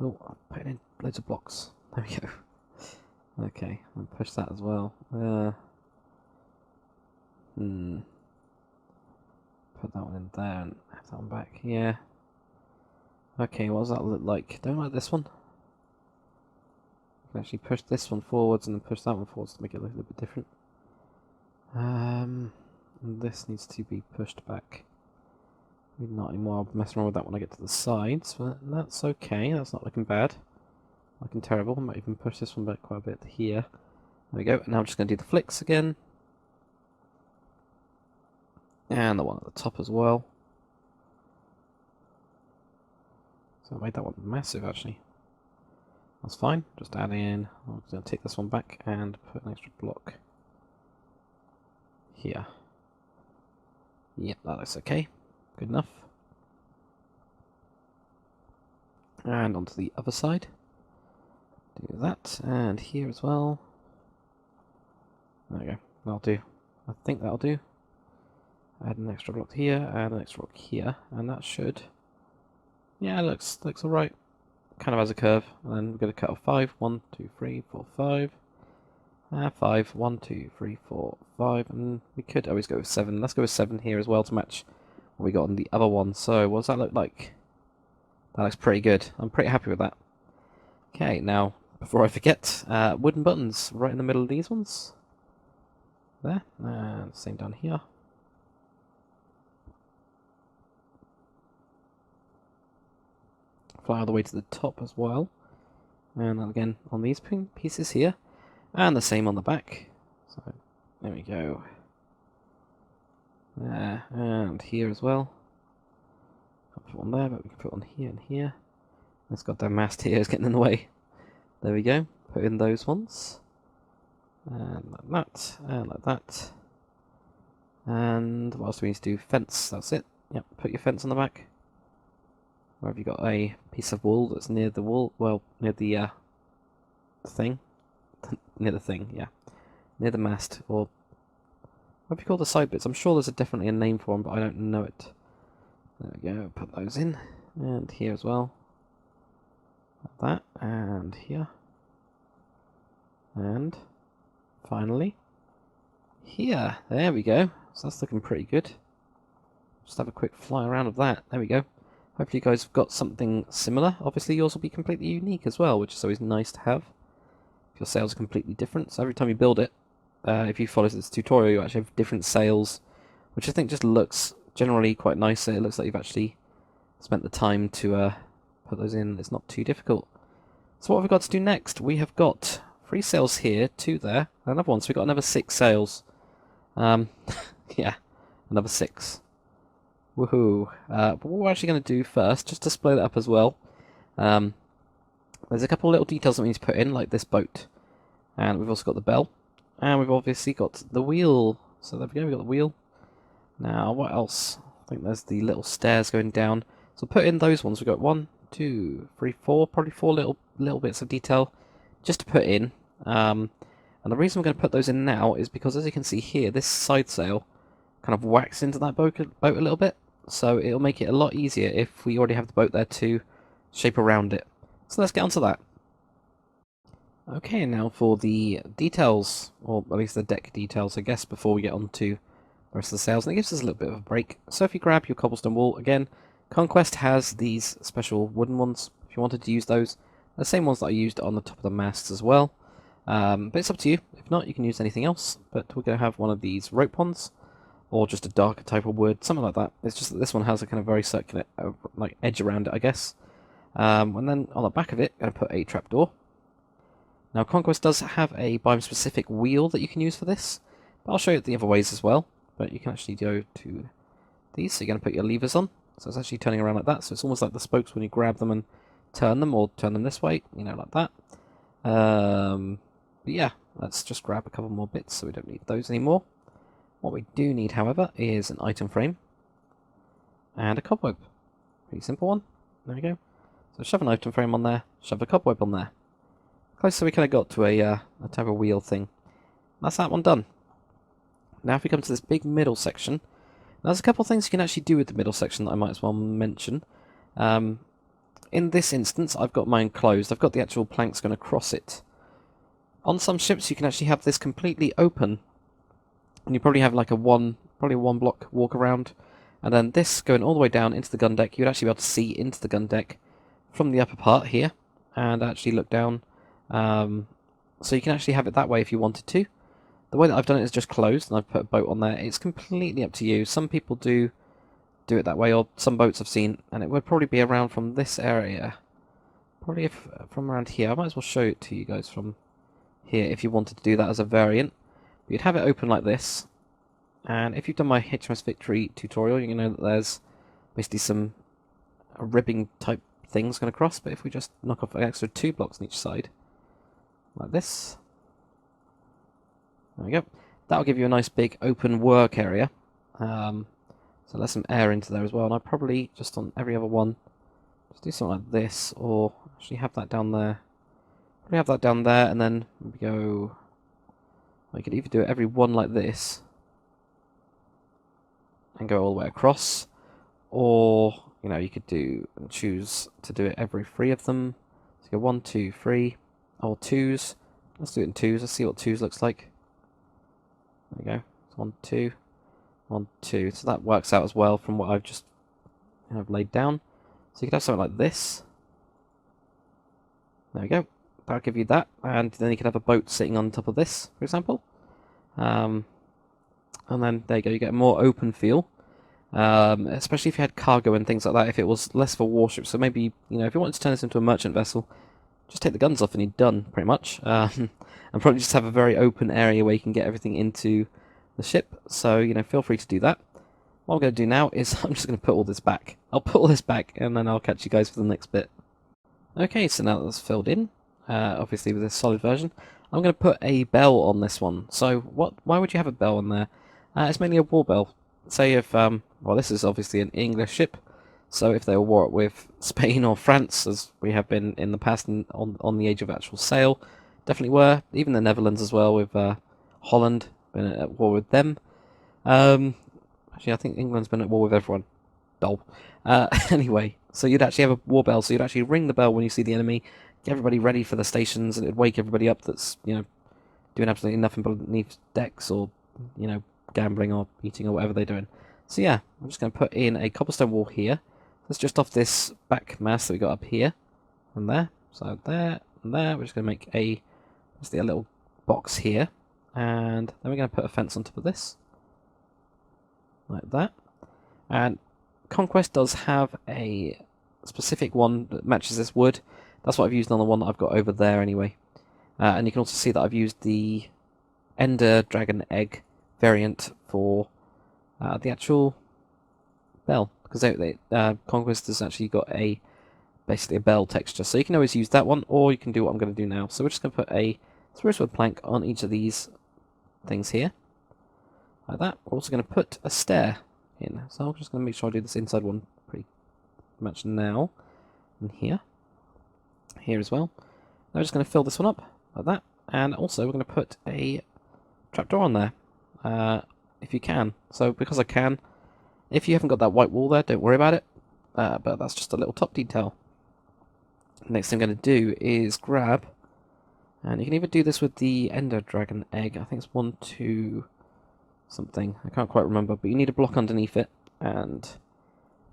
Oh, I'm putting in loads of blocks. There we go. Okay, I'll push that as well. Put that one in there and have that one back. Yeah. Okay, what does that look like? Don't like this one. You can actually push this one forwards and then push that one forwards to make it look a little bit different. And this needs to be pushed back. Maybe not anymore. I'll mess around with that when I get to the sides, but that's okay. That's not looking bad. Looking terrible. I might even push this one back quite a bit here. There we go. And now I'm just going to do the flicks again. And the one at the top as well. So I made that one massive, actually. That's fine. Just add in. I'm going to take this one back and put an extra block here. Yep, that looks okay. Good enough. And onto the other side. Do that, and here as well. There we go. That'll do. I think that'll do. Add an extra block here, add an extra block here, and that should... Yeah, it looks alright. Kind of as a curve. And then we're going to cut off 5. 1, 2, 3, 4, 5. 5. 1, 2, 3, 4, 5. And we could always go with 7. Let's go with 7 here as well to match what we got on the other one. So, what does that look like? That looks pretty good. I'm pretty happy with that. Okay, now, before I forget, wooden buttons right in the middle of these ones. There. And same down here. Fly all the way to the top as well. And then again on these pieces here. And the same on the back. So, there we go. There, and here as well. Can't put one there, but we can put one here and here. This goddamn mast here is getting in the way. There we go. Put in those ones. And like that, and like that. And what else do we need to do? Fence, that's it. Yep, put your fence on the back. Where have you got a piece of wool that's near the wall? Well, near the thing. Near the thing, yeah. Near the mast, or what do you call the side bits? I'm sure there's definitely a name for them, but I don't know it. There we go, put those in. And here as well. Like that, and here. And finally, here. There we go. So that's looking pretty good. Just have a quick fly around of that. There we go. Hopefully you guys have got something similar. Obviously yours will be completely unique as well, which is always nice to have. If your sails are completely different, so every time you build it, if you follow this tutorial, you actually have different sails, which I think just looks generally quite nice. It looks like you've actually spent the time to put those in. It's not too difficult. So what have we got to do next? We have got 3 sails here, 2 there, and another one. So we've got another 6 sails. Yeah, another 6. Woohoo. But what we're actually going to do first, just to split it up as well, there's a couple of little details that we need to put in, like this boat. And we've also got the bell. And we've obviously got the wheel. So there we go, we've got the wheel. Now, what else? I think there's the little stairs going down. So put in those ones. We've got 1, 2, 3, 4, probably 4 little bits of detail just to put in. And the reason we're going to put those in now is because, as you can see here, this side sail kind of whacks into that boat a little bit. So it'll make it a lot easier if we already have the boat there to shape around it. So let's get onto that. Okay, and now for the details, or at least the deck details, I guess, before we get on to the rest of the sails, and it gives us a little bit of a break. So if you grab your cobblestone wall, again, Conquest has these special wooden ones, if you wanted to use those. The same ones that I used on the top of the masts as well. But it's up to you. If not, you can use anything else. But we're going to have one of these rope ones, or just a darker type of wood, something like that. It's just that this one has a kind of very circular like edge around it, I guess. And then on the back of it, I'm going to put a trapdoor. Now, Conquest does have a biome-specific wheel that you can use for this, but I'll show you the other ways as well. But you can actually go to these, so you're going to put your levers on. So it's actually turning around like that, so it's almost like the spokes when you grab them and turn them, or turn them this way, you know, like that. But yeah, let's just grab a couple more bits, so we don't need those anymore. What we do need, however, is an item frame and a cobweb. Pretty simple one. There we go. So shove an item frame on there, shove a cobweb on there. Close, so we kind of got to a type of wheel thing. That's that one done. Now if we come to this big middle section, there's a couple of things you can actually do with the middle section that I might as well mention. In this instance, I've got mine closed. I've got the actual planks going across it. On some ships, you can actually have this completely open, and you probably have like probably a one block walk around, and then this going all the way down into the gun deck. You'd actually be able to see into the gun deck from the upper part here, and actually look down. So you can actually have it that way if you wanted to. The way that I've done it is just closed, and I've put a boat on there. It's completely up to you. Some people do it that way, or some boats I've seen, and it would probably be around from this area. Probably from around here. I might as well show it to you guys from here if you wanted to do that as a variant. But you'd have it open like this, and if you've done my HMS Victory tutorial, you know that there's basically some ribbing type things going across. But if we just knock off an extra 2 blocks on each side, like this, there we go. That'll give you a nice big open work area. So let some air into there as well. And I'd probably just on every other one, just do something like this, or actually have that down there. Probably have that down there, and then we go. I could either do it every one like this, and go all the way across, or you know, you could choose to do it every 3 of them. So go 1, 2, 3, or 2s. Let's do it in 2s. Let's see what 2s looks like. There we go. 1, 2, 1, 2. So that works out as well from what I've just laid down. So you could have something like this. There we go. That'll give you that, and then you could have a boat sitting on top of this, for example. And then there you go. You get a more open feel. Especially if you had cargo and things like that, if it was less for warships. So maybe, if you wanted to turn this into a merchant vessel, just take the guns off and you're done, pretty much. And probably just have a very open area where you can get everything into the ship. So, feel free to do that. What I'm going to do now is I'm just going to put all this back. I'll put all this back, and then I'll catch you guys for the next bit. Okay, so now that's filled in, obviously with this solid version, I'm going to put a bell on this one. So, why would you have a bell on there? It's mainly a war bell. Say if, well, this is obviously an English ship, so if they were war with Spain or France, as we have been in the past and on the age of actual sail, definitely were. Even the Netherlands as well, with Holland, been at war with them. Actually, I think England's been at war with everyone. Dol. Anyway, so you'd actually have a war bell, so you'd actually ring the bell when you see the enemy, get everybody ready for the stations, and it'd wake everybody up that's, doing absolutely nothing beneath decks or, gambling or eating or whatever they're doing. So yeah, I'm just going to put in a cobblestone wall here. That's just off this back mast that we got up here and there. So there and there. We're just going to make a little box here, and then we're going to put a fence on top of this, like that. And Conquest does have a specific one that matches this wood. That's what I've used on the one that I've got over there anyway. And you can also see that I've used the Ender Dragon Egg variant for the actual bell, because Conquest has actually got basically a bell texture, so you can always use that one, or you can do what I'm going to do now. So we're just going to put a spruce wood plank on each of these things here, like that. We're also going to put a stair in, so I'm just going to make sure I do this inside one pretty much now, and here as well. Now we're just going to fill this one up like that, and also we're going to put a trapdoor on there. If you can. So because I can, if you haven't got that white wall there, don't worry about it. But that's just a little top detail. Next thing I'm going to do is grab And you can even do this with the Ender Dragon egg. I think it's 1, 2, something. I can't quite remember, but you need a block underneath it. And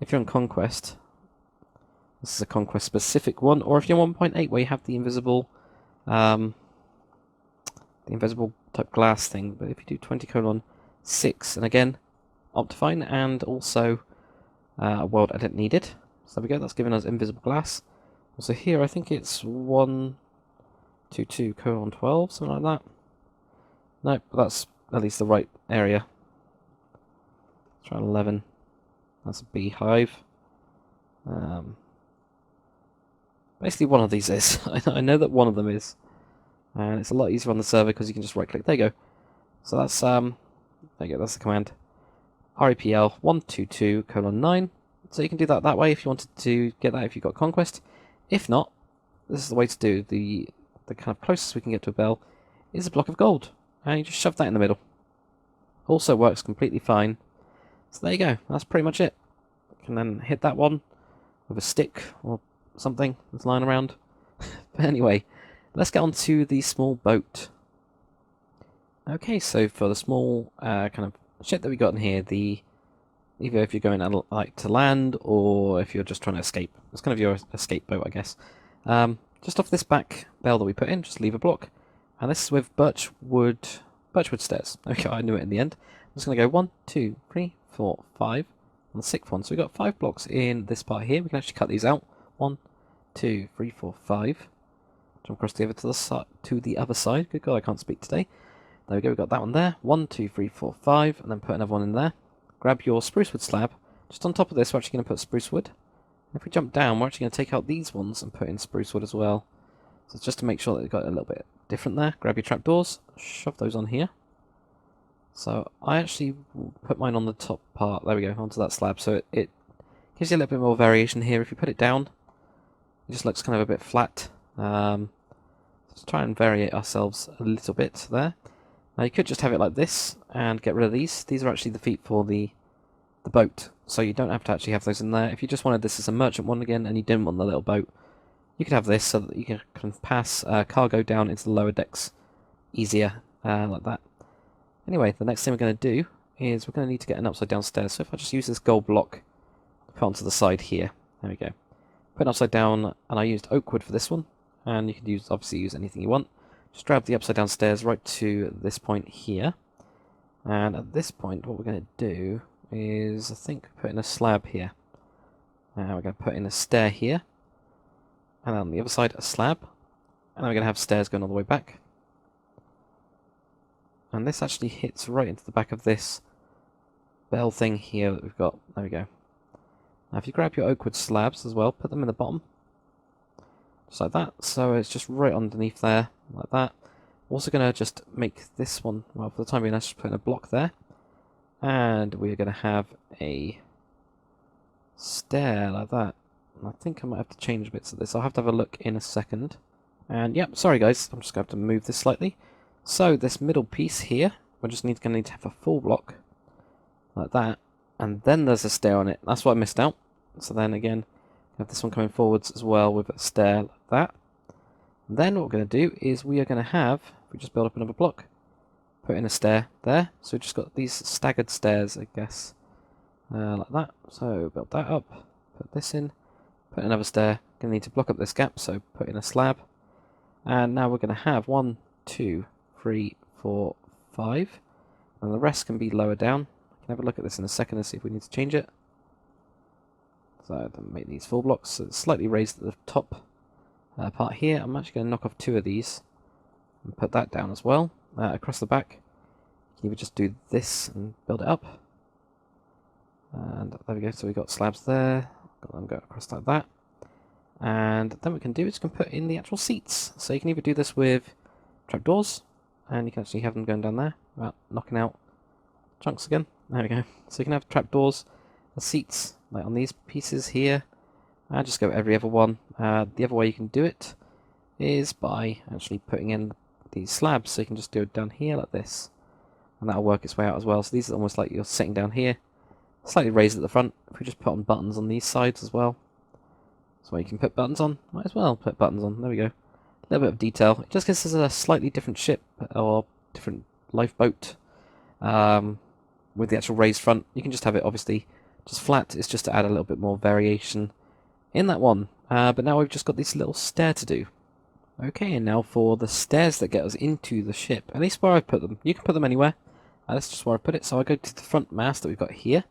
if you're on Conquest, this is a Conquest specific one. Or if you're 1.8, where you have the invisible type glass thing. But if you do 20:6, and again, Optifine, and also a world edit needed. So there we go, that's giving us Invisible-Class. Also here, I think it's 122:12, something like that. No, but that's at least the right area. Let's try 11. That's a beehive. Basically one of these is. I know that one of them is. And it's a lot easier on the server because you can just right click. There you go. So that's there you go, that's the command. REPL 122:9. So you can do that way if you wanted to get that if you've got Conquest. If not, this is the way to do. The kind of closest we can get to a bell is a block of gold. And you just shove that in the middle. Also works completely fine. So there you go, that's pretty much it. You can then hit that one with a stick or something that's lying around. But anyway, let's get on to the small boat. Okay, so for the small kind of ship that we got in here, either if you're going like to land or if you're just trying to escape, it's kind of your escape boat, I guess. Just off this back bell that we put in, just leave a block, and this is with birchwood stairs. Okay, I knew it in the end. I'm just going to go 1, 2, 3, 4, 5 on the 6th one. So we've got 5 blocks in this part here. We can actually cut these out. 1, 2, 3, 4, 5. Jump across the other side. Good God, I can't speak today. There we go, we've got that one there. 1, 2, 3, 4, 5, and then put another one in there. Grab your spruce wood slab. Just on top of this, we're actually going to put spruce wood. And if we jump down, we're actually going to take out these ones and put in spruce wood as well. So just to make sure that they've got a little bit different there. Grab your trapdoors, shove those on here. So I actually put mine on the top part. There we go, onto that slab. So it gives you a little bit more variation here. If you put it down, it just looks kind of a bit flat. Let's try and vary ourselves a little bit there. Now you could just have it like this and get rid of these. These are actually the feet for the boat, so you don't have to actually have those in there. If you just wanted this as a merchant one again and you didn't want the little boat, you could have this so that you can pass cargo down into the lower decks easier, like that. Anyway, the next thing we're going to do is we're going to need to get an upside down stairs. So if I just use this gold block to put onto the side here, there we go. Put it upside down, and I used oak wood for this one, and you can obviously use anything you want. Just drag the upside down stairs right to this point here. And at this point, what we're going to do is, I think, put in a slab here. We're going to put in a stair here. And on the other side, a slab. And then we're going to have stairs going all the way back. And this actually hits right into the back of this bell thing here that we've got. There we go. Now if you grab your oak wood slabs as well, put them in the bottom. Just like that. So it's just right underneath there, like that. Also going to just make this one, well, for the time being, let's just put in a block there. And we're going to have a stair like that. And I think I might have to change bits of this. I'll have to have a look in a second. And yep, sorry guys, I'm just going to have to move this slightly. So this middle piece here, we're just going to need to have a full block like that. And then there's a stair on it. That's what I missed out. So then again, have this one coming forwards as well with a stair like that. And then what we're going to do is we are going to have, if we just build up another block, put in a stair there. So we've just got these staggered stairs, I guess, like that. So build that up, put this in, put another stair. Going to need to block up this gap, so put in a slab. And now we're going to have 1, 2, 3, 4, 5. And the rest can be lower down. I can have a look at this in a second and see if we need to change it. So to make these full blocks, so it's slightly raised at the top part here. I'm actually going to knock off 2 of these and put that down as well. Across the back, you would just do this and build it up. And there we go, so we've got slabs there. Got them go across like that. And then what we can do is we can put in the actual seats. So you can either do this with trapdoors, and you can actually have them going down there without knocking out chunks again. There we go. So you can have trapdoors, the seats, like on these pieces here, and just go every other one. The other way you can do it is by actually putting in these slabs, so you can just do it down here like this, and that'll work its way out as well. So these are almost like you're sitting down here, slightly raised at the front. If we just put on buttons on these sides as well, so you can put buttons on, might as well put buttons on. There we go. A little bit of detail. It just gives us a slightly different ship or different lifeboat with the actual raised front. You can just have it obviously just flat. It's just to add a little bit more variation in that one. But now we've just got this little stair to do. Okay, and now for the stairs that get us into the ship. At least where I put them. You can put them anywhere. That's just where I put it. So I go to the front mast that we've got here.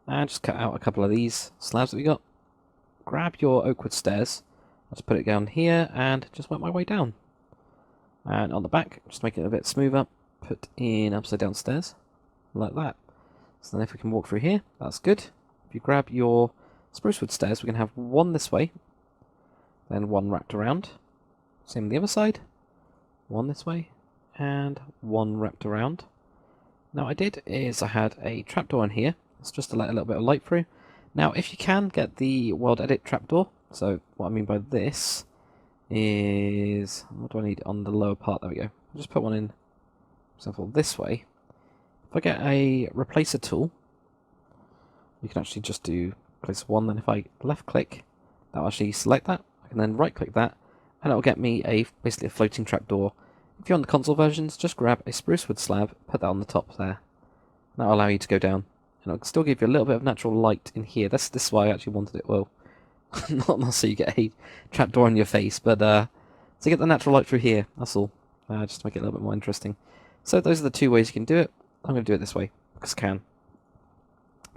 And just cut out a couple of these slabs that we got. Grab your oak wood stairs. Let's put it down here and just work my way down. And on the back, just make it a bit smoother. Put in upside down stairs. Like that. So then if we can walk through here, that's good. If you grab your spruce wood stairs, we can have one this way. Then one wrapped around. Same on the other side. One this way. And one wrapped around. Now what I did is I had a trapdoor in here. It's just to let a little bit of light through. Now if you can get the world edit trapdoor. So what I mean by this is... what do I need on the lower part? There we go. I'll just put one in, for example, this way. If I get a replacer tool, you can actually just do place one. Then if I left click, that'll actually select that. I can then right click that. And it'll get me basically a floating trapdoor. If you're on the console versions, just grab a spruce wood slab, put that on the top there. That'll allow you to go down. And it'll still give you a little bit of natural light in here. This is why I actually wanted it. Well, not so you get a trapdoor on your face, but to get the natural light through here, that's all. Just to make it a little bit more interesting. So those are the two ways you can do it. I'm going to do it this way, because I can.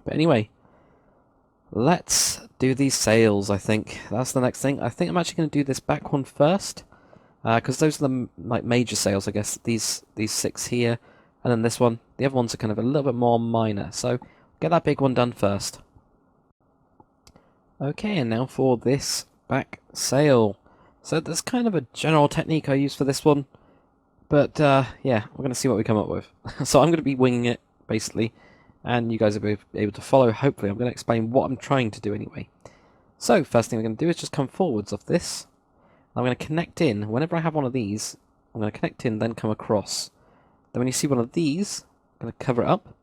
But anyway, let's do these sails, I think. That's the next thing. I think I'm actually going to do this back one first. Because those are the major sails, I guess. These 6 here, and then this one. The other ones are kind of a little bit more minor. So get that big one done first. Okay, and now for this back sail. So there's kind of a general technique I use for this one. But yeah, we're going to see what we come up with. So I'm going to be winging it, basically. And you guys will be able to follow, hopefully. I'm going to explain what I'm trying to do anyway. So, first thing we're going to do is just come forwards of this. I'm going to connect in. Whenever I have one of these, I'm going to connect in, then come across. Then when you see one of these, I'm going to cover it up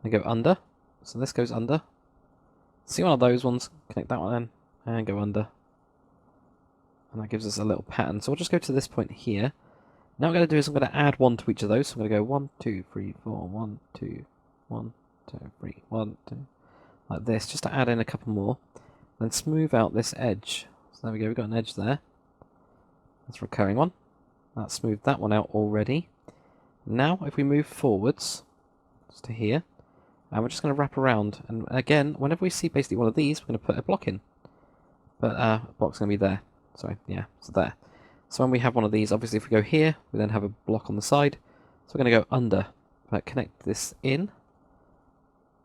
and go under. So this goes under. See one of those ones, connect that one in, and go under. And that gives us a little pattern. So we'll just go to this point here. Now what I'm going to do is I'm going to add one to each of those. So I'm going to go 1, 2, 3, 4, 1, 2, 1, 2, 3, 1, 2. Like this, just to add in a couple more. Then smooth out this edge. So there we go, we've got an edge there. That's a recurring one. That smoothed that one out already. Now, if we move forwards, just to here, and we're just going to wrap around. And again, whenever we see basically one of these, we're going to put a block in. But a block's going to be there. Sorry, yeah, so there. So when we have one of these, obviously if we go here, we then have a block on the side. So we're going to go under. But connect this in.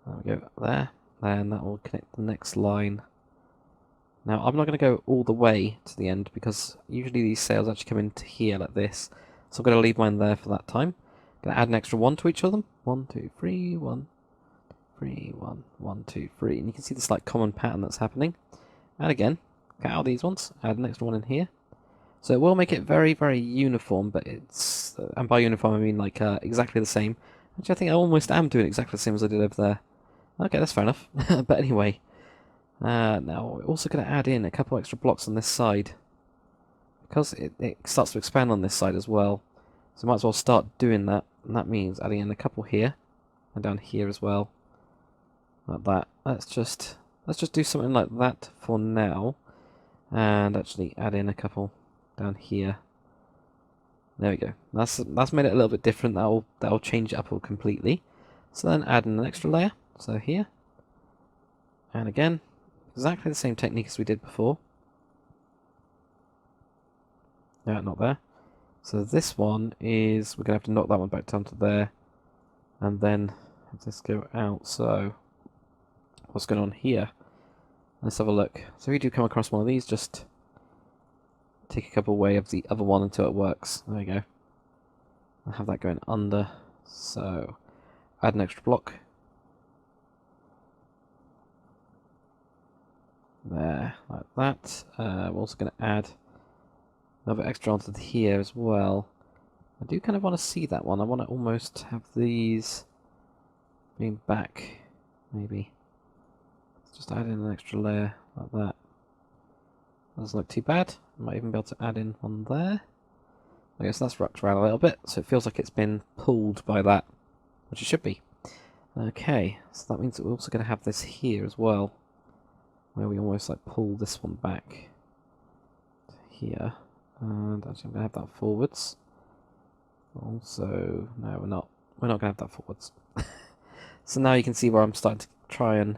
There we go, there. And that will connect the next line. Now, I'm not going to go all the way to the end because usually these sails actually come into here like this. So I'm going to leave mine there for that time. I'm going to add an extra 1 to each of them. 1, 2, 3, 1, 3, 1, 1, 2, 3. And you can see this like common pattern that's happening. And again, cut out these ones, add an extra one in here. So it will make it very, very uniform, but it's... and by uniform I mean like exactly the same. Actually, I think I almost am doing exactly the same as I did over there. Okay, that's fair enough. But anyway... now, we're also going to add in a couple extra blocks on this side. Because it starts to expand on this side as well. So might as well start doing that. And that means adding in a couple here. And down here as well. Like that. Let's just do something like that for now. And actually add in a couple down here. There we go. That's made it a little bit different. That'll change it up all completely. So then add in an extra layer. So here. And again. Exactly the same technique as we did before. No, not there. So this one is... we're going to have to knock that one back down to there. And then have this go out. So what's going on here? Let's have a look. So if you do come across one of these, just take a couple away of the other one until it works. There we go. I'll have that going under. So add an extra block. There, like that. We're also going to add another extra onto here as well. I do kind of want to see that one. I want to almost have these being back, maybe. Let's just add in an extra layer like that. Doesn't look too bad. Might even be able to add in one there. I guess that's rocked around a little bit, so it feels like it's been pulled by that, which it should be. Okay, so that means that we're also going to have this here as well, where we almost like pull this one back to here. And actually I'm going to have that forwards. Also, no, we're not going to have that forwards. So now you can see where I'm starting to try and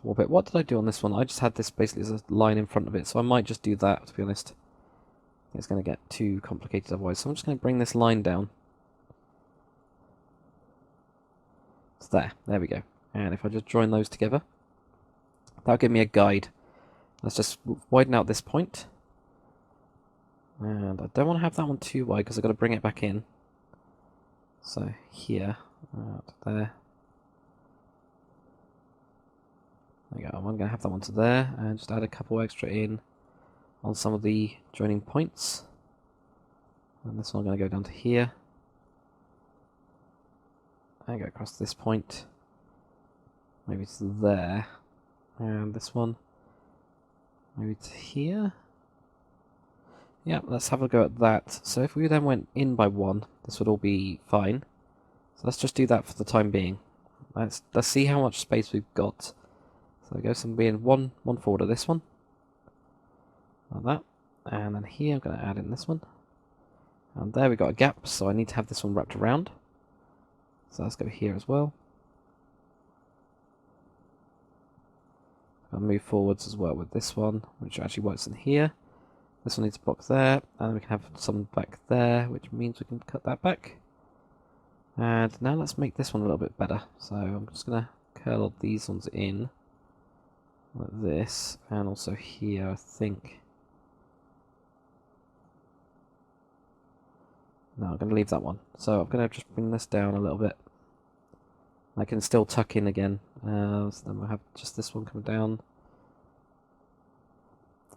warp it. What did I do on this one? I just had this basically as a line in front of it, so I might just do that, to be honest. It's going to get too complicated otherwise, so I'm just going to bring this line down. So there we go. And if I just join those together, that'll give me a guide. Let's just widen out this point. And I don't want to have that one too wide because I've got to bring it back in. So here, there. There we go. I'm going to have that one to there and just add a couple extra in on some of the joining points. And this one I'm going to go down to here. And go across this point. Maybe to there. And this one. Maybe to here. Yeah, let's have a go at that. So if we then went in by one, this would all be fine. So let's just do that for the time being. Let's see how much space we've got. So I go some being one forward of this one. Like that. And then here I'm going to add in this one. And there we got a gap, so I need to have this one wrapped around. So let's go here as well. I'll move forwards as well with this one, which actually works in here. This one needs a block there, and we can have some back there, which means we can cut that back. And now let's make this one a little bit better. So I'm just going to curl these ones in like this, and also here I think. No, I'm going to leave that one. So I'm going to just bring this down a little bit. I can still tuck in again. So then we'll have just this one come down.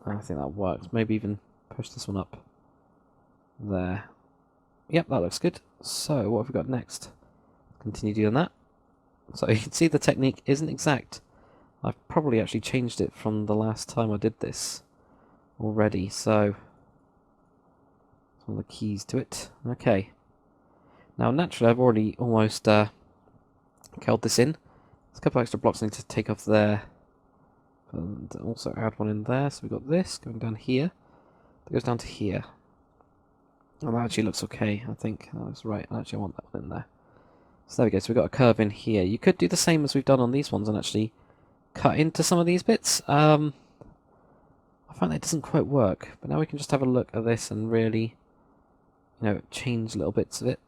I think that works. Maybe even push this one up there. Yep, that looks good. So what have we got next? Continue doing that. So you can see the technique isn't exact. I've probably actually changed it from the last time I did this already. So some of the keys to it. Okay. Now naturally I've already almost curled this in. There's a couple extra blocks I need to take off there. And also add one in there. So we've got this going down here. It goes down to here. And that actually looks okay, I think. That looks right. Actually, I want that one in there. So there we go. So we've got a curve in here. You could do the same as we've done on these ones and actually cut into some of these bits. I find that it doesn't quite work. But now we can just have a look at this and really, change little bits of it.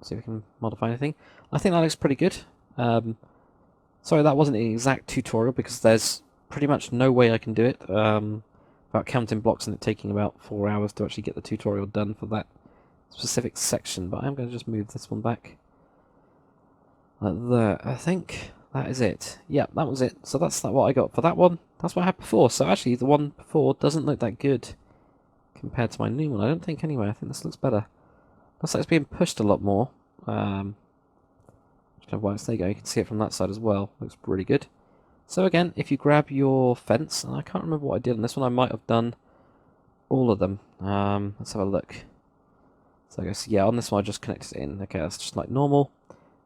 See if we can modify anything. I think that looks pretty good. Sorry, that wasn't an exact tutorial because there's pretty much no way I can do it without counting blocks and it taking about 4 hours to actually get the tutorial done for that specific section. But I'm going to just move this one back like that. I think that is it. Yeah, that was it. So that's what I got for that one. That's what I had before. So actually, the one before doesn't look that good compared to my new one. I don't think anyway. I think this looks better. Looks like it's being pushed a lot more. There you go, you can see it from that side as well. Looks really good. So again, if you grab your fence, and I can't remember what I did on this one, I might have done all of them. Let's have a look. So I guess, yeah, on this one I just connected it in. Okay, that's just like normal.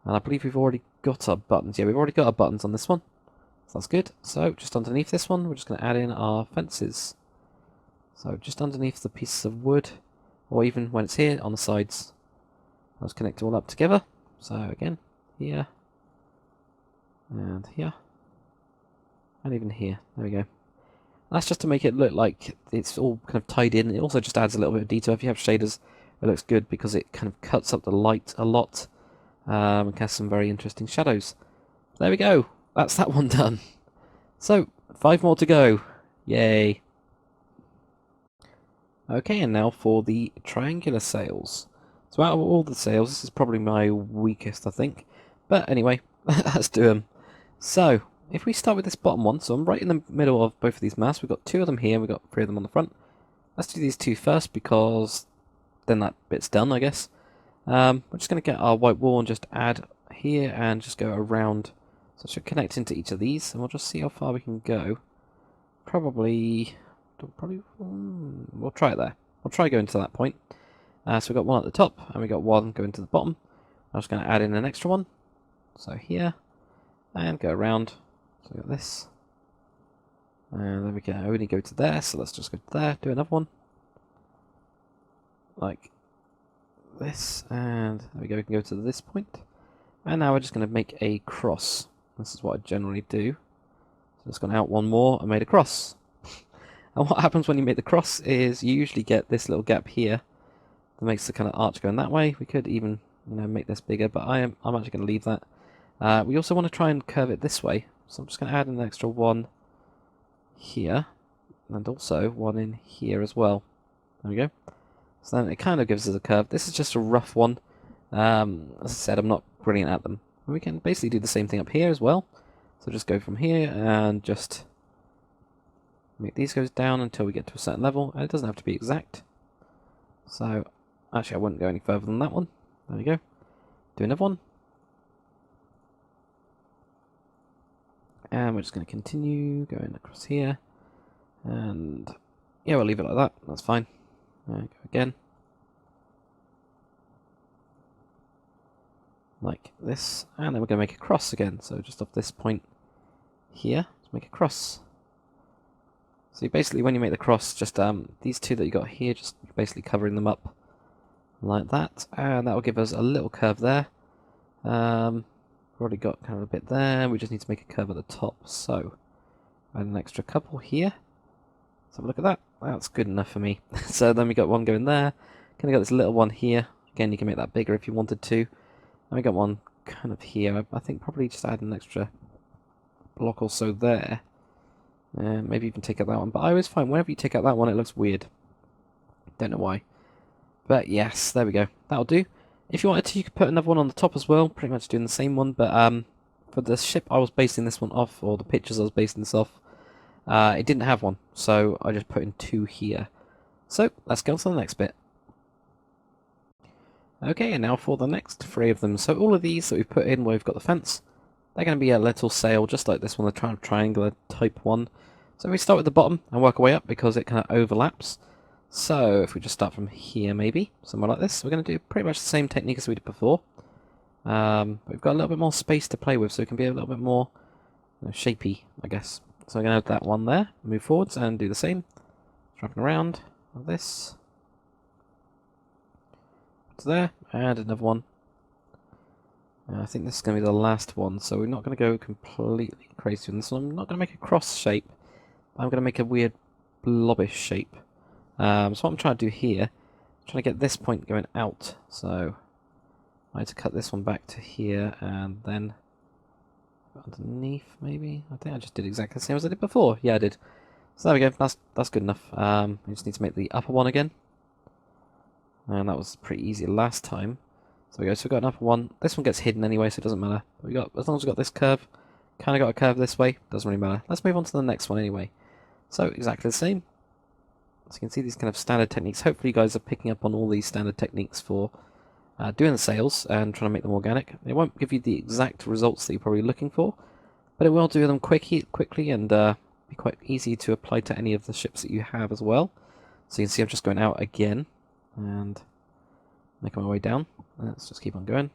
And I believe we've already got our buttons. Yeah, we've already got our buttons on this one. So that's good. So just underneath this one, we're just going to add in our fences. So just underneath the pieces of wood, or even when it's here on the sides, let's connect it all up together. So again, here, and here, and even here. There we go. That's just to make it look like it's all kind of tied in. It also just adds a little bit of detail. If you have shaders, it looks good because it kind of cuts up the light a lot and casts some very interesting shadows. There we go. That's that one done. So, 5 more to go. Yay. Okay, and now for the triangular sails. So out of all the sails, this is probably my weakest, I think. But anyway, let's do them. So, if we start with this bottom one, so I'm right in the middle of both of these masts. We've got 2 of them here, we've got 3 of them on the front. Let's do these 2 first, because then that bit's done, I guess. We're just going to get our white wool and just add here and just go around. So it should connect into each of these, and we'll just see how far we can go. Probably Probably, we'll try it there. We'll try going to that point. So we've got one at the top, and we've got one going to the bottom. I'm just going to add in an extra one. So here, and go around. So we've got this. And then we can only go to there, so let's just go to there, do another one. Like this, and there we go, we can go to this point. And now we're just going to make a cross. This is what I generally do. So just gone out one more and made a cross. And what happens when you make the cross is you usually get this little gap here that makes the kind of arch going that way. We could even, make this bigger, but I'm actually going to leave that. We also want to try and curve it this way, so I'm just going to add an extra one here, and also one in here as well. There we go. So then it kind of gives us a curve. This is just a rough one. As I said, I'm not brilliant at them. We can basically do the same thing up here as well. So just go from here and just make these go down until we get to a certain level, and it doesn't have to be exact. So actually I wouldn't go any further than that one. There we go. Do another one. And we're just going to continue going across here. And yeah, we'll leave it like that. That's fine. Go again. Like this. And then we're going to make a cross again. So just off this point here, let's make a cross. So basically when you make the cross, just these two that you got here, just basically covering them up like that. And that will give us a little curve there. We've already got kind of a bit there. We just need to make a curve at the top. So add an extra couple here. Let's have a look at that. That's good enough for me. So then we got one going there. Kind of got this little one here. Again, you can make that bigger if you wanted to. And we got one kind of here. I think probably just add an extra block or so there. Maybe even take out that one. But I always find whenever you take out that one, it looks weird. Don't know why. But yes, there we go. That'll do. If you wanted to, you could put another one on the top as well. Pretty much doing the same one. But for the ship I was basing this one off, or the pictures I was basing this off, it didn't have one. So I just put in two here. So let's go on to the next bit. Okay, and now for the next three of them. So all of these that we've put in where we've got the fence, they're going to be a little sail, just like this one, the triangular type one. So we start with the bottom and work our way up because it kind of overlaps. So if we just start from here maybe, somewhere like this, we're going to do pretty much the same technique as we did before. But we've got a little bit more space to play with, so it can be a little bit more shapy, I guess. So we're going to add that one there, move forwards and do the same. Wrapping around like this. To there, and another one. I think this is going to be the last one, so we're not going to go completely crazy on this one. I'm not going to make a cross shape. I'm going to make a weird blobbish shape. So what I'm trying to do here, I'm trying to get this point going out. So I had to cut this one back to here, and then underneath maybe. I think I just did exactly the same as I did before. Yeah, I did. So there we go. That's good enough. We just need to make the upper one again, and that was pretty easy last time. So we go. So we've got an upper one. This one gets hidden anyway, so it doesn't matter. But we got, as long as we've got this curve, kind of got a curve this way, doesn't really matter. Let's move on to the next one anyway. So exactly the same. So you can see these kind of standard techniques. Hopefully you guys are picking up on all these standard techniques for doing the sails and trying to make them organic. It won't give you the exact results that you're probably looking for, but it will do them quickly and be quite easy to apply to any of the ships that you have as well. So you can see I'm just going out again and making my way down. Let's just keep on going.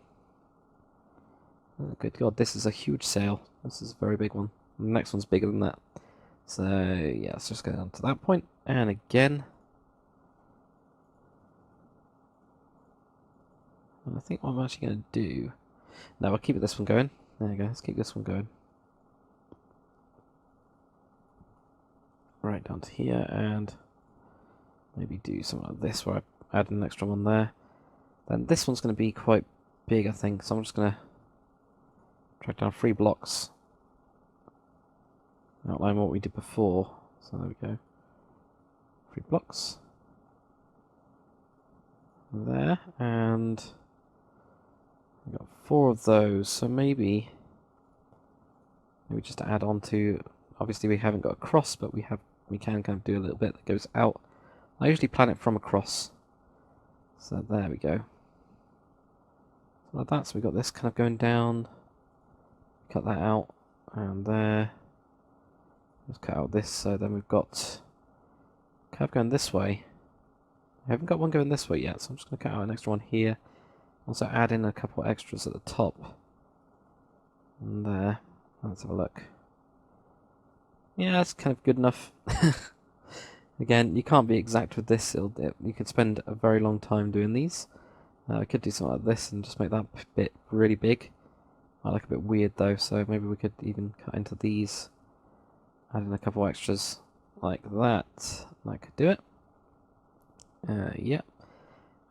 Oh, good God, this is a huge sail. This is a very big one. The next one's bigger than that. So yeah, let's just go down to that point. And again. And I think what I'm actually going to do... No, I'll keep this one going. There you go, let's keep this one going. Right down to here, and maybe do something like this where I add an extra one there. Then this one's going to be quite big, I think, so I'm just going to track down 3 blocks. Outline what we did before. So there we go. 3 blocks. There, and we've got 4 of those, so maybe just add on to, obviously we haven't got a cross, but we can kind of do a little bit that goes out. I usually plan it from across. So there we go. So like that, so we've got this kind of going down. Cut that out, and there. Let's cut out this, so then we've got curve going this way. I haven't got one going this way yet, so I'm just going to cut out an extra one here. Also add in a couple extras at the top. And there. Let's have a look. Yeah, that's kind of good enough. Again, you can't be exact with this. You could spend a very long time doing these. I could do something like this and just make that bit really big. I like a bit weird though, so maybe we could even cut into these. Add in a couple extras like that. That could do it. Yeah.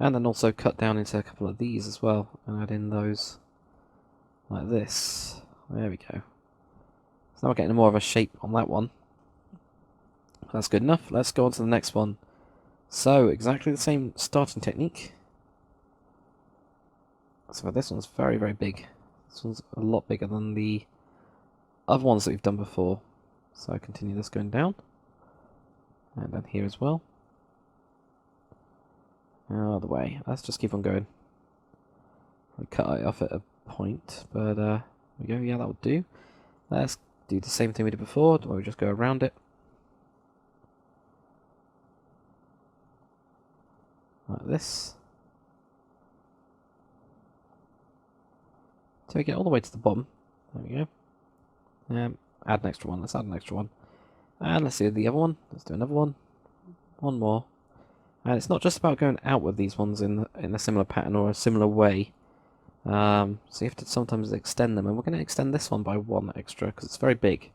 And then also cut down into a couple of these as well and add in those like this. There we go. So now we're getting more of a shape on that one. That's good enough. Let's go on to the next one. So, exactly the same starting technique. So this one's very, very big. This one's a lot bigger than the other ones that we've done before. So I continue this going down. And then here as well. Out of the way. Let's just keep on going. I'll cut it off at a point, but there we go. Yeah, that would do. Let's do the same thing we did before, where we just go around it. Like this. So we get all the way to the bottom. There we go. Add an extra one. Let's add an extra one. And let's do the other one. Let's do another one. One more. And it's not just about going out with these ones in a similar pattern or a similar way. So you have to sometimes extend them. And we're going to extend this one by one extra because it's very big.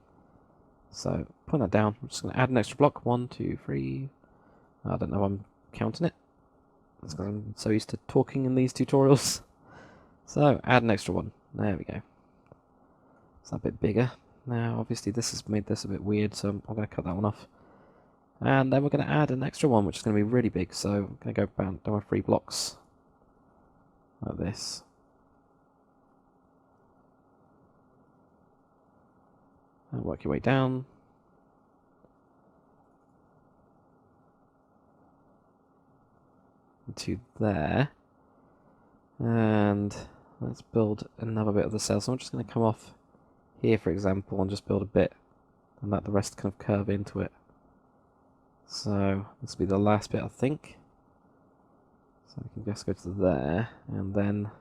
So put that down. I'm just going to add an extra block. 1, 2, 3. I don't know if I'm counting it. That's because I'm so used to talking in these tutorials. So, add an extra one. There we go. It's a bit bigger. Now, obviously this has made this a bit weird, so I'm going to cut that one off. And then we're going to add an extra one, which is going to be really big. So, I'm going to go down with 3 blocks. Like this. And work your way down. To there. And let's build another bit of the sail. So I'm just going to come off here, for example, and just build a bit and let the rest kind of curve into it. So this will be the last bit, I think. So we can just go to there and then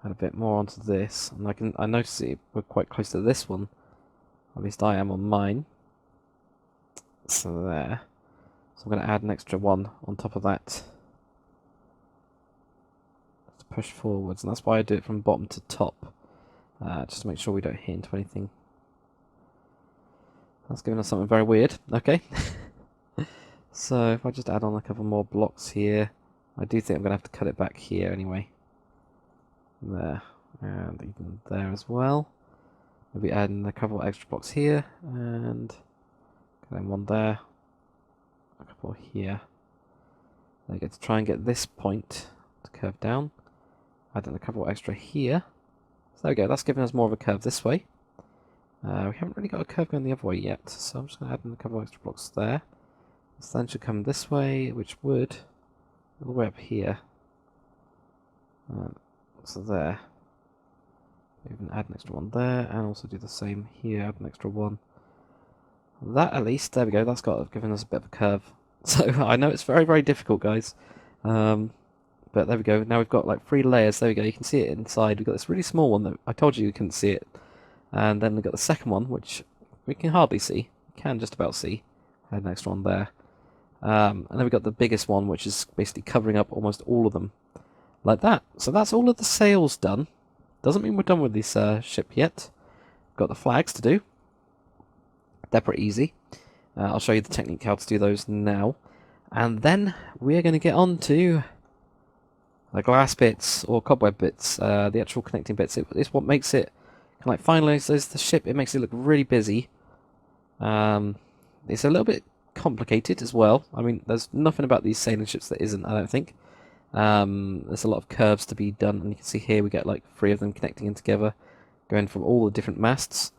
add a bit more onto this. And I notice we're quite close to this one. At least I am on mine. So there. So I'm going to add an extra one on top of that. To push forwards, and that's why I do it from bottom to top. Just to make sure we don't hit into anything. That's giving us something very weird. Okay. So if I just add on a couple more blocks here, I do think I'm going to have to cut it back here anyway. There. And even there as well. Maybe add in a couple extra blocks here, and then one there. A couple here. There you go, to try and get this point to curve down. Add in a couple extra here. So there we go, that's giving us more of a curve this way. We haven't really got a curve going the other way yet, so I'm just going to add in a couple extra blocks there. This then should come this way, which would all the way up here. So there. Even add an extra one there, and also do the same here, add an extra one. That at least, there we go, that's given us a bit of a curve. So I know it's very, very difficult, guys. But there we go, now we've got like 3 layers, there we go, you can see it inside. We've got this really small one that I told you couldn't see it. And then we've got the second one, which we can hardly see. We can just about see. Add an extra one there. And then we've got the biggest one, which is basically covering up almost all of them. Like that. So that's all of the sails done. Doesn't mean we're done with this ship yet. Got the flags to do. They're pretty easy. I'll show you the technique how to do those now. And then we're going to get on to the glass bits, or cobweb bits, the actual connecting bits. It's what makes it kind of like finalises the ship. It makes it look really busy. It's a little bit complicated as well. I mean, there's nothing about these sailing ships that isn't, I don't think. There's a lot of curves to be done, and you can see here we get like 3 of them connecting in together, going from all the different masts.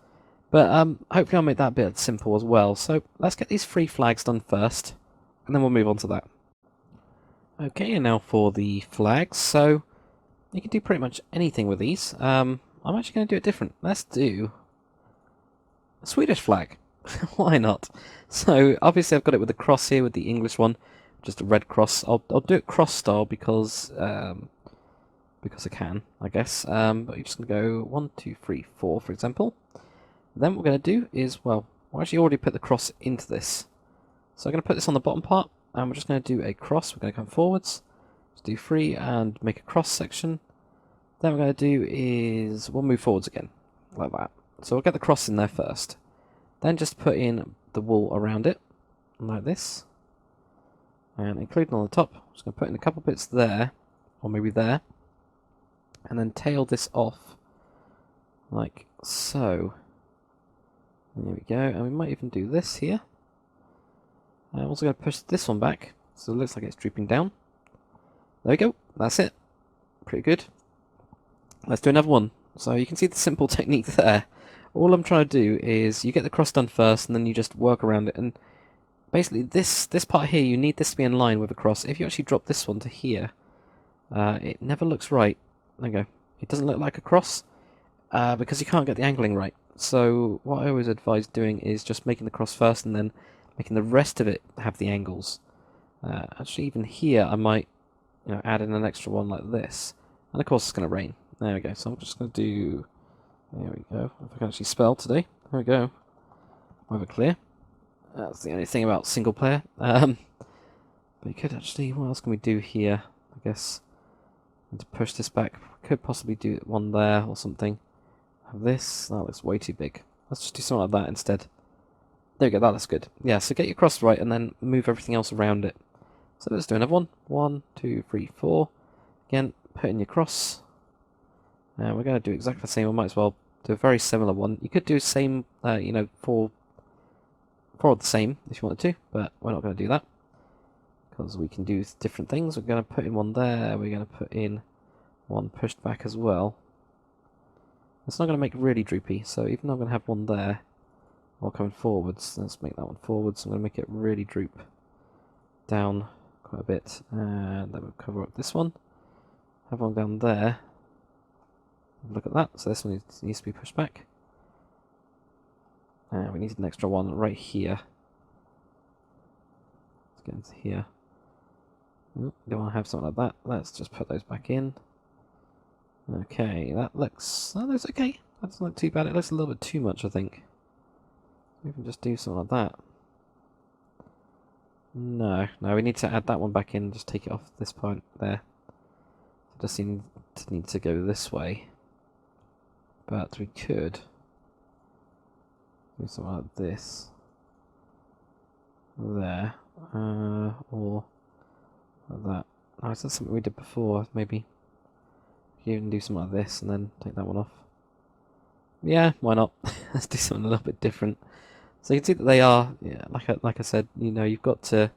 But hopefully I'll make that bit simple as well. So let's get these 3 flags done first, and then we'll move on to that. Okay, and now for the flags. So you can do pretty much anything with these. I'm actually going to do it different. Let's do a Swedish flag. Why not? So obviously I've got it with the cross here with the English one, just a red cross. I'll do it cross style because I can, I guess. But you're just gonna go 1, 2, 3, 4, for example. Then what we're gonna do is, well, we actually already put the cross into this. So I'm gonna put this on the bottom part, and we're just gonna do a cross. We're gonna come forwards, just do 3 and make a cross section. Then what we're gonna do is we'll move forwards again, like that. So we'll get the cross in there first. Then just put in the wool around it, like this. And including on the top, I'm just going to put in a couple bits there, or maybe there. And then tail this off, like so. There we go, and we might even do this here. I'm also going to push this one back, so it looks like it's drooping down. There we go, that's it. Pretty good. Let's do another one. So you can see the simple technique there. All I'm trying to do is you get the cross done first, and then you just work around it. And basically, this part here, you need this to be in line with the cross. If you actually drop this one to here, it never looks right. There you go. It doesn't look like a cross because you can't get the angling right. So what I always advise doing is just making the cross first, and then making the rest of it have the angles. Actually, even here, I might, add in an extra one like this. And of course, it's going to rain. There we go. So I'm just going to do. There we go. If I can actually spell today. There we go. Over clear. That's the only thing about single player. But you could actually. What else can we do here? I guess. To push this back. We could possibly do one there or something. Have this. That looks way too big. Let's just do something like that instead. There we go. That looks good. Yeah. So get your cross right and then move everything else around it. So let's do another one. 1, 2, 3, 4. Again, put in your cross. And we're going to do exactly the same. We might as well do a very similar one. You could do same, four of the same if you wanted to, but we're not going to do that because we can do different things. We're going to put in one there. We're going to put in one pushed back as well. It's not going to make it really droopy, so even though I'm going to have one there while coming forwards, let's make that one forwards. I'm going to make it really droop down quite a bit, and then we'll cover up this one. Have one down there. Look at that, so this one needs to be pushed back. And we need an extra one right here. Let's get into here. Don't want to have something like that. Let's just put those back in. Okay, that looks okay. That doesn't look too bad. It looks a little bit too much, I think. We can just do something like that. No, we need to add that one back in. Just take it off this point there. It does seem to need to go this way. But we could do something like this there, or like that. Oh, is that something we did before? Maybe we could even do something like this and then take that one off. Yeah, why not? Let's do something a little bit different. So you can see that they are, yeah, like I said, you've got to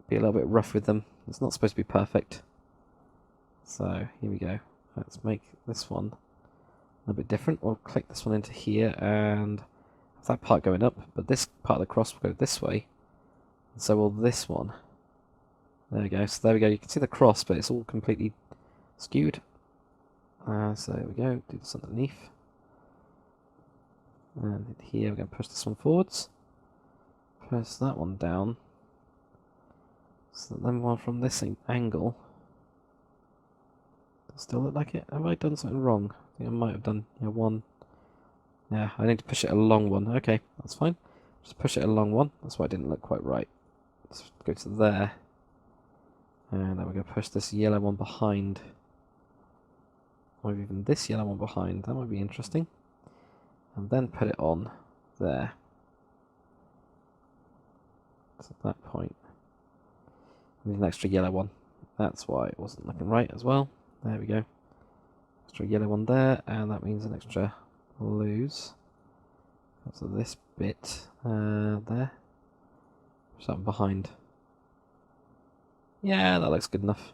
be a little bit rough with them. It's not supposed to be perfect. So here we go. Let's make this one a little bit different. We'll click this one into here and have that part going up, but this part of the cross will go this way, and so will this one. There we go. So there we go. You can see the cross, but it's all completely skewed. So there we go. Do this underneath, and here we're going to push this one forwards. Press that one down. So then one from this angle. Does it still look like it? Have I done something wrong? I think I might have done one. Yeah, I need to push it along one. Okay, that's fine. Just push it along one. That's why it didn't look quite right. Let's go to there. And then we're going to push this yellow one behind. Or even this yellow one behind. That might be interesting. And then put it on there. So at that point, we need an extra yellow one. That's why it wasn't looking right as well. There we go. Extra yellow one there, and that means an extra blues. So this bit there. Something behind. Yeah, that looks good enough.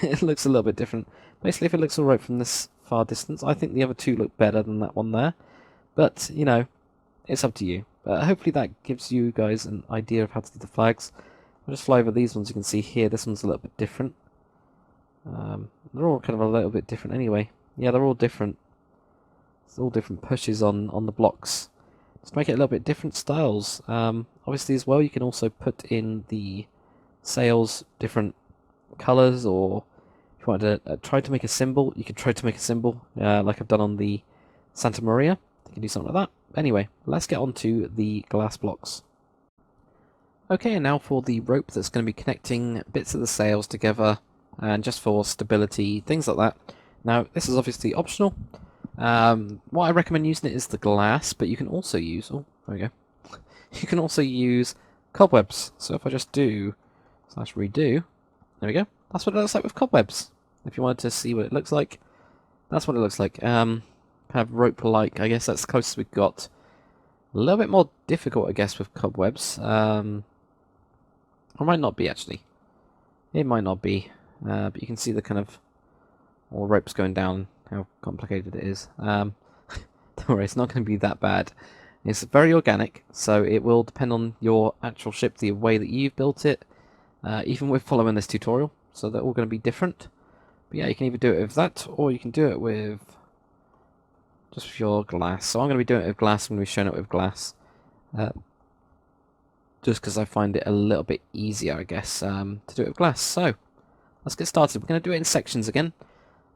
It looks a little bit different. Basically, if it looks alright from this far distance, I think the other two look better than that one there. But, it's up to you. But hopefully that gives you guys an idea of how to do the flags. I'll just fly over these ones you can see here. This one's a little bit different. They're all kind of a little bit different anyway. Yeah, they're all different. It's all different pushes on the blocks. to make it a little bit different styles. Obviously as well, you can also put in the sails different colours, or if you want to try to make a symbol, you can try to make a symbol like I've done on the Santa Maria. You can do something like that. Anyway, let's get on to the glass blocks. Okay, and now for the rope that's going to be connecting bits of the sails together, and just for stability, things like that. Now, this is obviously optional. What I recommend using it is the glass, but you can also use... Oh, there we go. You can also use cobwebs. So if I just do /redo, there we go. That's what it looks like with cobwebs. If you wanted to see what it looks like, that's what it looks like. Kind of rope-like. I guess that's the closest we've got. A little bit more difficult, I guess, with cobwebs. Or might not be, actually. It might not be. But you can see the kind of all the ropes going down, how complicated it is. Don't worry, it's not going to be that bad. It's very organic, so it will depend on your actual ship, the way that you've built it, even with following this tutorial. So they're all going to be different. But yeah, you can either do it with that, or you can do it with just with your glass. So I'm going to be doing it with glass. I'm going to be showing it with glass. Just because I find it a little bit easier, I guess, to do it with glass. So, let's get started. We're going to do it in sections again.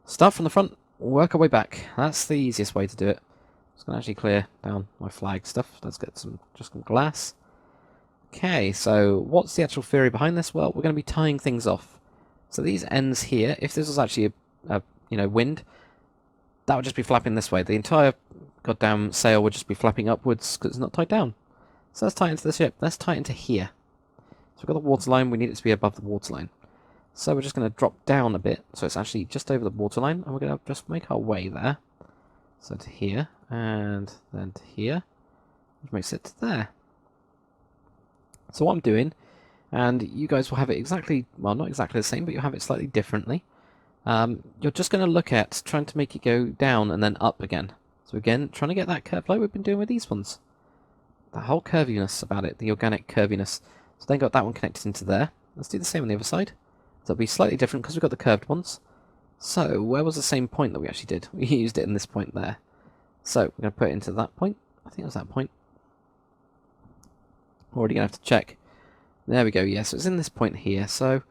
Start from the front, work our way back. That's the easiest way to do it. I'm just going to actually clear down my flag stuff. Let's get some glass. Okay, so what's the actual theory behind this? Well, we're going to be tying things off. So these ends here, if this was actually a wind, that would just be flapping this way. The entire goddamn sail would just be flapping upwards because it's not tied down. So let's tie it into the ship. Let's tie it into here. So we've got the waterline. We need it to be above the waterline. So we're just going to drop down a bit. So it's actually just over the waterline. And we're going to just make our way there. So to here. And then to here. Which makes it to there. So what I'm doing, and you guys will have it exactly, well, not exactly the same, but you'll have it slightly differently. You're just going to look at trying to make it go down and then up again. So again, trying to get that curve like we've been doing with these ones. The whole curviness about it, the organic curviness. So then got that one connected into there. Let's do the same on the other side. So it'll be slightly different because we've got the curved ones. So where was the same point that we actually did? We used it in this point there. So we're going to put it into that point. I think it was that point. Already going to have to check. There we go, yeah, so it's in this point here. So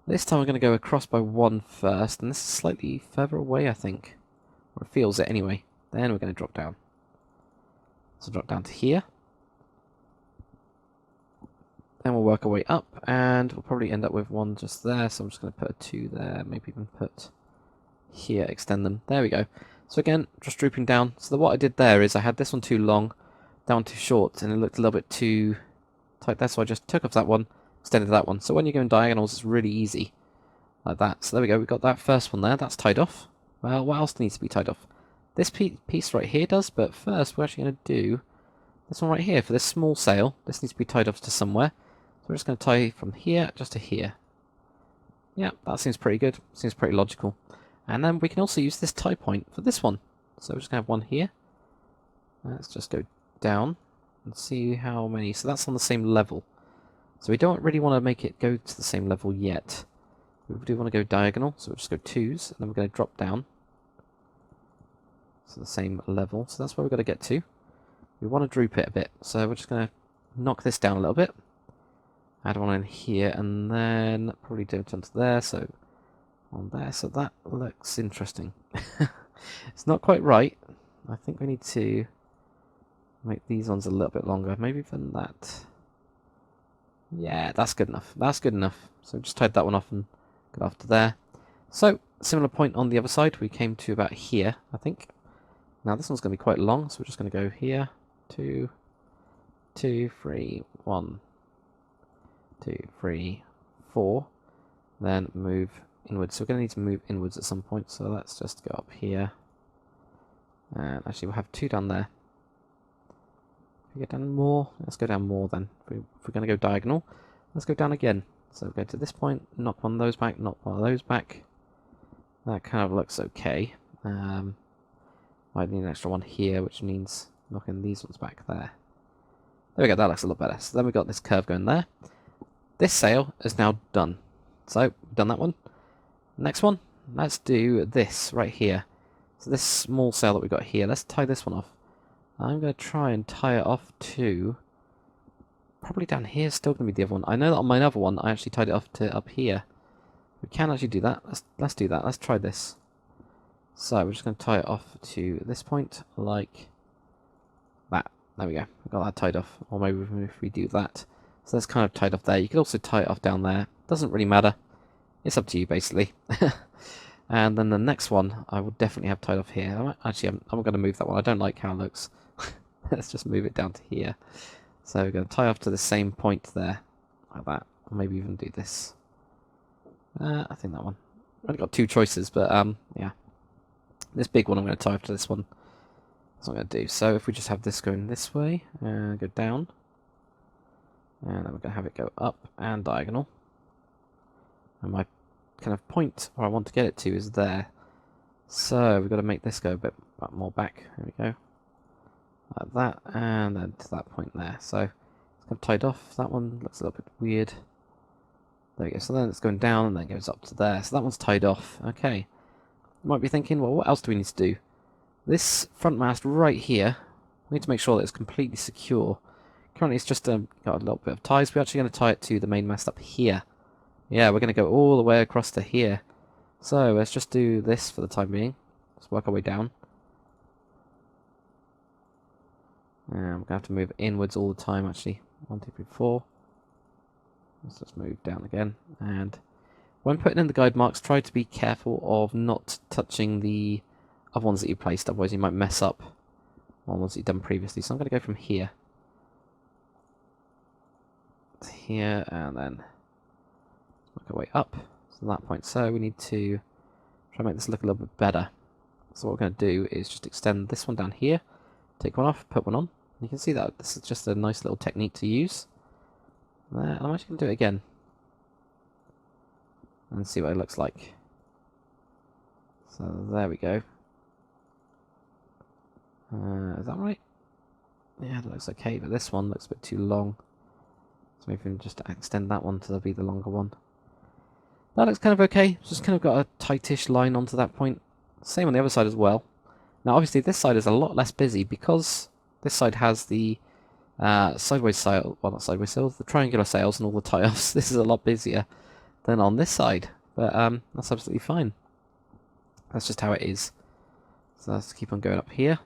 this time we're going to go across by one first. And this is slightly further away, I think. Or it feels it anyway. Then we're going to drop down. So drop down to here. Then we'll work our way up, and we'll probably end up with one just there, so I'm just going to put a 2 there, maybe even put here, extend them. There we go. So again, just drooping down. So what I did there is I had this one too long, that one too short, and it looked a little bit too tight there, so I just took off that one, extended that one. So when you're going diagonals, it's really easy, like that. So there we go, we've got that first one there, that's tied off. Well, what else needs to be tied off? This piece right here does, but first we're actually going to do this one right here. For this small sail, this needs to be tied off to somewhere. We're just going to tie from here just to here. Yeah, that seems pretty good. Seems pretty logical. And then we can also use this tie point for this one. So we're just going to have one here. Let's just go down and see how many. So that's on the same level. So we don't really want to make it go to the same level yet. We do want to go diagonal, so we'll just go 2s, and then we're going to drop down. So the same level. So that's where we've got to get to. We want to droop it a bit, so we're just going to knock this down a little bit. Add one in here, and then probably do it onto there, so on there. So that looks interesting. It's not quite right. I think we need to make these ones a little bit longer, maybe even that. Yeah, that's good enough. That's good enough. So just tied that one off and got after there. So, similar point on the other side. We came to about here, I think. Now this one's going to be quite long, so we're just going to go here. 2, 2, 3, 1. 2, 3, 4, then move inwards. So we're going to need to move inwards at some point, so let's just go up here. And actually we'll have 2 down there. If we go down more, let's go down more then. If we're going to go diagonal, let's go down again. So we'll go to this point, knock one of those back, knock one of those back. That kind of looks okay. Might need an extra one here, which means knocking these ones back there. There we go, that looks a lot better. So then we've got this curve going there. This sail is now done. So, we've done that one. Next one, let's do this right here. So this small sail that we've got here, let's tie this one off. I'm going to try and tie it off to... Probably down here is still going to be the other one. I know that on my other one, I actually tied it off to up here. We can actually do that. Let's do that. Let's try this. So we're just going to tie it off to this point, like that. There we go. We've got that tied off. Or maybe if we do that. So that's kind of tied off there. You could also tie it off down there. Doesn't really matter. It's up to you, basically. And then the next one, I will definitely have tied off here. I'm going to move that one. I don't like how it looks. Let's just move it down to here. So we're going to tie off to the same point there, like that. Or maybe even do this. I think that one. I've only got two choices, but yeah. This big one I'm going to tie off to this one. That's what I'm going to do. So if we just have this going this way, and go down. And then we're going to have it go up and diagonal. And my kind of point where I want to get it to is there. So we've got to make this go a bit more back. There we go. Like that, and then to that point there. So it's kind of tied off. That one looks a little bit weird. There we go. So then it's going down and then goes up to there. So that one's tied off. Okay. You might be thinking, well, what else do we need to do? This front mast right here, we need to make sure that it's completely secure. Currently it's just got a little bit of ties. We're actually going to tie it to the main mast up here. Yeah, we're going to go all the way across to here. So let's just do this for the time being. Let's work our way down. And we're going to have to move inwards all the time, actually. 1, 2, 3, 4. Let's just move down again. And when putting in the guide marks, try to be careful of not touching the other ones that you placed. Otherwise you might mess up on ones that you've done previously. So I'm going to go from here to here, and then work our way up to that point. So we need to try and make this look a little bit better. So what we're going to do is just extend this one down here, take one off, put one on. You can see that this is just a nice little technique to use. There, I'm actually going to do it again and see what it looks like. So there we go. Is that right? Yeah, that looks okay, but this one looks a bit too long. So maybe we can just extend that one to be the longer one. That looks kind of okay. It's just kind of got a tightish line onto that point. Same on the other side as well. Now obviously this side is a lot less busy because this side has the sideways sail, well not sideways sails, the triangular sails and all the tie-offs. This is a lot busier than on this side, but that's absolutely fine. That's just how it is. So let's keep on going up here.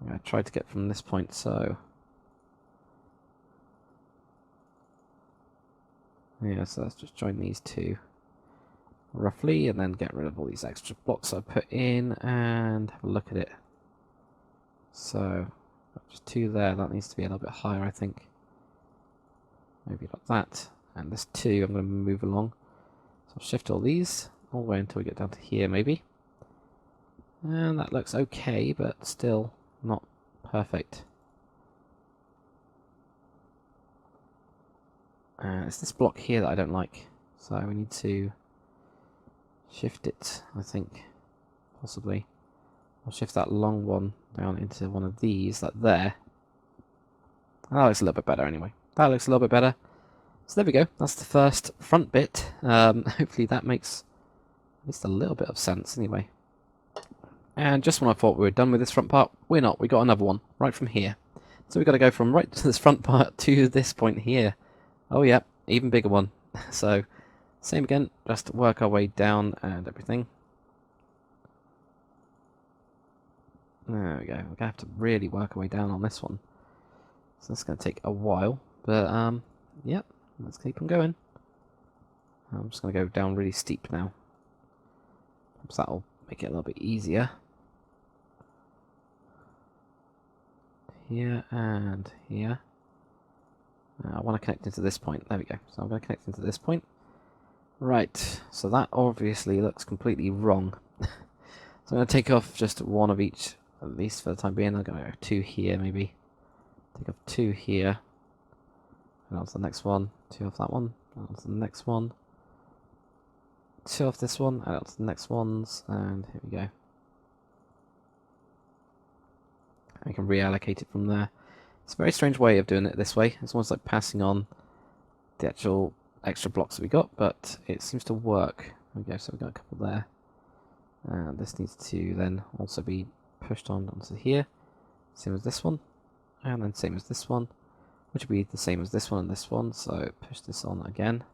I'm going to try to get from this point, so... yeah, so let's just join these two roughly, and then get rid of all these extra blocks I put in, and have a look at it. So, just two there, that needs to be a little bit higher, I think. Maybe like that. And this two, I'm going to move along. So I'll shift all these, all the way until we get down to here, maybe. And that looks okay, but still not perfect. It's this block here that I don't like. So we need to shift it, I think, possibly. I'll shift that long one down into one of these, like there. That looks a little bit better anyway. That looks a little bit better. So there we go. That's the first front bit. Hopefully that makes at least a little bit of sense anyway. And just when I thought we were done with this front part, we're not. We got another one right from here. So we've got to go from right to this front part to this point here. Oh yeah, even bigger one. So same again, just work our way down and everything. There we go. We're going to have to really work our way down on this one. So that's going to take a while. But, yeah, let's keep on going. I'm just going to go down really steep now. Perhaps that'll make it a little bit easier. Here and here. I want to connect into this point. There we go. So I'm going to connect into this point. Right. So that obviously looks completely wrong. So I'm going to take off just one of each, at least for the time being. I'm going to go two here, maybe. Take off two here. And on to the next one. Two off that one. And on to the next one. Two off this one. And on to the next ones. And here we go. I can reallocate it from there. It's a very strange way of doing it this way. It's almost like passing on the actual extra blocks that we got, but it seems to work. There we go, so we've got a couple there. And this needs to then also be pushed on onto here. Same as this one. And then same as this one. Which will be the same as this one and this one. So push this on again.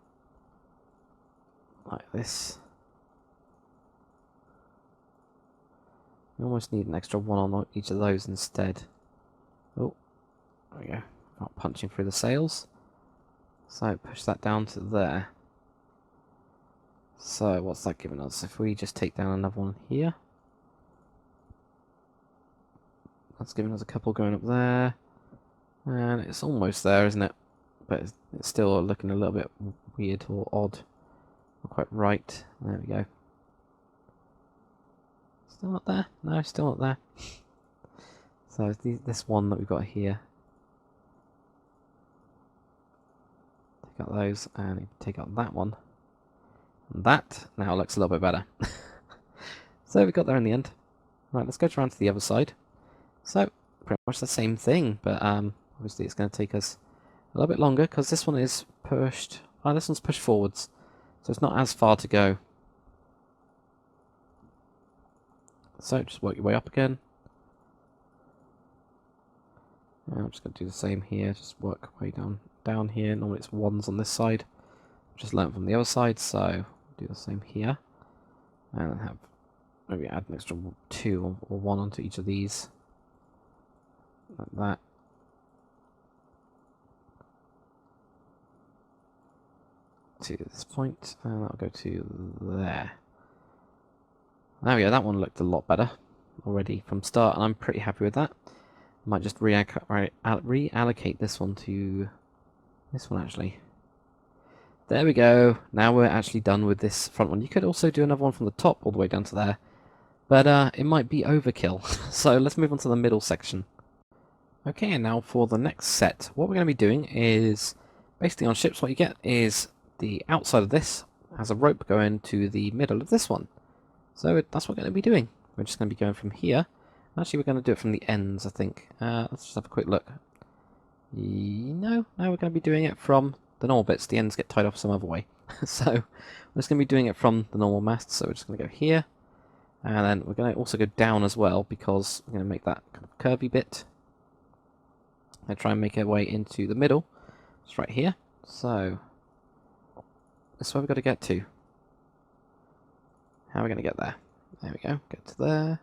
Like this. You almost need an extra one on each of those instead. Oh, there we go. Not punching through the sails. So push that down to there. So what's that giving us? If we just take down another one here. That's giving us a couple going up there. And it's almost there, isn't it? But it's still looking a little bit weird or odd. Not quite right. There we go. Still not there? No, still not there. So this one that we've got here. Take out those and take out that one. And that now looks a little bit better. So we got there in the end. Right, let's go around to the other side. So, pretty much the same thing, but obviously it's going to take us a little bit longer because this one is pushed. Oh, this one's pushed forwards, so it's not as far to go. So just work your way up again. And I'm just going to do the same here. Just work way down here. Normally it's ones on this side. Just learn from the other side, so do the same here, and then have maybe add an extra 2 or 1 onto each of these. Like that. To this point, and that'll go to there. There we go, that one looked a lot better already from start, and I'm pretty happy with that. Might just reallocate this one to this one actually. There we go, now we're actually done with this front one. You could also do another one from the top all the way down to there, but it might be overkill. So let's move on to the middle section. Okay, and now for the next set. What we're going to be doing is, basically on ships what you get is the outside of this has a rope going to the middle of this one. So that's what we're going to be doing. We're just going to be going from here. Actually, we're going to do it from the ends, I think. Let's just have a quick look. No, we're going to be doing it from the normal bits. The ends get tied off some other way. So we're just going to be doing it from the normal mast. So we're just going to go here. And then we're going to also go down as well, because we're going to make that kind of curvy bit. And try and make our way into the middle. It's right here. So that's where we've got to get to. How are we going to get there? There we go. Get to there.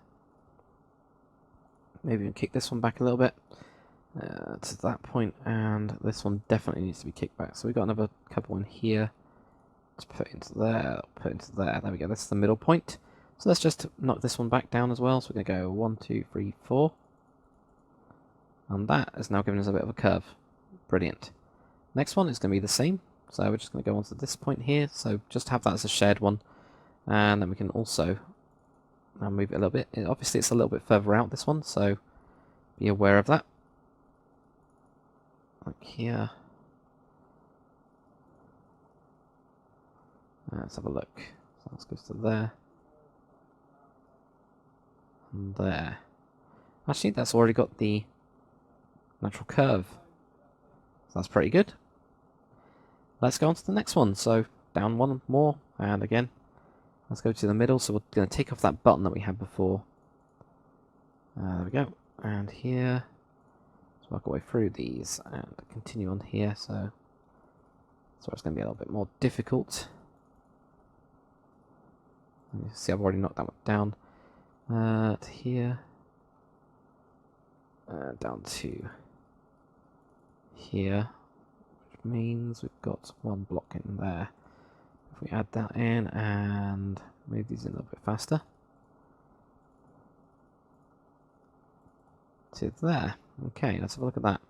Maybe we can kick this one back a little bit to that point, and this one definitely needs to be kicked back. So we've got another couple in here. Let's put into there. Put into there. There we go. This is the middle point. So let's just knock this one back down as well. So we're going to go 1, 2, 3, 4. And that is now giving us a bit of a curve. Brilliant. Next one is going to be the same. So we're just going to go on to this point here. So just have that as a shared one. And then we can also now move it a little bit. Obviously it's a little bit further out, this one, so be aware of that. Like here. Let's have a look. So that goes to there. And there. Actually, that's already got the natural curve. So that's pretty good. Let's go on to the next one. So down one more, and again, let's go to the middle. So we're going to take off that button that we had before. There we go. And here, let's work our way through these and continue on here. So it's going to be a little bit more difficult. You see, I've already knocked that one down. To here. Down to here, which means we've got one block in there. If we add that in and move these in a little bit faster to there. Okay, let's have a look at that.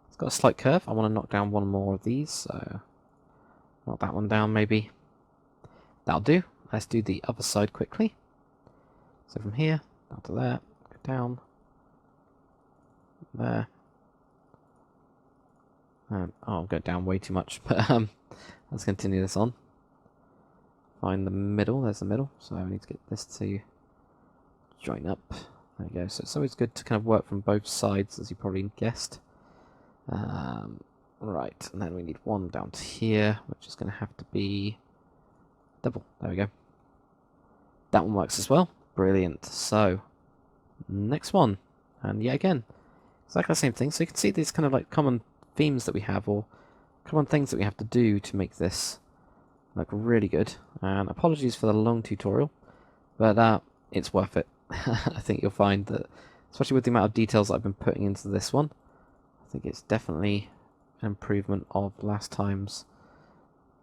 It's got a slight curve. I want to knock down one more of these, so knock that one down maybe. That'll do. Let's do the other side quickly. So from here down to there, go down there. And I'll go down way too much, but let's continue this on. Find the middle. There's the middle. So I need to get this to join up. There we go. So it's always good to kind of work from both sides, as you probably guessed. Right, and then we need one down to here, which is going to have to be double. There we go. That one works as well. Brilliant. So, next one. And yet again, exactly the same thing. So you can see these kind of like common themes that we have, or common things that we have to do to make this look really good. And apologies for the long tutorial, but it's worth it. I think you'll find that, especially with the amount of details that I've been putting into this one, I think it's definitely an improvement of last time's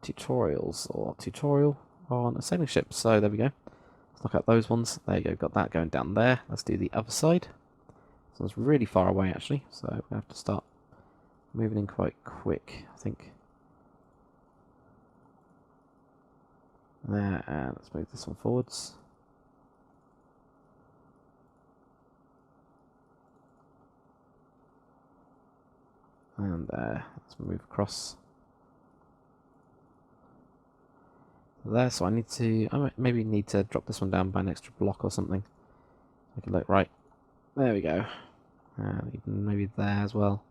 tutorials, or tutorial on a sailing ship. So there we go. Let's look at those ones. There you go, got that going down there. Let's do the other side. So it's really far away actually, so we have to start moving in quite quick, I think. There, and let's move this one forwards. And let's move across there. So I need to, maybe need to drop this one down by an extra block or something. Make it look right. There we go. And even maybe there as well.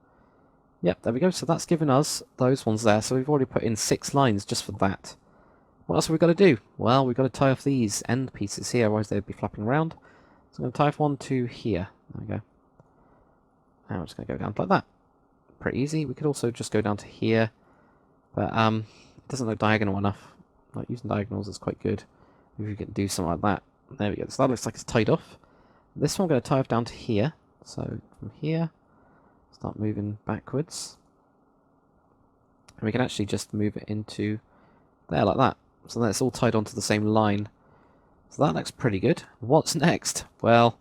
Yep, there we go. So that's given us those ones there. So we've already put in 6 lines just for that. What else have we got to do? Well, we've got to tie off these end pieces here, otherwise they'd be flapping around. So I'm going to tie off one to here. There we go. And we're just going to go down like that. Pretty easy. We could also just go down to here, but it doesn't look diagonal enough. Like, using diagonals is quite good. Maybe we can do something like that. There we go. So that looks like it's tied off. This one I'm going to tie off down to here. So from here, start moving backwards, and we can actually just move it into there like that. So then it's all tied onto the same line. So that looks pretty good. What's next? Well,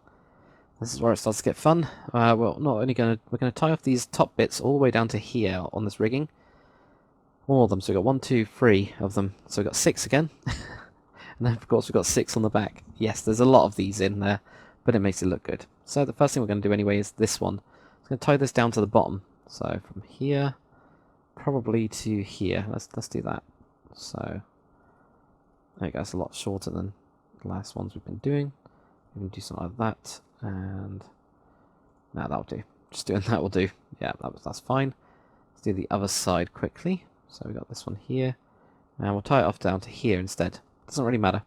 this is where it starts to get fun. Well, we're going to tie off these top bits all the way down to here on this rigging. All of them. So we've got 1, 2, 3 of them. So we've got 6 again. And then of course we've got 6 on the back. Yes, there's a lot of these in there, but it makes it look good. So the first thing we're going to do anyway is this one. I'm going to tie this down to the bottom. So from here, probably to here. Let's do that. So there you go. It's a lot shorter than the last ones we've been doing. We can do something like that, and now that'll do. Just doing that will do. Yeah, that's fine. Let's do the other side quickly. So we got this one here, and we'll tie it off down to here instead. Doesn't really matter.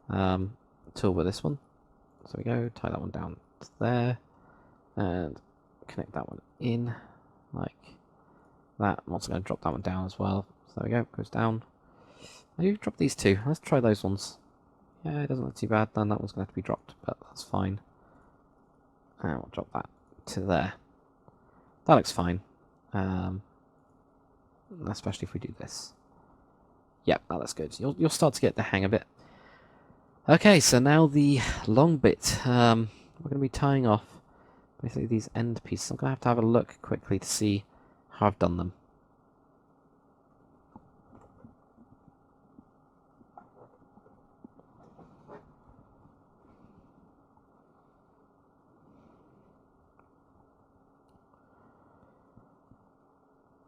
Until with this one. So we go, tie that one down to there, and connect that one in like that. I'm also going to drop that one down as well. So there we go, goes down. Maybe drop these 2. Let's try those ones. Yeah, it doesn't look too bad. Then that one's going to have to be dropped, but that's fine. And we'll drop that to there. That looks fine. Especially if we do this. Yep, that looks good. You'll start to get the hang of it. Okay, so now the long bit. We're going to be tying off basically these end pieces. I'm going to have a look quickly to see how I've done them.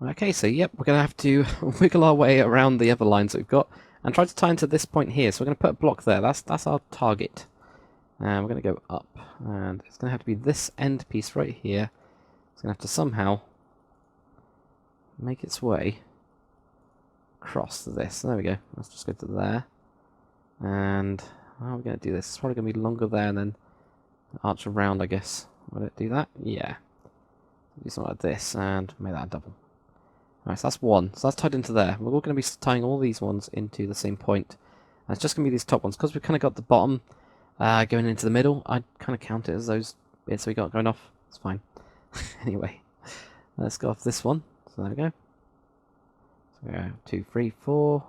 Okay, so yep, we're going to have to wiggle our way around the other lines that we've got and try to tie into this point here. So we're going to put a block there. That's our target. And we're going to go up, and it's going to have to be this end piece right here. It's going to have to somehow make its way across to this. There we go. Let's just go to there. And how are we going to do this? It's probably going to be longer there and then arch around, I guess. Will it do that? Yeah. Do something like this and make that a double. Alright, so that's one. So that's tied into there. We're all going to be tying all these ones into the same point. And it's just going to be these top ones. Because we've kind of got the bottom going into the middle, I'd kind of count it as those bits we got going off. It's fine. Anyway, let's go off this one. So there we go. So we go 2, 3, 4.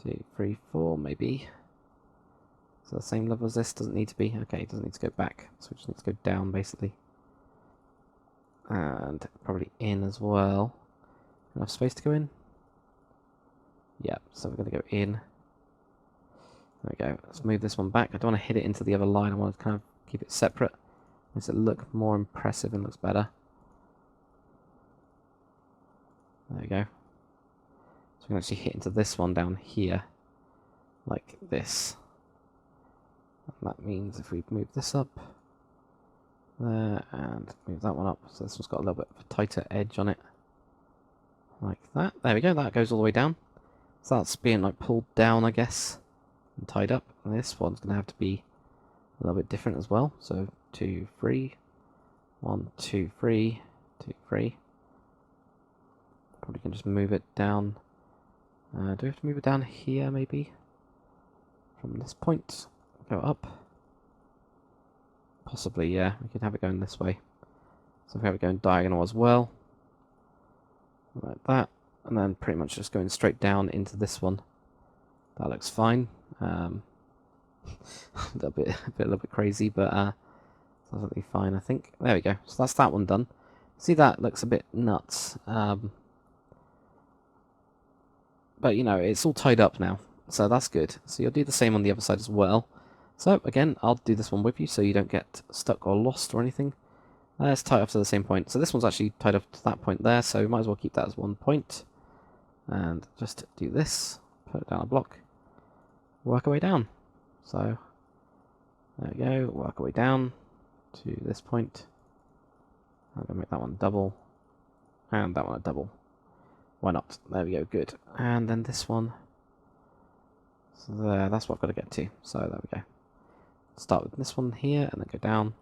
2, 3, 4, maybe. So the same level as this doesn't need to be. Okay, it doesn't need to go back. So we just need to go down, basically. And probably in as well. Enough space to go in? Yeah, so we're going to go in. There we go. Let's move this one back. I don't want to hit it into the other line. I want to kind of keep it separate. Makes it look more impressive and looks better. There we go. So we can actually hit into this one down here. Like this. And that means if we move this up there and move that one up, so this one's got a little bit of a tighter edge on it, like that. There we go, that goes all the way down. So that's being like pulled down, I guess. and tied up. And this one's going to have to be a little bit different as well. So 2, 3, 1, 2, 3, 2, 3. Probably can just move it down. Do we have to move it down here maybe? From this point, go up. Possibly, yeah. We could have it going this way. So if we have it going diagonal as well, like that, and then pretty much just going straight down into this one. That looks fine. A little bit crazy, but perfectly fine, I think. There we go. So that's that one done. See, that looks a bit nuts. But you know, it's all tied up now, so that's good. So you'll do the same on the other side as well. So again, I'll do this one with you so you don't get stuck or lost or anything. Let's tie it up to the same point. So this one's actually tied up to that point there, so we might as well keep that as one point. And just do this, put it down a block, work our way down. So there we go, work our way down to this point. I'm going to make that one double, and that one a double. Why not? There we go, good. And then this one, so there, that's what I've got to get to. So there we go. Start with this one here, and then go down.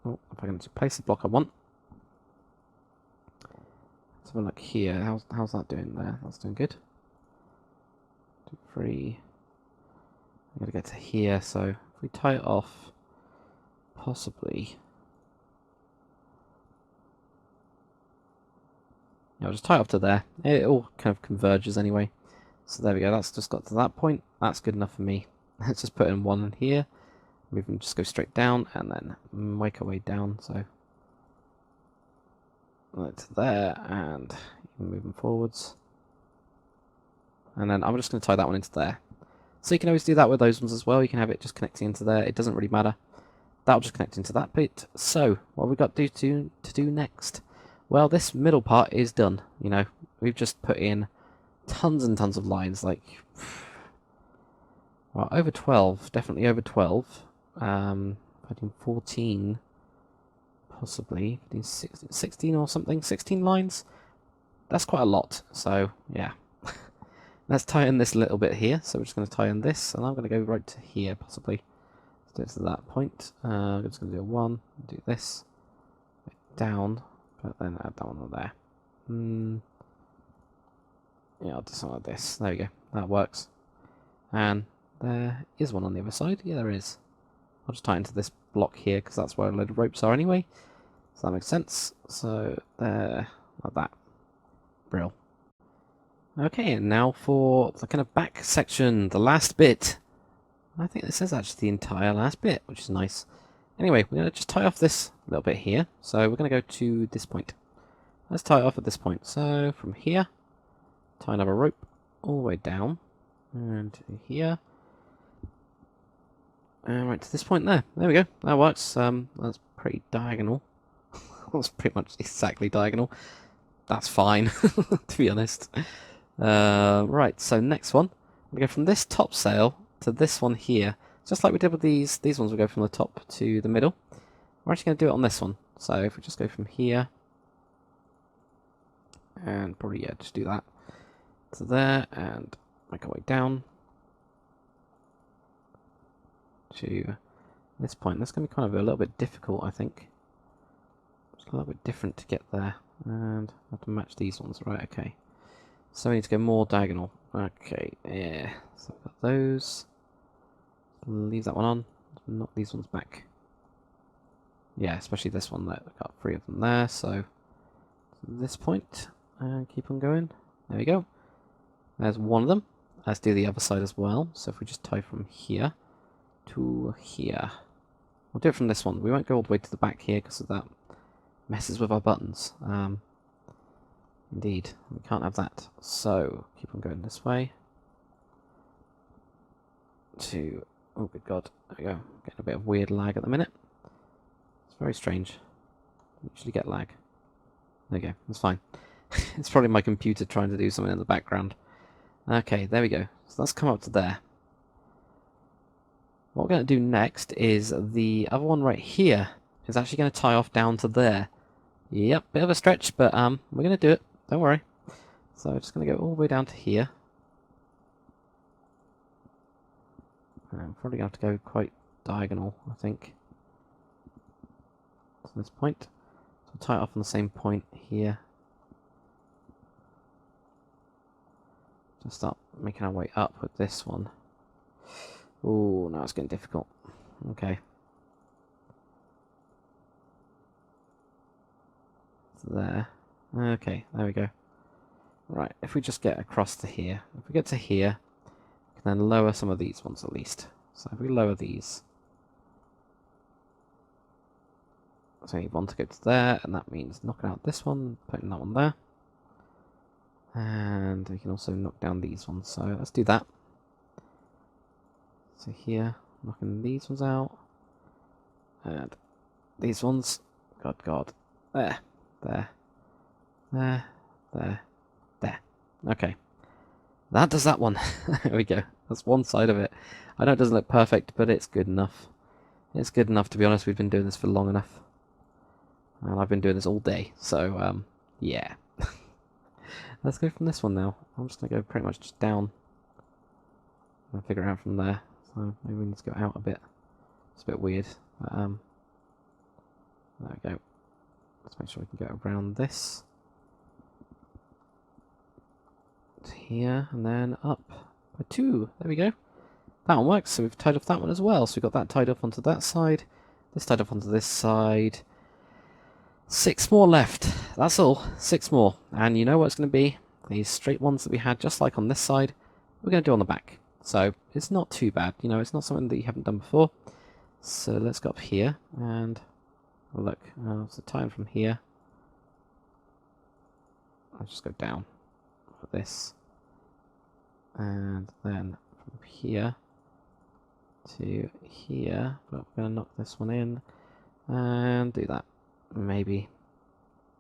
Oh, if I can just place the block I want. Let's have a look here. How's that doing there? That's doing good. 2, 3. I'm going to get to here, so if we tie it off, possibly. Yeah, I'll just tie it up to there. It all kind of converges anyway. So there we go, that's just got to that point. That's good enough for me. Let's just put in one in here. We can just go straight down and then make our way down. So that's there, and moving forwards. And then I'm just going to tie that one into there. So you can always do that with those ones as well. You can have it just connecting into there. It doesn't really matter. That'll just connect into that bit. So what have we got to do next? Well, this middle part is done. You know, we've just put in tons and tons of lines, like, well, over 12, definitely over 12. I think 14, possibly 16 or something, 16 lines. That's quite a lot. So yeah, let's tie in this little bit here. So we're just going to tie in this, and I'm going to go right to here, possibly. Let's do it to that point. I'm just going to do a 1, do this, down, but then add that one on there. Yeah, I'll do something like this. There we go. That works. And there is one on the other side. Yeah, there is. I'll just tie into this block here because that's where a load of ropes are anyway. So that makes sense. So there, like that. Brill. Okay, and now for the kind of back section, the last bit. I think this is actually the entire last bit, which is nice. Anyway, we're going to just tie off this little bit here. So we're going to go to this point. Let's tie it off at this point. So from here, tie another rope all the way down, and here, and right to this point there. There we go. That works. That's pretty diagonal. That's pretty much exactly diagonal. That's fine, to be honest. Right. So next one, we go from this top sail to this one here, just like we did with these. These ones will go from the top to the middle. We're actually going to do it on this one. So if we just go from here, and probably yeah, just do that. To there, and make our way down to this point. That's going to be kind of a little bit difficult, I think. It's a little bit different to get there, and I have to match these ones, right? Okay. So we need to go more diagonal. Okay, yeah. So I've got those. Leave that one on. Knock these ones back. Yeah, especially this one. That I've got 3 of them there. So this point, and keep on going. There we go. There's one of them. Let's do the other side as well. So if we just tie from here to here. We'll do it from this one. We won't go all the way to the back here because of that messes with our buttons. Indeed, we can't have that. So keep on going this way. To, oh good god, there we go. Getting a bit of weird lag at the minute. It's very strange. I usually get lag. There we go, that's fine. It's probably my computer trying to do something in the background. Okay, there we go. So let's come up to there. What we're going to do next is the other one right here is actually going to tie off down to there. Yep, bit of a stretch, but we're going to do it. Don't worry. So I'm just going to go all the way down to here. I'm probably going to have to go quite diagonal, I think, to this point. So I'll tie it off on the same point here. Just start making our way up with this one. Oh, now it's getting difficult. Okay. There. Okay, there we go. Right, if we just get across to here. If we get to here, we can then lower some of these ones at least. So if we lower these. So you want to go to there, and that means knocking out this one, putting that one there. And we can also knock down these ones, so let's do that. So here, knocking these ones out. And these ones, God. There. Okay. That does that one. There we go. That's one side of it. I know it doesn't look perfect, but it's good enough. It's good enough, to be honest. We've been doing this for long enough. And I've been doing this all day, so, yeah. Let's go from this one now. I'm just going to go pretty much just down. And figure it out from there. So maybe we need to go out a bit. It's a bit weird. But, there we go. Let's make sure we can go around this. To here, and then up by 2. There we go. That one works, so we've tied off that one as well. So we've got that tied off onto that side. This tied off onto this side. 6 more left. That's all. 6 more. And you know what it's going to be? These straight ones that we had, just like on this side, we're going to do on the back. So it's not too bad. You know, it's not something that you haven't done before. So let's go up here and have a look. So tying from here. I'll just go down for this. And then from here to here. But we're going to knock this one in and do that. Maybe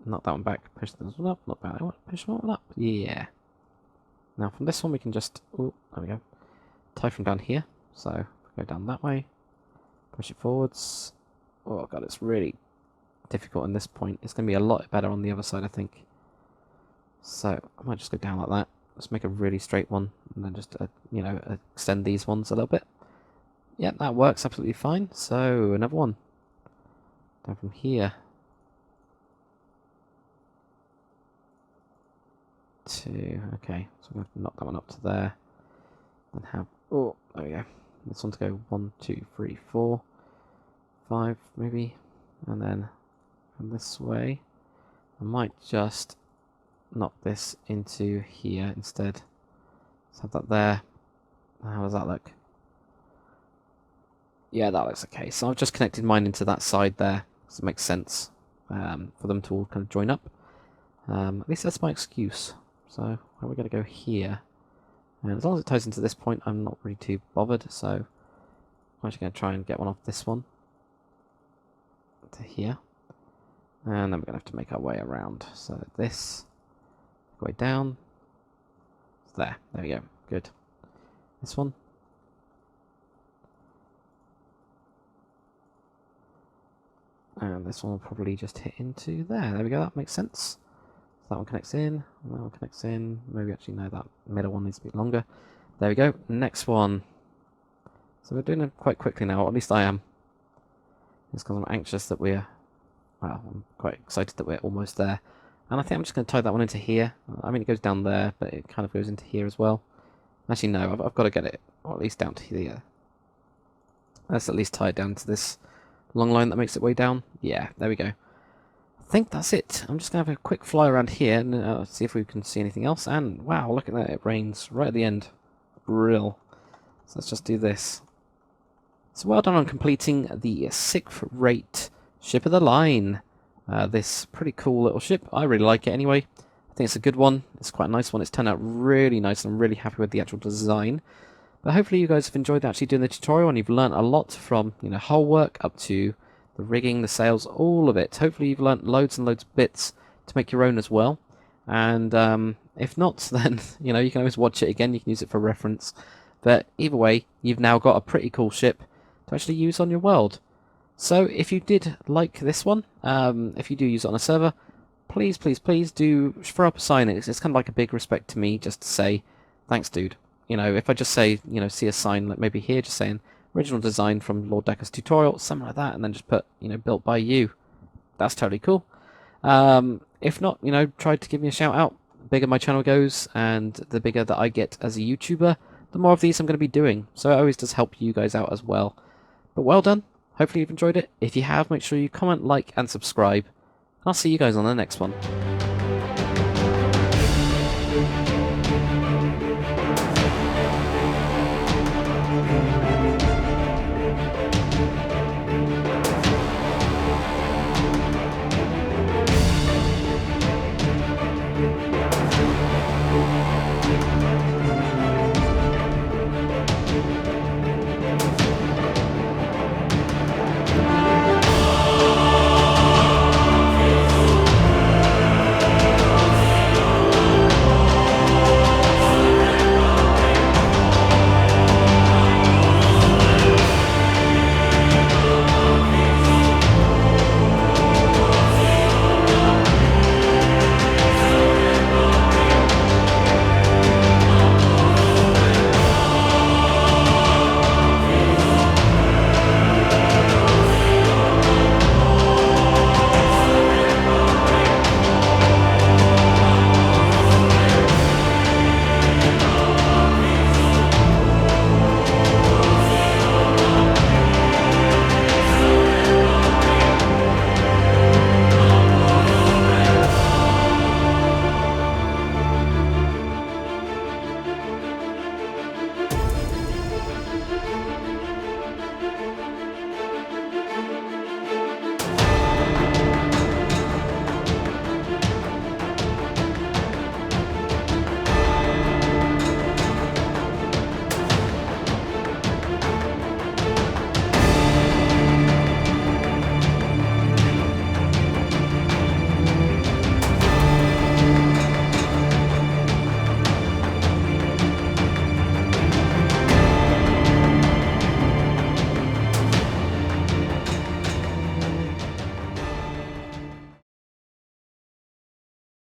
knock that one back, push this one up, not bad. I want to push one up. Yeah. Now from this one we can just, oh, there we go. Tie from down here. So go down that way, push it forwards. Oh god, it's really difficult in this point. It's going to be a lot better on the other side, I think. So I might just go down like that. Let's make a really straight one, and then just you know, extend these ones a little bit. Yeah, that works absolutely fine. So another one down from here. Okay, so I'm going to knock that one up to there and have, oh, there we go. This one to go 1, 2, 3, 4, 5 maybe, and then from this way I might just knock this into here instead. Let's have that there. How does that look? Yeah, that looks okay. So I've just connected mine into that side there, so it makes sense for them to all kind of join up. At least that's my excuse. So we're going to go here, and as long as it ties into this point, I'm not really too bothered. So I'm actually going to try and get one off this one to here, and then we're going to have to make our way around. So this, way down, there we go, good. This one, and this one will probably just hit into there. There we go, that makes sense. That one connects in, and that one connects in. Maybe actually no, that middle one needs a bit longer. There we go. Next one. So we're doing it quite quickly now, or at least I am. It's because I'm anxious that we're, well, I'm quite excited that we're almost there. And I think I'm just going to tie that one into here. I mean, it goes down there, but it kind of goes into here as well. Actually, no, I've got to get it, or at least down to here. Let's at least tie it down to this long line that makes it way down. Yeah, there we go. I think that's it. I'm just going to have a quick fly around here and see if we can see anything else. And wow, look at that, it rains right at the end. Brill. So let's just do this. So well done on completing the 6th rate ship of the line. This pretty cool little ship. I really like it anyway. I think it's a good one. It's quite a nice one. It's turned out really nice, and I'm really happy with the actual design. But hopefully you guys have enjoyed actually doing the tutorial, and you've learnt a lot from, you know, hull work up to the rigging, the sails, all of it. Hopefully you've learnt loads and loads of bits to make your own as well. And if not, then, you know, you can always watch it again. You can use it for reference. But either way, you've now got a pretty cool ship to actually use on your world. So if you did like this one, if you do use it on a server, please, please, please do throw up a sign. It's kind of like a big respect to me just to say, thanks, dude. You know, if I just say, you know, see a sign like maybe here, just saying original design from Lord Decker's tutorial, something like that, and then just put, you know, built by you. That's totally cool. If not, you know, try to give me a shout out. The bigger my channel goes, and the bigger that I get as a YouTuber, the more of these I'm going to be doing. So it always does help you guys out as well. But well done. Hopefully you've enjoyed it. If you have, make sure you comment, like, and subscribe. I'll see you guys on the next one.